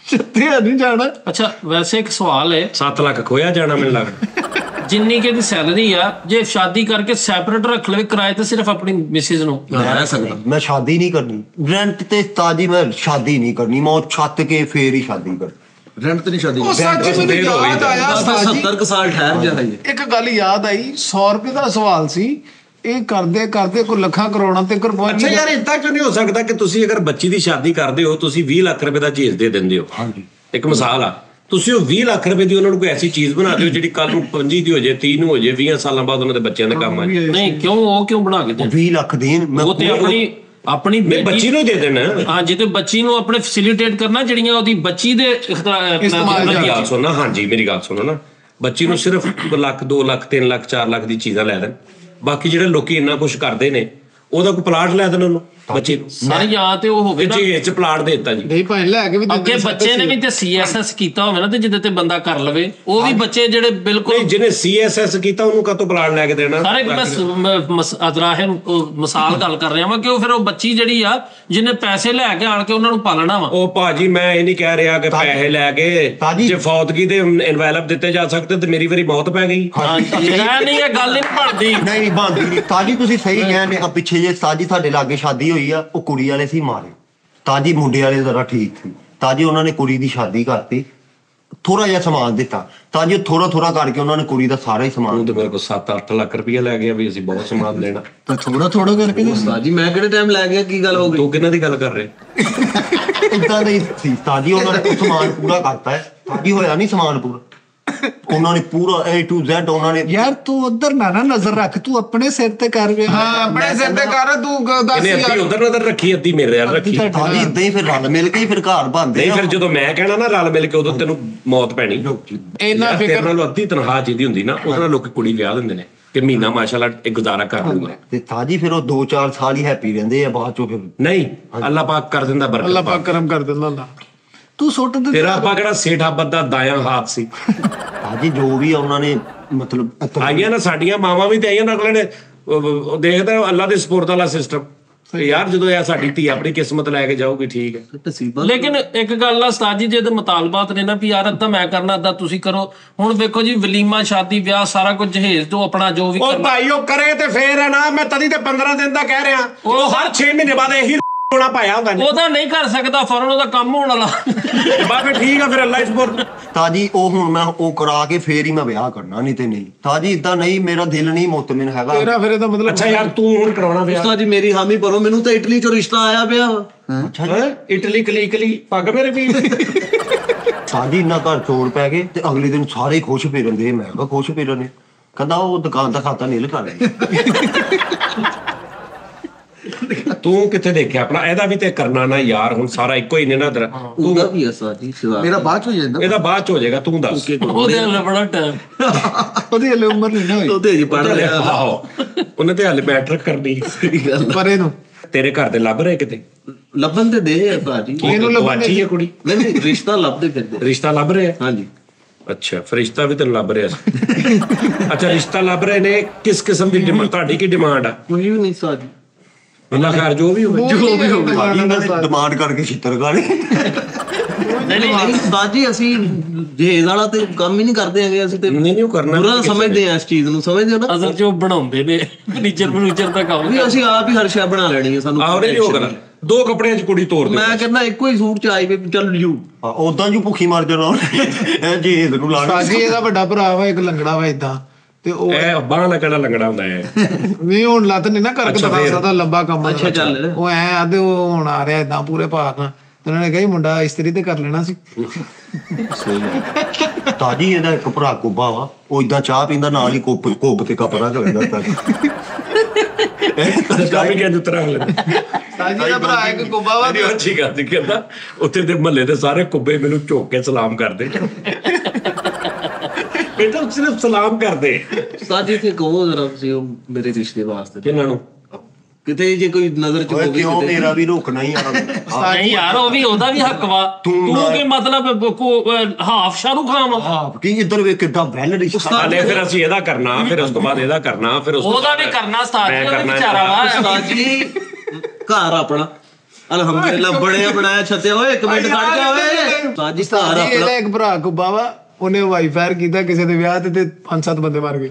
ਛੱਤਿਆ ਨਹੀਂ ਜਾਣਾ। ਅੱਛਾ ਵੈਸੇ ਇੱਕ ਸਵਾਲ ਹੈ 7 ਲੱਖ ਖੋਇਆ ਜਾਣਾ ਮੈਨੂੰ ਲੱਗਦਾ। ਜਿੰਨੀ ਕਿ ਦੀ ਸੈਲਰੀ ਆ ਜੇ ਸ਼ਾਦੀ ਕਰਕੇ ਸੈਪਰੇਟ ਰੱਖ ਲਵੇ ਕਿਰਾਏ ਤੇ ਸਿਰਫ ਆਪਣੀ ਮਿਸਿਸ ਨੂੰ ਰਹਿ ਸਕਦਾ। ਮੈਂ ਸ਼ਾਦੀ ਨਹੀਂ ਕਰਨੀ ਰੈਂਟ ਤੇ ਤਾਜੀ ਮੈਂ ਸ਼ਾਦੀ ਨਹੀਂ ਕਰਨੀ ਮੈਂ ਉਹ ਛੱਤ ਕੇ ਫੇਰ ਹੀ ਸ਼ਾਦੀ ਕਰਨੀ। ਰੈਂਟ ਤੇ ਨਹੀਂ ਸ਼ਾਦੀ ਉਹ ਸੱਚ ਮੈਨੂੰ ਯਾਦ ਆਇਆ ਉਸਤਾਦ ਜੀ 70 ਸਾਲ ਠਹਿਰ ਜਾ ਹਜੇ। ਇੱਕ ਗੱਲ ਯਾਦ ਆਈ 100 ਰੁਪਏ ਦਾ ਸਵਾਲ ਸੀ ਇਹ ਕਰਦੇ ਕੋਈ ਲੱਖਾਂ ਕਰੋੜਾਂ ਤੇ ਅੱਛਾ ਯਾਰ ਇਦਾਂ ਕਿਉਂ ਨਹੀਂ ਹੋ ਸਕਦਾ ਕਿ ਤੁਸੀਂ ਅਗਰ ਬੱਚੀ ਦੀ ਸ਼ਾਦੀ ਕਰਦੇ ਹੋ ਤੁਸੀਂ 20 ਲੱਖ ਰੁਪਏ ਦਾ ਚੀਜ਼ ਦੇ ਦਿੰਦੇ ਹੋ। ਹਾਂਜੀ ਇੱਕ ਮਿਸਾਲ ਆ ਤੁਸੀਂ ਉਹ 20 ਲੱਖ ਰੁਪਏ ਦੀ ਉਹਨਾਂ ਨੂੰ ਕੋਈ ਐਸੀ ਚੀਜ਼ ਬਣਾ ਦਿਓ ਜਿਹੜੀ ਕੱਲ ਨੂੰ 25 ਦੀ ਹੋ ਜਾਏ 30 ਨੂੰ ਹੋ ਜਾਏ 20 ਸਾਲਾਂ ਬਾਅਦ ਉਹਨਾਂ ਦੇ ਬੱਚਿਆਂ ਦੇ ਕੰਮ ਆ ਜਾਏ। ਨਹੀਂ ਕਿਉਂ ਬਣਾ ਕੇ ਦੇ 20 ਲੱਖ ਦੇਣ ਮੈਂ ਉਹ ਤੇ ਆਪਣੀ ਬੱਚੀ ਨੂੰ ਦੇ ਦੇਣਾ। ਹਾਂ ਜਿੱਤੇ ਬੱਚੀ ਨੂੰ ਆਪਣੇ ਫੈਸਿਲਿਟੇਟ ਕਰਨਾ ਜਿਹੜੀਆਂ ਉਹਦੀ ਬੱਚੀ ਦੇ ਮੇਰੀ ਗੱਲ ਸੁਣਨਾ ਹਾਂਜੀ ਮੇਰੀ ਗੱਲ ਸੁਣੋ ਨਾ ਬੱਚੀ ਨੂੰ ਸਿਰਫ 1 ਲੱਖ 2 ਲੱਖ 3 ਲੱਖ 4 ਲੱਖ ਦੀ ਚੀਜ਼ਾਂ ਲੈ ਦੇਣ ਬਾਕੀ ਜਿਹੜੇ ਲੋਕੀ ਇੰਨਾ ਕੁਝ ਕਰਦੇ ਨੇ ਉਹਦਾ ਕੋਈ ਪਲਾਟ ਲੈ ਦੇਣ ਉਹਨੂੰ ਬੱਚੇ ਨੂੰ ਸਾਰੀ ਜਾਂ ਤੇ ਉਹ ਹੋਵੇ ਨਾ ਜੀ ਚ ਪਲਾਟ ਦੇ ਦਿੱਤਾ ਜੀ ਨਹੀਂ ਭਾਵੇਂ ਲੈ ਕੇ ਵੀ ਅੱਗੇ ਬੱਚੇ ਨੇ ਵੀ ਤੇ ਸੀਐਸਐਸ ਕੀਤਾ ਹੋਵੇ ਨਾ ਤੇ ਜਿੱਦੇ ਤੇ ਬੰਦਾ ਕਰ ਲਵੇ ਉਹ ਵੀ ਬੱਚੇ ਜਿਹੜੇ ਬਿਲਕੁਲ ਜਿਹਨੇ ਸੀਐਸਐਸ ਕੀਤਾ ਉਹਨੂੰ ਕਾਹਤੋਂ ਪਲਾਟ ਲੈ ਕੇ ਦੇਣਾ ਸਾਰੇ ਮਿਸਾਲ ਗੱਲ ਕਰ ਰਿਹਾ ਵਾਂ ਕਿ ਉਹ ਫਿਰ ਉਹ ਬੱਚੀ ਜਿਹੜੀ ਆ ਜਿਹਨੇ ਪੈਸੇ ਲੈ ਕੇ ਆਣ ਕੇ ਉਹਨਾਂ ਨੂੰ ਪਾਲਣਾ ਵਾ। ਉਹ ਭਾਜੀ ਮੈਂ ਇਹ ਨਹੀਂ ਕਹਿ ਰਿਹਾ ਕਿ ਪੈਸੇ ਲੈ ਕੇ ਜੇ ਫੌਤਗੀ ਦੇ ਇਨਵੈਲਪ ਦਿੱਤੇ ਜਾ ਸਕਦੇ ਤੇ ਮੇਰੀ ਵਾਰੀ ਮੌਤ ਪੈ ਗਈ। ਨਹੀਂ ਇਹ ਗੱਲ ਨਹੀਂ ਬਣਦੀ ਨਹੀਂ ਬਣਦੀ ਤਾਜੀ ਤੁਸੀਂ ਸਹੀ ਕਹਿੰਦੇ ਆ ਪਿੱਛੇ ਜੇ ਤਾਜੀ ਸਾਡੇ ਲਾਗੇ ਸ਼ਾਦੀ ਹੋਈ ਆ ਉਹ ਕੁੜੀ ਵਾਲੇ ਸੀ ਮਾਰੇ ਤਾਜੀ ਮੁੰਡੇ ਵਾਲੇ ਜ਼ਰਾ ਠੀਕ ਸੀ ਤਾਜੀ ਉਹਨਾਂ ਨੇ ਕੁੜੀ ਦੀ ਸ਼ਾਦੀ ਕਰਤੀ ਥੋੜਾ ਜਿਹਾ ਸਮਾਨ ਦਿੱਤਾ ਤਾਜੀ ਥੋੜਾ ਕਰਕੇ ਉਹਨਾਂ ਨੇ ਕੁੜੀ ਦਾ ਸਾਰਾ ਹੀ ਸਮਾਨ ਤੇ ਮੇਰੇ ਕੋਲ 7-8 ਲੱਖ ਰੁਪਇਆ ਲੈ ਗਿਆ ਵੀ ਅਸੀਂ ਬਹੁਤ ਸਮਾਨ ਲੈਣਾ ਤਾਂ ਥੋੜਾ ਕਰਕੇ ਉਸਤਾਦ ਜੀ ਮੈਂ ਕਿਹੜੇ ਟਾਈਮ ਲੈ ਗਿਆ ਕੀ ਗੱਲ ਹੋ ਗਈ? ਤੂੰ ਕਿਹਨਾਂ ਦੀ ਗੱਲ ਕਰ ਰਹੇ? ਏਦਾਂ ਨਹੀਂ ਸੀ ਤਾਜੀ ਉਹਨਾਂ ਨੇ ਸਮਾਨ ਪੂਰਾ ਕਰਤਾ ਹੈ ਤਾਜੀ ਹੋਇਆ ਨਹੀਂ ਸਮਾਨ ਪੂਰਾ ਉਹਨਾਂ ਨੇ ਪੂਰਾ A to Z ਉਹਨਾਂ ਨੇ ਯਾਰ ਤੂੰ ਉਧਰ ਨਾ ਨਜ਼ਰ ਰੱਖ ਤੂੰ ਆਪਣੇ ਸਿਰ ਤੇ ਕਰ ਵੇ। ਹਾਂ ਆਪਣੇ ਸਿਰ ਤੇ ਕਰ ਤੂੰ ਦੱਸ ਇਹਨੇ ਅੱਧੀ ਉਧਰ ਨਜ਼ਰ ਰੱਖੀ ਅੱਧੀ ਮੇਰੇ ਯਾਰ ਰੱਖੀ ਤਾਜੀ ਏਦਾਂ ਹੀ ਫਿਰ ਰਲ ਮਿਲ ਕੇ ਹੀ ਫਿਰ ਘਰ ਬਣਦੇ ਨਹੀਂ ਫਿਰ ਜਦੋਂ ਮੈਂ ਕਹਿਣਾ ਨਾ ਰਲ ਮਿਲ ਕੇ ਉਦੋਂ ਤੈਨੂੰ ਮੌਤ ਪੈਣੀ ਇੰਨਾ ਤੇਰੇ ਫਿਕਰ ਨਾਲ ਅੱਧੀ ਤਨਖਾਹ ਜਿਹਦੀ ਹੁੰਦੀ ਨਾ ਉਹਦੇ ਨਾਲ ਲੋਕੀ ਕੁੜੀ ਵਿਆਹ ਦਿੰਦੇ ਨੇ ਕਿ ਮਹੀਨਾ ਮਾਸ਼ਾਅੱਲਾ ਇਹ ਗੁਜ਼ਾਰਾ ਕਰ ਲੂਗਾ ਤੇ ਤਾਜੀ ਫਿਰ ਉਹ 2-4 ਸਾਲ ਹੀ ਹੈਪੀ ਰਹਿੰਦੇ ਆ ਬਾਅਦ ਚੋਂ ਫਿਰ ਨਹੀਂ ਅੱਲਾਹ ਪਾਕ ਕਰ ਦਿੰਦਾ ਬਰਕਤ ਅੱਲਾਹ ਪਾਕ ਕਰਮ ਕਰ ਦਿੰਦਾ ਹੁੰਦਾ। ਤੂੰ ਸੁੱਟ ਦੇ ਤੇਰਾ ਆਪਾਂ ਕਿਹੜਾ ਸੇਠ ਆਬਦ ਦਾ ਦਾਇਆ ਹੱਥ ਸੀ ਤਾਜੀ ਜੋ ਵੀ ਆ ਉਹਨਾਂ ਨੇ ਮਤਲਬ ਆਈਆਂ ਨਾ ਸਾਡੀਆਂ ਮਾਵਾਂ ਵੀ ਤੇ ਆਈਆਂ ਨਾ ਅਗਲੇ ਨੇ ਉਹ ਦੇਖਦਾ ਅੱਲਾਹ ਦੇ ਸਪੋਰਟ ਵਾਲਾ ਸਿਸਟਮ ਯਾਰ ਜਦੋਂ ਇਹ ਸਾਡੀ ਧੀ ਆਪਣੀ ਕਿਸਮਤ ਲੈ ਕੇ ਜਾਊਗੀ ਠੀਕ ਹੈ। ਲੇਕਿਨ ਇੱਕ ਗੱਲ ਆ ਉਸਤਾਦ ਜੀ ਜੇ ਤੇ ਮੁਤਾਲਬਾਤ ਨੇ ਨਾ ਵੀ ਯਾਰ ਅੱਧਾ ਮੈਂ ਕਰਨਾ ਅੱਧਾ ਤੁਸੀਂ ਕਰੋ ਹੁਣ ਵੇਖੋ ਜੀ ਵਲੀਮਾ ਸ਼ਾਦੀ ਵਿਆਹ ਸਾਰਾ ਕੁਝ ਜਹੇਜ਼ ਤੋਂ ਆਪਣਾ ਜੋ ਵੀ ਉਹ ਭਾਈ ਉਹ ਕਰੇ ਤੇ ਫੇਰ ਹੈ ਨਾ ਮੈਂ ਤਦੀ ਤੇ 15 ਦਿਨ ਦਾ ਕਹਿ ਰਿਹਾ ਉਹ ਹਰ 6 ਮਹੀਨੇ ਬਾਅਦ ਇਹੀ ਹੋਣਾ ਪਾਇਆ ਹੁੰਦਾ ਨੇ ਉਹਦਾ ਨਹੀਂ ਕਰ ਸਕਦਾ ਫੌਰਨ, ਉਹਦਾ ਕੰਮ ਹੋਣ ਵਾਲਾ। ਬਾਬੇ ਠੀਕ ਆ ਫਿਰ ਅੱਲਾ ਇਸਪੁਰ। ਤਾਜੀ ਉਹ ਹੁਣ ਮੈਂ ਉਹ ਕਰਾ ਕੇ ਫੇਰ ਹੀ ਮੈਂ ਵਿਆਹ ਕਰਨਾ, ਨਹੀਂ ਤੇ ਨਹੀਂ ਤਾਜੀ ਇਦਾਂ ਨਹੀਂ, ਮੇਰਾ ਦਿਲ ਨਹੀਂ ਮੁਤਮਿਨ ਹੈਗਾ। ਤੇਰਾ ਫਿਰ ਇਹਦਾ ਮਤਲਬ ਅੱਛਾ ਯਾਰ ਤੂੰ ਹੁਣ ਕਰਾਉਣਾ ਵਿਆਹ? ਉਸਤਾਦ ਜੀ ਮੇਰੀ ਹਾਮੀ ਭਰੋ, ਮੈਨੂੰ ਤਾਂ ਇਟਲੀ ਚੋਂ ਰਿਸ਼ਤਾ ਆਇਆ ਪਿਆ ਵਾ। ਅੱਛਾ ਜੀ, ਹੈਂ? ਇਟਲੀ ਕਲੀ ਪੱਗ ਮੇਰੇ ਵੀ ਸਾਡੀ ਇੰਨਾ ਘਰ ਚੋਰ ਪੈ ਗਏ ਤੇ ਅਗਲੇ ਦਿਨ ਸਾਰੇ ਹੀ ਖੁਸ਼ ਫਿਰਨ ਦੇ। ਮੈਂ ਕਿਹਾ ਖੁਸ਼ ਫਿਰਨ ਨੇ, ਕਹਿੰਦਾ ਉਹ ਦੁਕਾਨ ਦਾ ਖਾਤਾ ਨੀਲ ਕਰ ਲਈ। ਤੂੰ ਕਿੱਥੇ ਦੇਖਿਆ ਆਪਣਾ? ਇਹਦਾ ਵੀ ਤੇ ਕਰਨਾ ਨਾ ਯਾਰ, ਹੁਣ ਸਾਰਾ ਇੱਕੋ ਹੀ ਨੇ ਨਾ ਤੇਰਾ। ਉਹਦਾ ਵੀ ਉਸਤਾਦ ਜੀ ਸਿਵਾ ਮੇਰਾ ਬਾਅਦ ਚ ਹੋ ਜਾਂਦਾ। ਇਹਦਾ ਬਾਅਦ ਚ ਹੋ ਜਾਏਗਾ, ਤੂੰ ਦੱਸ। ਉਹਦੇ ਨਾਲ ਬੜਾ ਟਾਈਮ। ਉਹਦੀ ਹਲੇ ਉਮਰ ਨਹੀਂ ਨਾ ਹੋਈ। ਉਹਦੇ ਜੀ ਪੜ ਰਿਹਾ। ਆਹੋ ਉਹਨੇ ਤੇ ਹਾਲੇ ਮੈਟ੍ਰਿਕ ਕਰਨੀ। ਪਰੇ ਨੂੰ ਤੇਰੇ ਘਰ ਦੇ ਲੱਭ ਰਹੇ ਕਿਤੇ? ਲੱਭਣ ਤੇ ਦੇ ਉਸਤਾਦ ਜੀ। ਇਹਨੂੰ ਲੱਭਣ ਗਵਾਚੀ ਹੈ ਕੁੜੀ? ਨਹੀਂ ਰਿਸ਼ਤਾ ਲੱਭਦੇ ਫਿਰਦੇ। ਰਿਸ਼ਤਾ ਲੱਭ ਰਹੇ ਆ? ਹਾਂਜੀ ਅੱਛਾ ਫਰਿਸ਼ਤਾ ਵੀ ਤੈਨੂੰ ਲੱਭ ਰਿਹਾ ਸੀ। ਅੱਛਾ ਰਿਸ਼ਤਾ ਲੱਭ ਰਹੇ ਨੇ, ਕਿਸ ਕਿਸਮ ਦੀ ਡਿਮਾਂਡ? ਤੁਹਾਡੀ ਕੀ ਡਿਮਾਂਡ ਆ? ਕੋਈ ਵੀ ਨਹੀਂ ਉਸਤਾਦ ਜੀ। ਅੱਲਾ ਖੈਰ ਜੋ ਵੀ ਹੋਵੇ। ਸਾਡੀ ਇਹਨਾਂ ਨੇ ਡਿਮਾਂਡ ਕਰਕੇ ਛਿੱਤਰ ਗਾਲੇ। ਨਹੀਂ ਉਸਤਾਦ ਜੀ ਅਸੀਂ ਜਹੇਜ਼ ਵਾਲਾ ਤੇ ਕੰਮ ਹੀ ਨਹੀਂ ਕਰਦੇ ਹੈਗੇ, ਅਸੀਂ ਤੇ ਨਹੀਂ ਉਹ ਕਰਨਾ ਬੁਰਾ ਸਮਝਦੇ ਆ ਇਸ ਚੀਜ਼ ਨੂੰ, ਸਮਝਦੇ ਹੋ ਨਾ? ਅਸਲ 'ਚ ਉਹ ਬਣਾਉਂਦੇ ਨੇ ਫਰਨੀਚਰ ਦਾ ਕੰਮ। ਵੀ ਅਸੀਂ ਆਪ ਹੀ ਹਰ ਸ਼ੈ ਬਣਾ ਲੈਣੀ ਹੈ ਸਾਨੂੰ। ਆਹ ਨਹੀਂ ਉਹ ਕਰਾਂ, 2 ਕੱਪੜਿਆਂ 'ਚ ਕੁੜੀ ਤੋੜ ਦੇ। ਮੈਂ ਕਹਿੰਦਾ ਇੱਕੋ ਹੀ ਸੂਟ ਚ ਆਈ ਵੀ ਚੱਲ ਜੂ। ਉਦਾਂ ਜੂ ਭੁੱਖੀ ਮਰ ਜਾਣਾ ਇਹ ਜੀ ਇਹਨੂੰ ਲਾਣਾ। ਸਾਜੀ ਇਹਦਾ ਵੱਡਾ ਭਰਾ ਵਾ, ਇੱਕ ਲੰਗੜਾ ਵਾ ਇਦਾਂ, ਤੇ ਉਹ ਇਹ ਬਾਹਾਂ ਦਾ ਕਿਹੜਾ ਲੰਗੜਾ ਹੁੰਦਾ ਹੈ? ਨਹੀਂ ਹੁਣ ਲੱਤ ਨਹੀਂ ਨਾ ਕਰਕੇ ਦਿਖਾ ਸਕਦਾ, ਲੰਬਾ ਕੰਮ। ਅੱਛਾ ਚੱਲ ਉਹ ਐ ਆਦੇ ਉਹ ਹੁਣ ਆ ਰਿਹਾ ਇਦਾਂ ਪੂਰੇ ਭਾਰ ਨਾਲ, ਤੇ ਉਹਨਾਂ ਨੇ ਕਿਹਾ ਮੁੰਡਾ ਇਸਤਰੀ ਤੇ ਕਰ ਲੈਣਾ ਸੀ। ਤਾਜੀ ਇਹਦਾ ਇੱਕ ਭਰਾ ਕੁੱਬਾ ਵਾ, ਉਹ ਇਦਾਂ ਚਾਹ ਪੀਂਦਾ ਨਾਲ ਹੀ ਕੋਪ ਤੇ ਕੱਪ ਰੱਖ ਲੈਂਦਾ। ਚਾਹ ਵੀ ਕਿਹਾ ਉਤਰਾ ਲੈ ਸਾਜੀ ਦਾ ਭਰਾ ਇੱਕ ਕੁੱਬਾ ਵਾ। ਨਹੀਂ ਅੱਛੀ ਗੱਲ ਸੀ, ਕਹਿੰਦਾ ਉੱਥੇ ਦੇ ਮਹੱਲੇ ਦੇ ਸਾਰੇ ਕੁੱਬੇ ਮੈਨੂੰ ਝੋਕ ਕੇ ਸਲਾਮ ਕਰਦੇ। ਬੇਟਾ ਸਿਰਫ ਸਲਾਮ ਕਰਦੇ। ਉਸਤਾਦ ਜੀ ਤੇ ਕਹੋ ਜ਼ਰਾ ਤੁਸੀਂ ਉਹ ਮੇਰੇ ਰਿਸ਼ਤੇ ਵਾਸਤੇ ਕਿਹਨਾਂ ਨੂੰ? ਕਿਤੇ ਜੇ ਕੋਈ ਨਜ਼ਰ ਚ ਓਏ ਹੋਵੇ ਕਿਉਂ ਕਿਤੇ। ਮੇਰਾ ਵੀ ਰੁਕਣਾ ਹੀ ਆ। ਨਹੀਂ ਯਾਰ ਉਹ ਵੀ ਉਹਦਾ ਵੀ ਹੱਕ ਵਾ। ਤੂੰ ਕੀ ਮਤਲਬ ਹਾਫ ਸ਼ਾਹਰੁਖ ਖਾਨ ਵਾ? ਆਪ ਕੀ ਇੱਧਰ ਵੇ ਕਿੱਦਾਂ ਵੈਲ ਰਿਸ਼ਤਾ। ਹਾਲੇ ਫਿਰ ਅਸੀਂ ਇਹਦਾ ਕਰਨਾ, ਫਿਰ ਉਸ ਤੋਂ ਬਾਅਦ ਇਹਦਾ ਕਰਨਾ, ਫਿਰ ਉਸ ਤੋਂ ਉਹਦਾ ਵੀ ਕਰਨਾ ਉਸਤਾਦ ਜੀ, ਉਹ ਵੀ ਵਿਚਾਰਾ ਵਾ। ਉਸਤਾਦ ਜੀ ਘਰ ਆਪਣਾ ਅਲਹਮਦੁਲਿਲਾ ਬਣਿਆ ਬਣਾਇਆ ਛੱਤੇ। ਓਏ ਇੱਕ ਮਿੰਟ ਖੜ ਜਾ ਓਏ। ਉਸਤਾਦ ਜੀ ਘਰ ਇਹਦਾ ਆਪਣਾ। ਇੱਕ ਭਰਾ ਕੁੱਬਾ ਵਾ, ਉਹਨੇ ਵਾਈ ਫਾਇਰ ਕੀਤਾ ਕਿਸੇ ਦੇ ਵਿਆਹ ਤੇ 5-7 ਬੰਦੇ ਮਾਰ ਗਏ।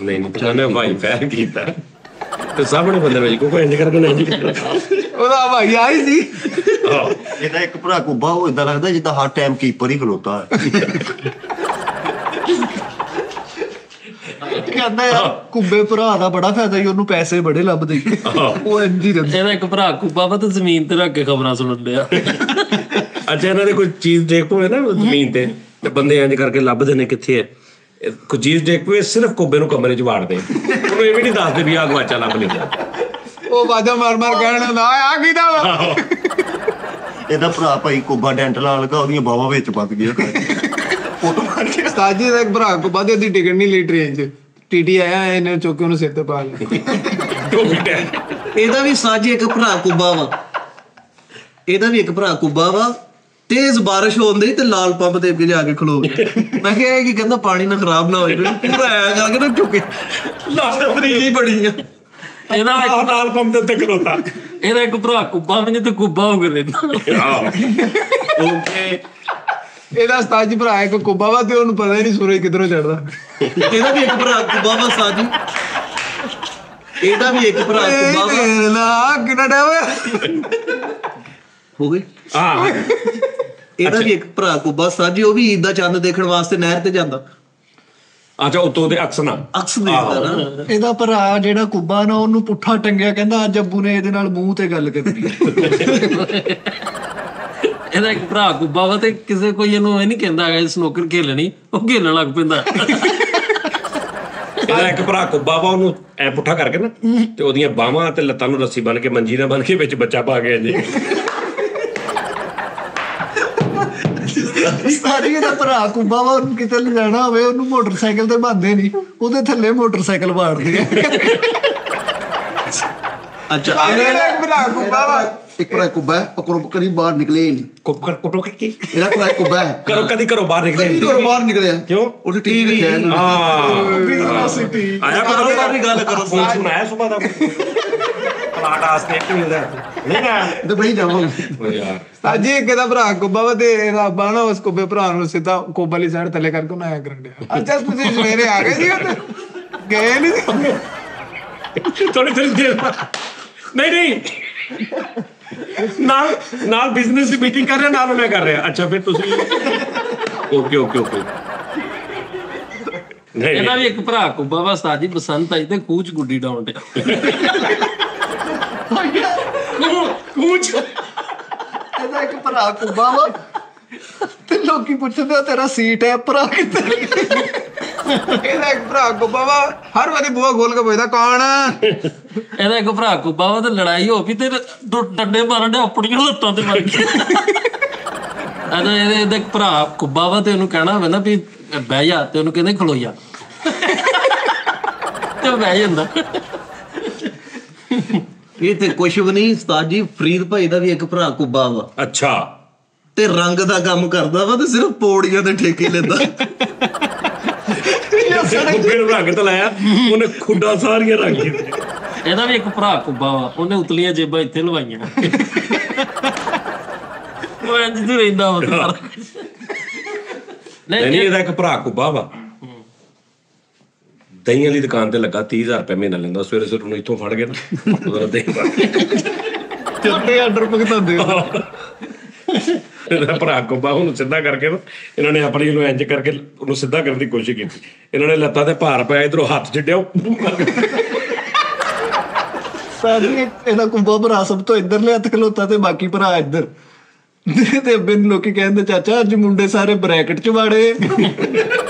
ਨਹੀਂ ਉਹਨੇ ਭਾਈ ਫੈਰ ਕੀਤਾ ਤੇ ਸਾਹਮਣੇ ਬੰਦੇ ਵਿੱਚ ਕੋਈ ਇੰਜ ਕਰਕੇ ਨਹੀਂ ਉਹਦਾ ਭਾਈ ਆਈ ਸੀ। ਇਹਦਾ ਇੱਕ ਭਰਾ ਕੁੱਬਾ, ਉਹ ਇਦਾਂ ਲੱਗਦਾ ਜਿੱਦਾਂ ਹਰ ਟਾਈਮ ਕੀਪਰ ਹੀ ਖਲੋਤਾ ਹੈ। ਕਹਿੰਦਾ ਯਾਰ ਕੁੱਬੇ ਭਰਾ ਦਾ ਬੜਾ ਫਾਇਦਾ ਹੀ, ਉਹਨੂੰ ਪੈਸੇ ਬੜੇ ਲੱਭਦੇ। ਉਹ ਇੰਜ ਹੀ ਰਹਿੰਦਾ। ਇਹਦਾ ਇੱਕ ਭਰਾ ਕੁੱਬਾ ਵਾ ਤੇ ਜ਼ਮੀਨ ਤੇ ਰੱਖ ਕੇ ਖਬਰਾਂ ਸੁਣਨ ਡਿਆ। ਅੱਛਾ ਇਹਨਾਂ ਦੇ ਕੋਈ ਚੀਜ਼ ਦੇਖ ਹੋਏ ਨਾ ਜ਼ਮੀਨ ਤੇ ਬੰਦੇ ਇੰਜ ਕਰਕੇ ਲੱਭਦੇ ਨੇ ਕਿੱਥੇ ਹੈ। ਕੋਈ ਚੀਜ਼ ਦੇਖ ਪਏ ਸਿਰਫ ਕੁੱਬੇ ਨੂੰ ਕਮਰੇ 'ਚ ਵਾੜਦੇ, ਉਹਨੂੰ ਇਹ ਵੀ ਨਹੀਂ ਦੱਸਦੇ ਵੀ ਆਹ ਗਵਾਚਾ ਲੱਭ ਲਿਆ। ਉਹ ਬਾਜਾ ਮਾਰ ਕਹਿਣ ਨਾ ਆ ਕਿਦਾ ਵਾ। ਇਹਦਾ ਭਰਾ ਭਾਈ ਕੁੱਬਾ ਡੈਂਟਲ ਵਾਲਾ ਲਗਾ, ਉਹਦੀਆਂ ਬਾਹਾਂ ਵਿੱਚ ਵੱਧ ਗਿਆ। ਫੋਟੋ ਮਾਰ ਕੇ ਸਾਜੀ ਦਾ ਇੱਕ ਭਰਾ ਕੁੱਬਾ ਤੇ ਉਹਦੀ ਟਿਕਟ ਨਹੀਂ ਲਈ ਟ੍ਰੇਨ 'ਚ। ਟੀਟੀ ਆਇਆ, ਇਹਨੇ ਚੁੱਕ ਕੇ ਉਹਨੂੰ ਸਿਰ ਤੇ ਪਾ ਲਿਆ। ਇਹਦਾ ਵੀ ਸਾਜੀ ਇੱਕ ਭਰਾ ਕੁੱਬਾ ਵਾ। ਇਹਦਾ ਵੀ ਇੱਕ ਭਰਾ ਕੁੱਬਾ ਵਾ। ਤੇਜ਼ ਬਾਰਿਸ਼ ਹੋਣ ਦੀ ਤੇ ਲਾਲ ਪੰਪ ਦੇ ਅੱਗੇ ਜਾ ਕੇ ਖਲੋ ਗਿਆ। ਮੈਂ ਕਿਹਾ ਇਹ ਕੀ ਕਹਿੰਦਾ ਪਾਣੀ ਨਾ ਖਰਾਬ ਨਾ ਹੋਏ। ਪੂਰਾ ਐ ਕਰਕੇ ਨਾ ਝੁਕੇ ਲਾਲ ਫਰੀਜੀ ਬੜੀ ਆ। ਇਹਦਾ ਨਾਲ ਪੰਪ ਦੇ ਉੱਤੇ ਖਲੋਤਾ। ਇਹਦਾ ਇੱਕ ਭਰਾ ਕੁੱਬਾ ਮੈਨੂੰ ਤੇ ਕੁੱਬਾ ਹੋ ਕੇ ਰਹਿੰਦਾ। ਓਕੇ ਇਹਦਾ ਸਤਾਜੀ ਭਰਾ ਇੱਕ ਕੁੱਬਾ ਵਾ ਤੇ ਉਹਨੂੰ ਪਤਾ ਹੀ ਨਹੀਂ ਸੂਰਜ ਕਿੱਧਰੋਂ ਚੜਦਾ। ਇਹਦਾ ਵੀ ਇੱਕ ਭਰਾ ਕੁੱਬਾ ਵਾ ਸਾਜੀ। ਇਹਦਾ ਵੀ ਇੱਕ ਭਰਾ ਕੁੱਬਾ ਵਾ। ਨਾ ਕਿੰਨਾ ਟਾਈਮ ਹੋਇਆ ਹੋ ਗਈ। ਹਾਂ ਇਹਦਾ ਵੀ ਇੱਕ ਭਰਾ ਕੁੱਬਾ ਸਾਜੀ। ਉਹ ਵੀ ਈਦ ਦਾ ਚੰਦ ਦੇਖਣ ਵਾਸਤੇ ਨਹਿਰ ਤੇ ਜਾਂਦਾ। ਅੱਛਾ ਉਤੋਂ ਦੇ ਅਕਸ ਨਾ ਅਕਸ ਦੇਖਦਾ ਨਾ। ਇਹਦਾ ਭਰਾ ਜਿਹੜਾ ਕੁੱਬਾ ਨਾ, ਉਹਨੂੰ ਪੁੱਠਾ ਟੰਗਿਆ। ਕਹਿੰਦਾ ਅੱਜ ਅੱਬੂ ਨੇ ਇਹਦੇ ਨਾਲ ਮੂੰਹ ਤੇ ਗੱਲ ਕਰਨੀ। ਇਹਦਾ ਇੱਕ ਭਰਾ ਕੁੱਬਾ ਵਾ ਤੇ ਕਿਸੇ ਕੋਈ ਇਹਨੂੰ ਇਹ ਨਹੀਂ ਕਹਿੰਦਾ ਹੈਗਾ ਸਨੋਕਰ ਖੇਲਣੀ, ਉਹ ਖੇਲਣ ਲੱਗ ਪੈਂਦਾ। ਇਹਦਾ ਇੱਕ ਭਰਾ ਕੁੱਬਾ ਵਾ, ਉਹਨੂੰ ਐ ਪੁੱਠਾ ਕਰਕੇ ਨਾ ਤੇ ਉਹਦੀਆਂ ਬਾਹਾਂ ਤੇ ਲੱਤਾਂ ਨੂੰ ਰੱਸੀ ਬੰਨ ਕੇ ਮੰਜੀ ਨਾਲ ਬੰਨ ਕੇ ਵਿੱਚ ਬੱਚਾ ਪਾ ਕੇ ਜੀ। ਸਾਰੀ ਇਹਦਾ ਭਰਾ ਕੁੱਬਾ ਵਾ, ਉਹਨੂੰ ਕਿਤੇ ਲਿਜਾਣਾ ਹੋਵੇ ਉਹਨੂੰ ਮੋਟਰਸਾਈਕਲ ਤੇ ਬੰਨਦੇ ਨਹੀਂ, ਉਹਦੇ ਥੱਲੇ ਮੋਟਰਸਾਈਕਲ ਵਾੜਦੇ ਆ। ਅੱਛਾ ਇੱਕ ਭਰਾ ਕੁੱਬਾ ਵਾ। ਇੱਕ ਭਰਾ ਕੁੱਬਾ ਹੈ, ਉਹ ਕਦੀ ਬਾਹਰ ਨਿਕਲੇ ਹੀ ਨਹੀਂ। ਕੁੱਟੋ ਕੀ ਇਹਦਾ ਭਰਾ ਕੁੱਬਾ ਹੈ, ਕਰੋ ਕਦੀ ਘਰੋਂ ਬਾਹਰ ਨਿਕਲੇ ਘਰੋਂ ਬਾਹਰ ਨਿਕਲਿਆ। ਕਿਉਂ? ਉਹਦੀ ਟੀਵੀ ਹੈ ਨਾ। ਆਇਆ ਪਤਾ ਨਹੀਂ ਗੱਲ ਕਰੋ। ਫੋਨ ਸੁਣਾਇਆ ਸੁਬਾ ਦਾ ਪਲਾਟ ਆਸਤੇ ਕਿ ਮਿਲਦਾ ਨਹੀਂ ਨਾ ਤੇ ਬਈ ਜਾਵਾਂਗੇ। ਓ ਯਾਰ ਸਾਜੀ ਇੱਕ ਇਹਦਾ ਭਰਾ ਕੁੱਬਾ ਵਾ ਤੇ ਇਹਦਾ ਅੱਬਾ ਨਾ ਉਸ ਕੁੱਬੇ ਭਰਾ ਨੂੰ ਸਿੱਧਾ ਕੋਬਾ ਵਾਲੀ ਸਾਈਡ ਥੱਲੇ ਕਰਕੇ ਉਹਨੂੰ ਆਇਆ ਕਰਨ ਡਿਆ। ਅੱਛਾ ਤੁਸੀਂ ਸਵੇਰੇ ਆ ਗਏ ਸੀ ਉੱਥੇ? ਗਏ ਨਹੀਂ ਥੋੜੀ ਦੇਰ ਨਹੀਂ ਨਾਲ ਬਿਜ਼ਨਸ ਦੀ ਮੀਟਿੰਗ ਕਰ ਰਿਹਾ, ਨਾਲ ਮੈਂ ਕਰ ਰਿਹਾ। ਅੱਛਾ ਫਿਰ ਤੁਸੀਂ ਓਕੇ ਇਹਦਾ ਵੀ ਇੱਕ ਭਰਾ ਕੁੱਬਾ ਵਾ ਉਸਤਾਦ ਜੀ, ਬਸੰਤ ਆਈ ਤੇ ਖੂਚ ਗੁੱਡੀ ਡਾਉਣ ਡਿਆ। ਕੁਝ ਇਹਦਾ ਇੱਕ ਭਰਾ ਕੁੱਬਾ ਵਾ ਤੇ ਲੋਕੀ ਪੁੱਛਦੇ ਆ ਤੇਰਾ ਸੀਟ ਹੈ ਭਰਾ ਕਿੱਥੇ? ਇਹਦਾ ਇੱਕ ਭਰਾ ਕੁੱਬਾ ਵਾ, ਹਰ ਵਾਰੀ ਬੂਹਾ ਖੋਲ ਕੇ ਪੁੱਛਦਾ ਕੌਣ? ਇਹਦਾ ਇੱਕ ਭਰਾ ਕੁੱਬਾ ਵਾ ਤੇ ਲੜਾਈ ਹੋ ਗਈ ਤੇ ਡੰਡੇ ਮਾਰਨ ਡਿਆ ਆਪਣੀਆਂ ਲੱਤਾਂ ਤੇ ਮਾਰ ਕੇ। ਇਹਦਾ ਇੱਕ ਭਰਾ ਕੁੱਬਾ ਵਾ ਤੇ ਉਹਨੂੰ ਕਹਿਣਾ ਹੋਵੇ ਨਾ ਵੀ ਬਹਿ ਜਾ, ਤੇ ਉਹਨੂੰ ਕਹਿੰਦੇ ਖਲੋ ਜਾ, ਤੇ ਉਹ ਬਹਿ ਜਾਂਦਾ। ਇਹ ਤੇ ਕੁਛ ਵੀ ਨਹੀਂ ਉਸਤਾਦ ਜੀ, ਫਰੀਦ ਭਾਈ ਦਾ ਵੀ ਇੱਕ ਭਰਾ ਕੁੱਬਾ ਵਾ ਅੱਛਾ ਤੇ ਰੰਗ ਦਾ ਕੰਮ ਕਰਦਾ ਵਾ ਤੇ ਸਿਰਫ ਪੌੜੀਆਂ ਦੇ ਠੇਕੇ ਲੈਂਦਾ। ਕੁੱਬੇ ਨੂੰ ਰੰਗ ਤਾਂ ਲਾਇਆ ਉਹਨੇ, ਖੁੱਡਾ ਸਾਰੀਆਂ ਰੰਗ ਕੀਤੀਆਂ। ਇਹਦਾ ਵੀ ਇੱਕ ਭਰਾ ਕੁੱਬਾ ਵਾ, ਉਹਨੇ ਉਤਲੀਆਂ ਜੇਬਾਂ ਇੱਥੇ ਲਵਾਈਆਂ। ਉਹ ਇੰਝ ਤੇ ਰਹਿੰਦਾ ਵਾ। ਨਹੀਂ ਇਹਦਾ ਇੱਕ ਭਰਾ ਕੁੱਬਾ ਵਾ, ਦਹੀਂ ਵਾਲੀ ਦੁਕਾਨ ਤੇ ਲੱਗਾ, 30,000 ਰੁਪਏ ਮਹੀਨਾ ਲੈਂਦਾ। ਸਵੇਰੇ ਉਹਨੂੰ ਇੱਥੋਂ ਫੜ ਕੇ ਨਾ ਉਹਦਾ ਦਹੀਂ ਪਾ ਚਿੱਟੇ ਆਰਡਰ ਭੁਗਤਾਉਂਦੇ। ਇਹਦਾ ਭਰਾ ਕੁੱਬਾ ਉਹਨੂੰ ਸਿੱਧਾ ਕਰਕੇ ਨਾ, ਇਹਨਾਂ ਨੇ ਆਪਣੀ ਨੂੰ ਇੰਜ ਕਰਕੇ ਉਹਨੂੰ ਸਿੱਧਾ ਕਰਨ ਦੀ ਕੋਸ਼ਿਸ਼ ਕੀਤੀ। ਇਹਨਾਂ ਨੇ ਲੱਤਾਂ ਤੇ ਭਾਰ ਪਾਇਆ, ਇਧਰੋਂ ਹੱਥ ਛੱਡਿਆ। ਸਾਡੀ ਇਹਦਾ ਕੁੱਬਾ ਭਰਾ ਸਭ ਤੋਂ ਇੱਧਰਲੇ ਹੱਥ ਖਲੋਤਾ ਤੇ ਬਾਕੀ ਭਰਾ ਇੱਧਰ। ਤੇ ਅੱਬੇ ਨੂੰ ਲੋਕੀ ਕਹਿੰਦੇ ਚਾਚਾ ਅੱਜ ਮੁੰਡੇ ਸਾਰੇ ਬ੍ਰੈਕਟ ਚ ਵਾੜੇ।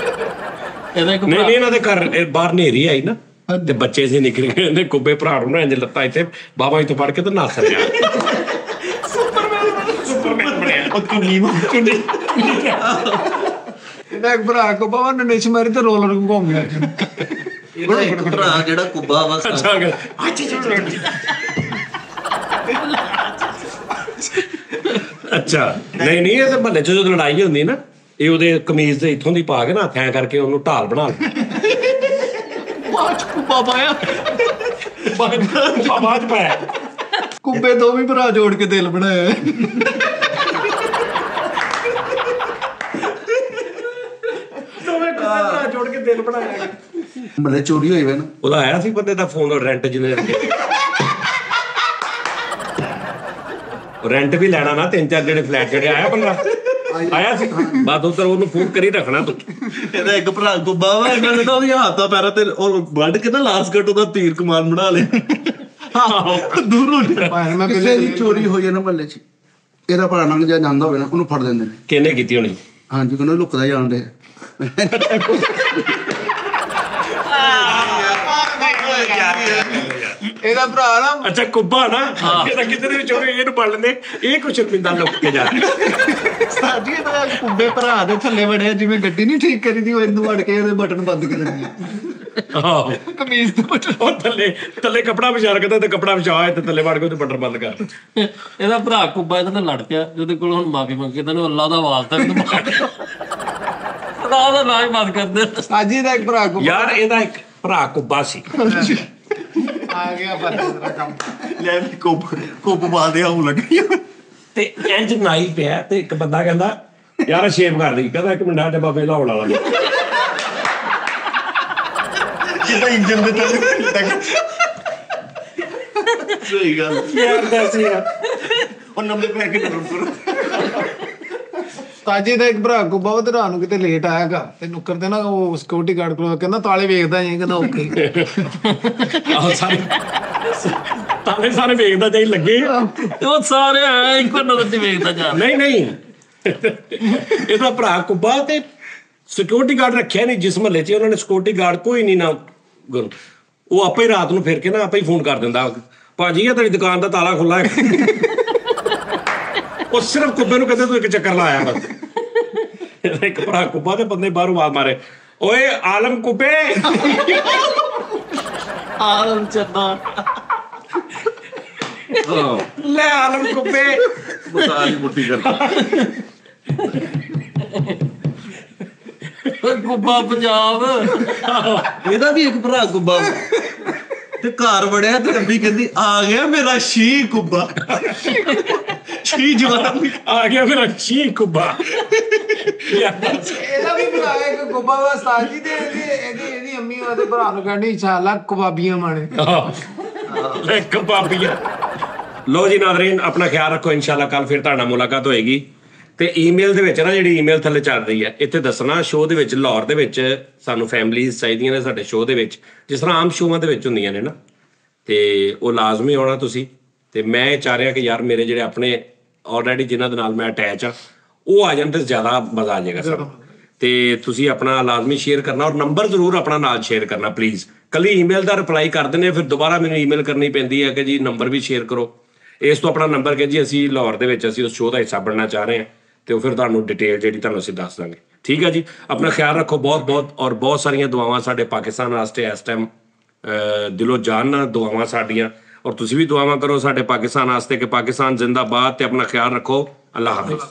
ਇਹਦਾ ਇੱਕ ਨਹੀਂ ਇਹਨਾਂ ਦੇ ਘਰ ਬਾਹਰ ਹਨੇਰੀ ਆਈ ਨਾ ਤੇ ਬੱਚੇ ਸੀ ਨਿਕਲ ਗਏ। ਇਹਦੇ ਕੁੱਬੇ ਭਰਾ ਨੂੰ ਨਾ ਇੰਜ ਲੱਤਾਂ ਇੱਥੇ ਬਾਬਾ ਇੱਥੇ ਫੜ ਕੇ ਤੇ ਨੱਸ ਰਿਹਾ। ਇਹਦਾ ਇੱਕ ਭਰਾ ਕੁੱਬਾ ਵਾ, ਨਿਸ਼ ਮਾਰੀ ਤੇ ਰੋਲਰ ਘੁੰਮ ਗਿਆ। ਇਹਦਾ ਇੱਕ ਭਰਾ ਜਿਹੜਾ ਕੁੱਬਾ ਵਾ ਅੱਛਾ ਨਹੀਂ ਇਹ ਤਾਂ ਮਹੱਲੇ 'ਚ ਜਦੋਂ ਲੜਾਈ ਹੁੰਦੀ ਨਾ, ਇਹ ਉਹਦੇ ਕਮੀਜ਼ ਦੇ ਇੱਥੋਂ ਦੀ ਪਾ ਕੇ ਨਾ ਹੱਥਾਂ ਕਰਕੇ ਉਹਨੂੰ ਢਾਲ ਬਣਾ ਲੈ। ਬਾਅਦ ਕੁੱਬਾ ਪਾਇਆ, ਬਾਅਦ ਪਾਇਆ। ਕੁੱਬੇ ਦੋ ਵੀ ਭਰਾ ਜੋੜ ਕੇ ਦਿਲ ਬਣਾਇਆ। ਦੋਵੇਂ ਕੁੱਬੇ ਭਰਾ ਜੋੜ ਕੇ ਦਿਲ ਬਣਾਇਆ। ਮਤਲਬ ਚੋਰੀ ਹੋਈ ਵੇ ਨਾ, ਉਹਦਾ ਆਇਆ ਸੀ ਬੰਦੇ ਦਾ ਫੋਨ, ਰੈਂਟ ਜਿਹਨੇ ਰੈਂਟ ਵੀ ਲੈਣਾ ਨਾ, 3-4 ਜਿਹੜੇ ਫਲੈਟ ਜਿਹੜੇ ਆਇਆ ਬੰਦਾ ਆਇਆ ਸੀ। ਬਾਅਦ ਉਧਰ ਉਹਨੂੰ ਫੋਨ ਕਰੀ ਰੱਖਣਾ ਤੂੰ। ਇਹਦਾ ਇੱਕ ਭਰਾ ਕੁੱਬਾ ਵਾ, ਇਹਨਾਂ ਨੇ ਤਾਂ ਉਹਦੀਆਂ ਹੱਥਾਂ ਪੈਰਾਂ ਤੇ ਉਹ ਵੱਢ ਕੇ ਨਾ ਲਾਸਕਟ ਉਹਦਾ ਤੀਰ ਕਮਾਨ ਬਣਾ ਲਿਆ। ਦੂਰੋਂ ਕਿਸੇ ਦੀ ਚੋਰੀ ਹੋਈ ਹੈ ਨਾ ਮਹੱਲੇ 'ਚ, ਇਹਦਾ ਭਰਾ ਲੰਘ ਜਾਂਦਾ ਹੋਵੇ ਨਾ, ਉਹਨੂੰ ਫੜ ਲੈਂਦੇ ਨੇ। ਕਿਹਨੇ ਕੀਤੀ ਹੋਣੀ? ਹਾਂਜੀ, ਕਹਿੰਦਾ ਲੁਕਦਾ ਜਾਣਦੇ। ਇਹਦਾ ਭਰਾ ਨਾ, ਅੱਛਾ ਕੁੱਬਾ ਨਾ, ਇਹਦਾ ਕਿਤੇ ਵੀ ਚੋਰੀ ਇਹਨੂੰ ਫੜ ਲੈਂਦੇ। ਇਹ ਕੁਛ ਸ਼ਰਮਿੰਦਾ ਲੁੱਕ ਕੇ ਜਾ ਰਿਹਾ। ਸਾਡੀ ਇਹਦਾ ਕੁੱਬੇ ਭਰਾ ਦੇ ਥੱਲੇ ਵੜਿਆ, ਜਿਵੇਂ ਗੱਡੀ ਨਹੀਂ ਠੀਕ ਕਰੀ ਦੀ, ਉਹ ਇਹਨੂੰ ਵੜ ਕੇ ਇਹਦੇ ਬਟਨ ਬੰਦ ਕਰ ਦਿੰਦੇ। ਆਹੋ ਕਮੀਜ਼ ਦੇ ਬਟਨ। ਉਹ ਥੱਲੇ ਕੱਪੜਾ ਵਿਛਾ ਰੱਖਦਾ ਤੇ ਕੱਪੜਾ ਵਿਛਾ ਤੇ ਥੱਲੇ ਵੜ ਕੇ ਉਹਦੇ ਬਟਨ ਬੰਦ ਕਰ। ਇਹਦਾ ਭਰਾ ਕੁੱਬਾ ਇਹਦੇ ਨਾਲ ਲੜ ਪਿਆ, ਜਿਹਦੇ ਕੋਲ ਹੁਣ ਮਾਫੀ ਮੰਗੀ, ਤੈਨੂੰ ਅੱਲਾ ਦਾ ਵਾਸਤਾ ਮੈਨੂੰ ਮਾਰ ਅੱਲਾ ਦਾ ਨਾਂ ਹੀ ਬੰਦ ਕਰ ਦੇ। ਅੱਜ ਇਹਦਾ ਇੱਕ ਭਰਾ ਕੁੱਬਾ ਯਾਰ ਇਹਦਾ ਇੱਕ ਭਰਾ ਕੁੱਬਾ ਸੀ। ਆ ਗਿਆ ਬੰਦੇ ਦਾ ਕੰਮ। ਲੈ ਵੀ ਕੁੱਬ ਬਾਦੇ ਆਉਂ ਲੱਗੀ। ਤੇ ਇੰਜ ਨਾਈ ਪਿਆ ਤੇ ਇੱਕ ਬੰਦਾ ਕਹਿੰਦਾ ਯਾਰ ਸ਼ੇਪ ਕਰ ਲਈ। ਕਹਿੰਦਾ ਇੱਕ ਮਿੰਟ ਆ ਬਾਬੇ ਲਾਉਣ ਵਾਲਾ ਜਿੱਦਾਂ ਇੰਜਨ ਦੇ ਥੱਲੇ ਸਹੀ ਗੱਲ। ਯਾਰ ਦੱਸ ਯਾਰ ਉਹ ਨੰਬਰ ਪੈ ਕੇ ਨੰਬਰ। ਤਾਜੇ ਦਾ ਇੱਕ ਭਰਾ ਕੁੱਬਾ ਵਾ ਤੇ ਰਾਤ ਨੂੰ ਕਿਤੇ ਲੇਟ ਆਇਆਗਾ ਤੇ ਨੁੱਕਰ ਤੇ ਨਾ ਉਹ ਸਿਕਿਉਰਿਟੀ ਗਾਰਡ ਕੋਲ ਕਹਿੰਦਾ ਤਾਲੇ ਵੇਖਦਾ ਜੀ, ਕਹਿੰਦਾ ਓਕੇ। ਆਹ ਸਾਰੇ ਵੇਖਦਾ ਜਾਈ ਲੱਗੇ। ਉਹ ਸਾਰੇ ਇੱਕੋ ਨਜ਼ਰ ਤੇ ਵੇਖਦਾ ਜਾ। ਨਹੀਂ ਇਹਦਾ ਭਰਾ ਕੁੱਬਾ ਤੇ ਸਿਕਿਉਰਿਟੀ ਗਾਰਡ ਰੱਖਿਆ ਨਹੀਂ ਜਿਸ ਮਹੱਲੇ 'ਚ। ਉਹਨਾਂ ਨੇ ਸਿਕਿਉਰਿਟੀ ਗਾਰਡ ਕੋਈ ਨਹੀਂ ਨਾ, ਉਹ ਆਪੇ ਰਾਤ ਨੂੰ ਫਿਰ ਕੇ ਨਾ ਆਪੇ ਹੀ ਫੋਨ ਕਰ ਦਿੰਦਾ, ਭਾਜੀ ਇਹ ਤੁਹਾਡੀ ਦੁਕਾਨ ਦਾ ਤਾਲਾ ਖੁੱਲਾ ਹੈ। ਉਹ ਸਿਰਫ ਕੁੱਬੇ ਨੂੰ ਕਹਿੰਦੇ ਤੂੰ ਇੱਕ ਚੱਕਰ ਲਾਇਆ ਬਸ। ਇੱਕ ਭਰਾ ਕੁੱਬਾ ਤੇ ਬੰਦੇ ਬਾਹਰੋਂ ਆਵਾਜ਼ ਮਾਰੇ, ਓਏ ਆਲਮ ਕੁੱਬੇ। ਆਲਮ ਚੰਨਾ ਲੈ ਆਲਮ ਕੁੱਬੇ ਬਸਾਰੀ ਮੁੱਠੀ ਕਰਦਾ। ਕੁੱਬਾ ਪੰਜਾਬ। ਇਹਦਾ ਵੀ ਇੱਕ ਭਰਾ ਕੁੱਬਾ ਵਾ ਤੇ ਘਰ ਵੜਿਆ ਤੇ ਅੰਬੀ ਕਹਿੰਦੀ ਆ ਗਿਆ ਮੇਰਾ ਸ਼ੀ ਕੁੱਬਾ। ਸ਼ੀ ਜਵਾਨ ਆ ਗਿਆ ਮੇਰਾ ਸ਼ੀ ਕੁੱਬਾ। ਇਹਦਾ ਵੀ ਭਰਾ ਇੱਕ ਕੁੱਬਾ ਵਾ ਉਸਤਾਦ ਜੀ, ਤੇ ਇਹਦੀ ਅੰਮੀ ਉਹਦੇ ਭਰਾ ਨੂੰ ਕਹਿੰਦੀ ਇਨਸ਼ਾਅੱਲਾ ਕਬਾਬੀਆਂ ਮਾਣੇ। ਲੈ ਕਬਾਬੀਆਂ। ਲੋ ਜੀ ਨਾਜ਼ਰੀਨ, ਆਪਣਾ ਖਿਆਲ ਰੱਖੋ। ਇਨਸ਼ਾਅੱਲਾ ਕੱਲ ਫਿਰ ਤੁਹਾਡਾ ਮੁਲਾਕਾਤ ਹੋਏਗੀ। ਤੇ ਈਮੇਲ ਦੇ ਵਿੱਚ ਨਾ, ਜਿਹੜੀ ਈਮੇਲ ਥੱਲੇ ਚੱਲ ਰਹੀ ਹੈ, ਇੱਥੇ ਦੱਸਣਾ ਸ਼ੋਅ ਦੇ ਵਿੱਚ ਲਾਹੌਰ ਦੇ ਵਿੱਚ ਸਾਨੂੰ ਫੈਮਲੀਜ਼ ਚਾਹੀਦੀਆਂ ਨੇ ਸਾਡੇ ਸ਼ੋਅ ਦੇ ਵਿੱਚ, ਜਿਸ ਤਰ੍ਹਾਂ ਆਮ ਸ਼ੋਆਂ ਦੇ ਵਿੱਚ ਹੁੰਦੀਆਂ ਨੇ ਨਾ, ਤੇ ਉਹ ਲਾਜ਼ਮੀ ਆਉਣਾ ਤੁਸੀਂ। ਤੇ ਮੈਂ ਇਹ ਚਾਹ ਰਿਹਾ ਕਿ ਯਾਰ ਮੇਰੇ ਜਿਹੜੇ ਆਪਣੇ ਆਲਰੇਡੀ ਜਿਨ੍ਹਾਂ ਦੇ ਨਾਲ ਮੈਂ ਅਟੈਚ ਆ, ਉਹ ਆ ਜਾਣ ਤੇ ਜ਼ਿਆਦਾ ਮਜ਼ਾ ਆ ਜਾਏਗਾ ਸਾਨੂੰ। ਤੇ ਤੁਸੀਂ ਆਪਣਾ ਲਾਜ਼ਮੀ ਸ਼ੇਅਰ ਕਰਨਾ, ਔਰ ਨੰਬਰ ਜ਼ਰੂਰ ਆਪਣਾ ਨਾਲ ਸ਼ੇਅਰ ਕਰਨਾ ਪਲੀਜ਼। ਕੱਲੀ ਈਮੇਲ ਦਾ ਰਿਪਲਾਈ ਕਰ ਦਿੰਦੇ, ਫਿਰ ਦੁਬਾਰਾ ਮੈਨੂੰ ਈਮੇਲ ਕਰਨੀ ਪੈਂਦੀ ਹੈ ਕਿ ਜੀ ਨੰਬਰ ਵੀ ਸ਼ੇਅਰ ਕਰੋ। ਇਸ ਤੋਂ ਆਪਣਾ ਨੰਬਰ ਕਿ ਜੀ ਅਸੀਂ ਲਾਹੌਰ ਦੇ ਵਿੱਚ ਅਸੀਂ ਉਸ ਸ਼ੋਅ ਦਾ ਹਿੱਸਾ ਬਣਨਾ ਚਾਹ ਰਹੇ ਹਾਂ, ਤੇ ਉਹ ਫਿਰ ਤੁਹਾਨੂੰ ਡਿਟੇਲ ਜਿਹੜੀ ਤੁਹਾਨੂੰ ਅਸੀਂ ਦੱਸ ਦਾਂਗੇ। ਠੀਕ ਹੈ ਜੀ, ਆਪਣਾ ਖਿਆਲ ਰੱਖੋ ਬਹੁਤ ਬਹੁਤ, ਔਰ ਬਹੁਤ ਸਾਰੀਆਂ ਦੁਆਵਾਂ ਸਾਡੇ ਪਾਕਿਸਤਾਨ ਵਾਸਤੇ ਇਸ ਟਾਈਮ, ਦਿਲੋਂ ਜਾਨ ਨਾਲ ਦੁਆਵਾਂ ਸਾਡੀਆਂ, ਔਰ ਤੁਸੀਂ ਵੀ ਦੁਆਵਾਂ ਕਰੋ ਸਾਡੇ ਪਾਕਿਸਤਾਨ ਵਾਸਤੇ ਕਿ ਪਾਕਿਸਤਾਨ ਜ਼ਿੰਦਾਬਾਦ। ਤੇ ਆਪਣਾ ਖਿਆਲ ਰੱਖੋ। ਅੱਲਾ ਹਾਫਿਜ਼।